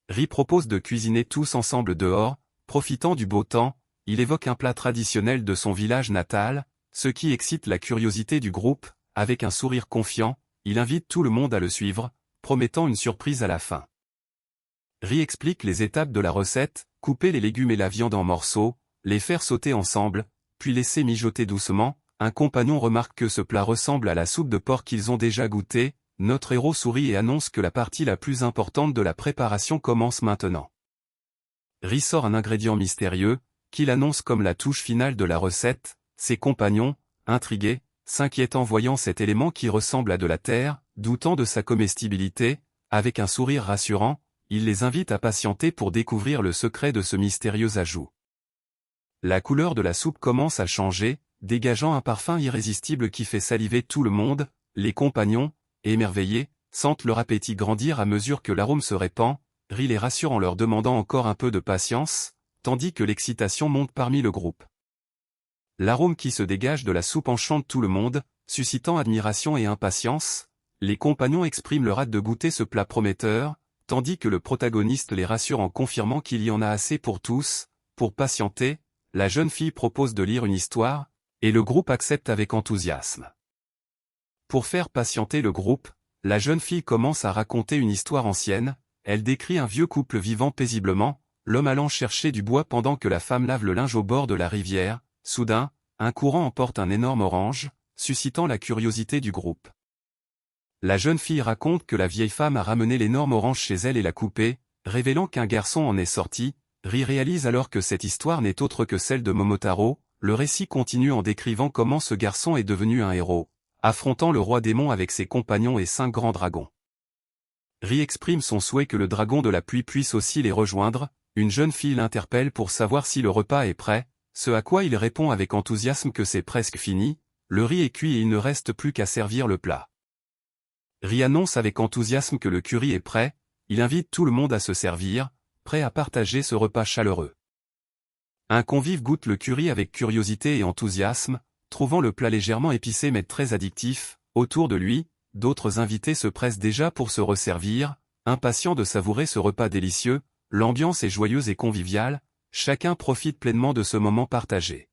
Ri propose de cuisiner tous ensemble dehors. Profitant du beau temps, il évoque un plat traditionnel de son village natal, ce qui excite la curiosité du groupe. Avec un sourire confiant, il invite tout le monde à le suivre, promettant une surprise à la fin. Ri explique les étapes de la recette: couper les légumes et la viande en morceaux, les faire sauter ensemble, puis laisser mijoter doucement. Un compagnon remarque que ce plat ressemble à la soupe de porc qu'ils ont déjà goûté. Notre héros sourit et annonce que la partie la plus importante de la préparation commence maintenant. Ri sort un ingrédient mystérieux, qu'il annonce comme la touche finale de la recette. Ses compagnons, intrigués, s'inquiètent en voyant cet élément qui ressemble à de la terre, doutant de sa comestibilité. Avec un sourire rassurant, il les invite à patienter pour découvrir le secret de ce mystérieux ajout. La couleur de la soupe commence à changer, dégageant un parfum irrésistible qui fait saliver tout le monde. Les compagnons, émerveillés, sentent leur appétit grandir à mesure que l'arôme se répand. Ri les rassure en leur demandant encore un peu de patience, tandis que l'excitation monte parmi le groupe. L'arôme qui se dégage de la soupe enchante tout le monde, suscitant admiration et impatience. Les compagnons expriment leur hâte de goûter ce plat prometteur, tandis que le protagoniste les rassure en confirmant qu'il y en a assez pour tous. Pour patienter, la jeune fille propose de lire une histoire, et le groupe accepte avec enthousiasme. Pour faire patienter le groupe, la jeune fille commence à raconter une histoire ancienne. Elle décrit un vieux couple vivant paisiblement, l'homme allant chercher du bois pendant que la femme lave le linge au bord de la rivière. Soudain, un courant emporte un énorme orange, suscitant la curiosité du groupe. La jeune fille raconte que la vieille femme a ramené l'énorme orange chez elle et l'a coupé, révélant qu'un garçon en est sorti. Ri réalise alors que cette histoire n'est autre que celle de Momotaro. Le récit continue en décrivant comment ce garçon est devenu un héros, affrontant le roi démon avec ses compagnons et 5 grands dragons. Ri exprime son souhait que le dragon de la pluie puisse aussi les rejoindre. Une jeune fille l'interpelle pour savoir si le repas est prêt, ce à quoi il répond avec enthousiasme que c'est presque fini. Le riz est cuit et il ne reste plus qu'à servir le plat. Ri annonce avec enthousiasme que le curry est prêt. Il invite tout le monde à se servir, prêt à partager ce repas chaleureux. Un convive goûte le curry avec curiosité et enthousiasme, trouvant le plat légèrement épicé mais très addictif. Autour de lui, d'autres invités se pressent déjà pour se resservir, impatients de savourer ce repas délicieux. L'ambiance est joyeuse et conviviale, chacun profite pleinement de ce moment partagé.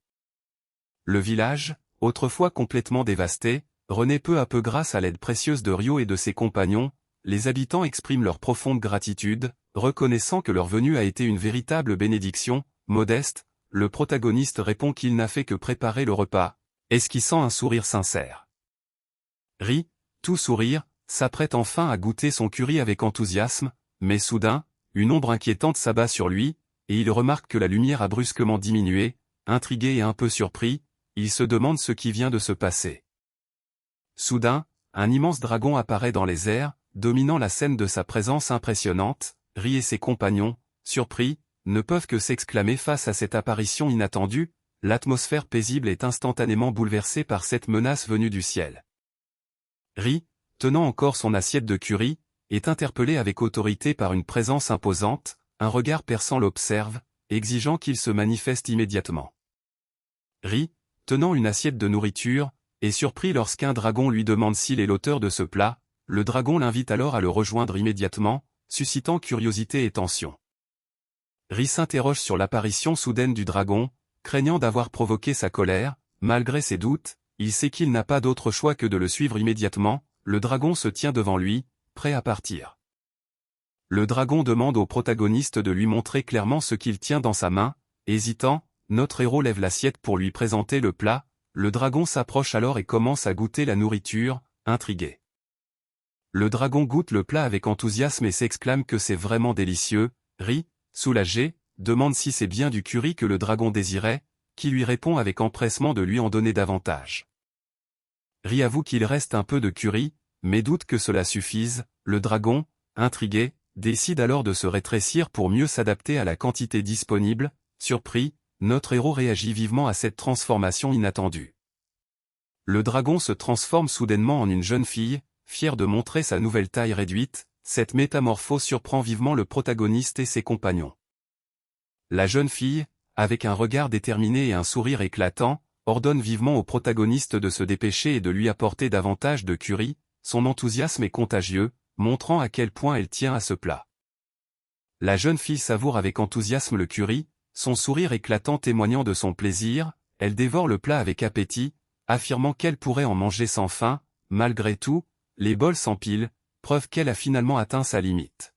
Le village, autrefois complètement dévasté, renaît peu à peu grâce à l'aide précieuse de Ryo et de ses compagnons. Les habitants expriment leur profonde gratitude, reconnaissant que leur venue a été une véritable bénédiction. Modeste, le protagoniste répond qu'il n'a fait que préparer le repas, esquissant un sourire sincère. Ri, tout sourire, s'apprête enfin à goûter son curry avec enthousiasme, mais soudain, une ombre inquiétante s'abat sur lui, et il remarque que la lumière a brusquement diminué. Intrigué et un peu surpris, il se demande ce qui vient de se passer. Soudain, un immense dragon apparaît dans les airs, dominant la scène de sa présence impressionnante. Ri et ses compagnons, surpris, ne peuvent que s'exclamer face à cette apparition inattendue. l'atmosphère paisible est instantanément bouleversée par cette menace venue du ciel. Ri, tenant encore son assiette de curry, est interpellé avec autorité par une présence imposante, un regard perçant l'observe, exigeant qu'il se manifeste immédiatement. Ri, tenant une assiette de nourriture, est surpris lorsqu'un dragon lui demande s'il est l'auteur de ce plat, le dragon l'invite alors à le rejoindre immédiatement, suscitant curiosité et tension. Ri s'interroge sur l'apparition soudaine du dragon, craignant d'avoir provoqué sa colère, malgré ses doutes, il sait qu'il n'a pas d'autre choix que de le suivre immédiatement, le dragon se tient devant lui, prêt à partir. Le dragon demande au protagoniste de lui montrer clairement ce qu'il tient dans sa main, hésitant, notre héros lève l'assiette pour lui présenter le plat, le dragon s'approche alors et commence à goûter la nourriture, intrigué. Le dragon goûte le plat avec enthousiasme et s'exclame que c'est vraiment délicieux, Ri, soulagé, demande si c'est bien du curry que le dragon désirait, qui lui répond avec empressement de lui en donner davantage. Ri avoue qu'il reste un peu de curry, mais doute que cela suffise, le dragon, intrigué, décide alors de se rétrécir pour mieux s'adapter à la quantité disponible, surpris, notre héros réagit vivement à cette transformation inattendue. Le dragon se transforme soudainement en une jeune fille, fière de montrer sa nouvelle taille réduite, cette métamorphose surprend vivement le protagoniste et ses compagnons. La jeune fille, avec un regard déterminé et un sourire éclatant, ordonne vivement au protagoniste de se dépêcher et de lui apporter davantage de curry, son enthousiasme est contagieux, montrant à quel point elle tient à ce plat. La jeune fille savoure avec enthousiasme le curry, son sourire éclatant témoignant de son plaisir, elle dévore le plat avec appétit, affirmant qu'elle pourrait en manger sans faim, malgré tout, les bols s'empilent, preuve qu'elle a finalement atteint sa limite.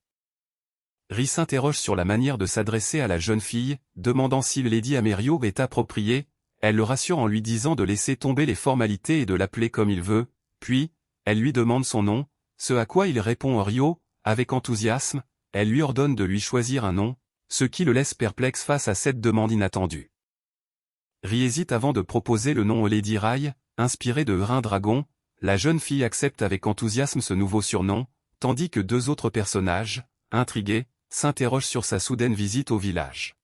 Ri s'interroge sur la manière de s'adresser à la jeune fille, demandant si Lady Amerio est appropriée, elle le rassure en lui disant de laisser tomber les formalités et de l'appeler comme il veut, puis, elle lui demande son nom, ce à quoi il répond Rio, avec enthousiasme, elle lui ordonne de lui choisir un nom, ce qui le laisse perplexe face à cette demande inattendue. Ri hésite avant de proposer le nom Lady Rai, inspiré de Rein Dragon, la jeune fille accepte avec enthousiasme ce nouveau surnom, tandis que deux autres personnages, intrigués, s'interrogent sur sa soudaine visite au village.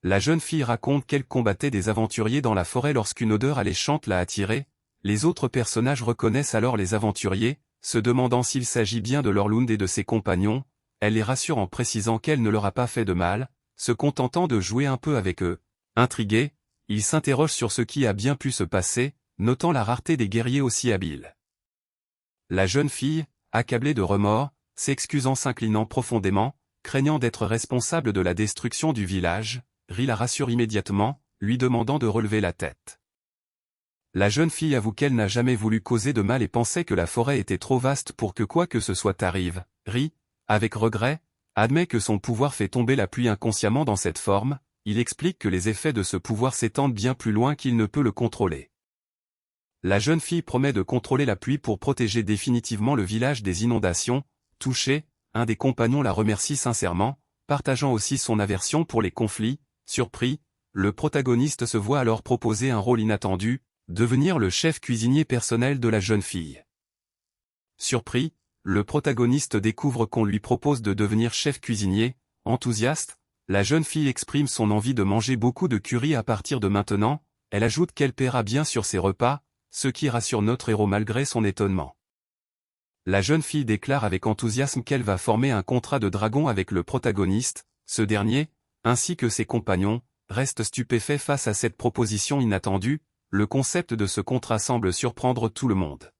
La jeune fille raconte qu'elle combattait des aventuriers dans la forêt lorsqu'une odeur alléchante l'a attirée, les autres personnages reconnaissent alors les aventuriers, se demandant s'il s'agit bien de Lorlund et de ses compagnons, elle les rassure en précisant qu'elle ne leur a pas fait de mal, se contentant de jouer un peu avec eux. Intrigués, ils s'interrogent sur ce qui a bien pu se passer, notant la rareté des guerriers aussi habiles. La jeune fille, accablée de remords, s'excusant s'inclinant profondément, craignant d'être responsable de la destruction du village, Ri la rassure immédiatement, lui demandant de relever la tête. La jeune fille avoue qu'elle n'a jamais voulu causer de mal et pensait que la forêt était trop vaste pour que quoi que ce soit arrive. Ri, avec regret, admet que son pouvoir fait tomber la pluie inconsciemment dans cette forme, il explique que les effets de ce pouvoir s'étendent bien plus loin qu'il ne peut le contrôler. La jeune fille promet de contrôler la pluie pour protéger définitivement le village des inondations. Touché, un des compagnons la remercie sincèrement, partageant aussi son aversion pour les conflits. Surpris, le protagoniste se voit alors proposer un rôle inattendu, devenir le chef cuisinier personnel de la jeune fille. Surpris, le protagoniste découvre qu'on lui propose de devenir chef cuisinier. Enthousiaste, la jeune fille exprime son envie de manger beaucoup de curry à partir de maintenant, elle ajoute qu'elle paiera bien sur ses repas, ce qui rassure notre héros malgré son étonnement. La jeune fille déclare avec enthousiasme qu'elle va former un contrat de dragon avec le protagoniste, ce dernier, ainsi que ses compagnons, restent stupéfaits face à cette proposition inattendue, le concept de ce contrat semble surprendre tout le monde.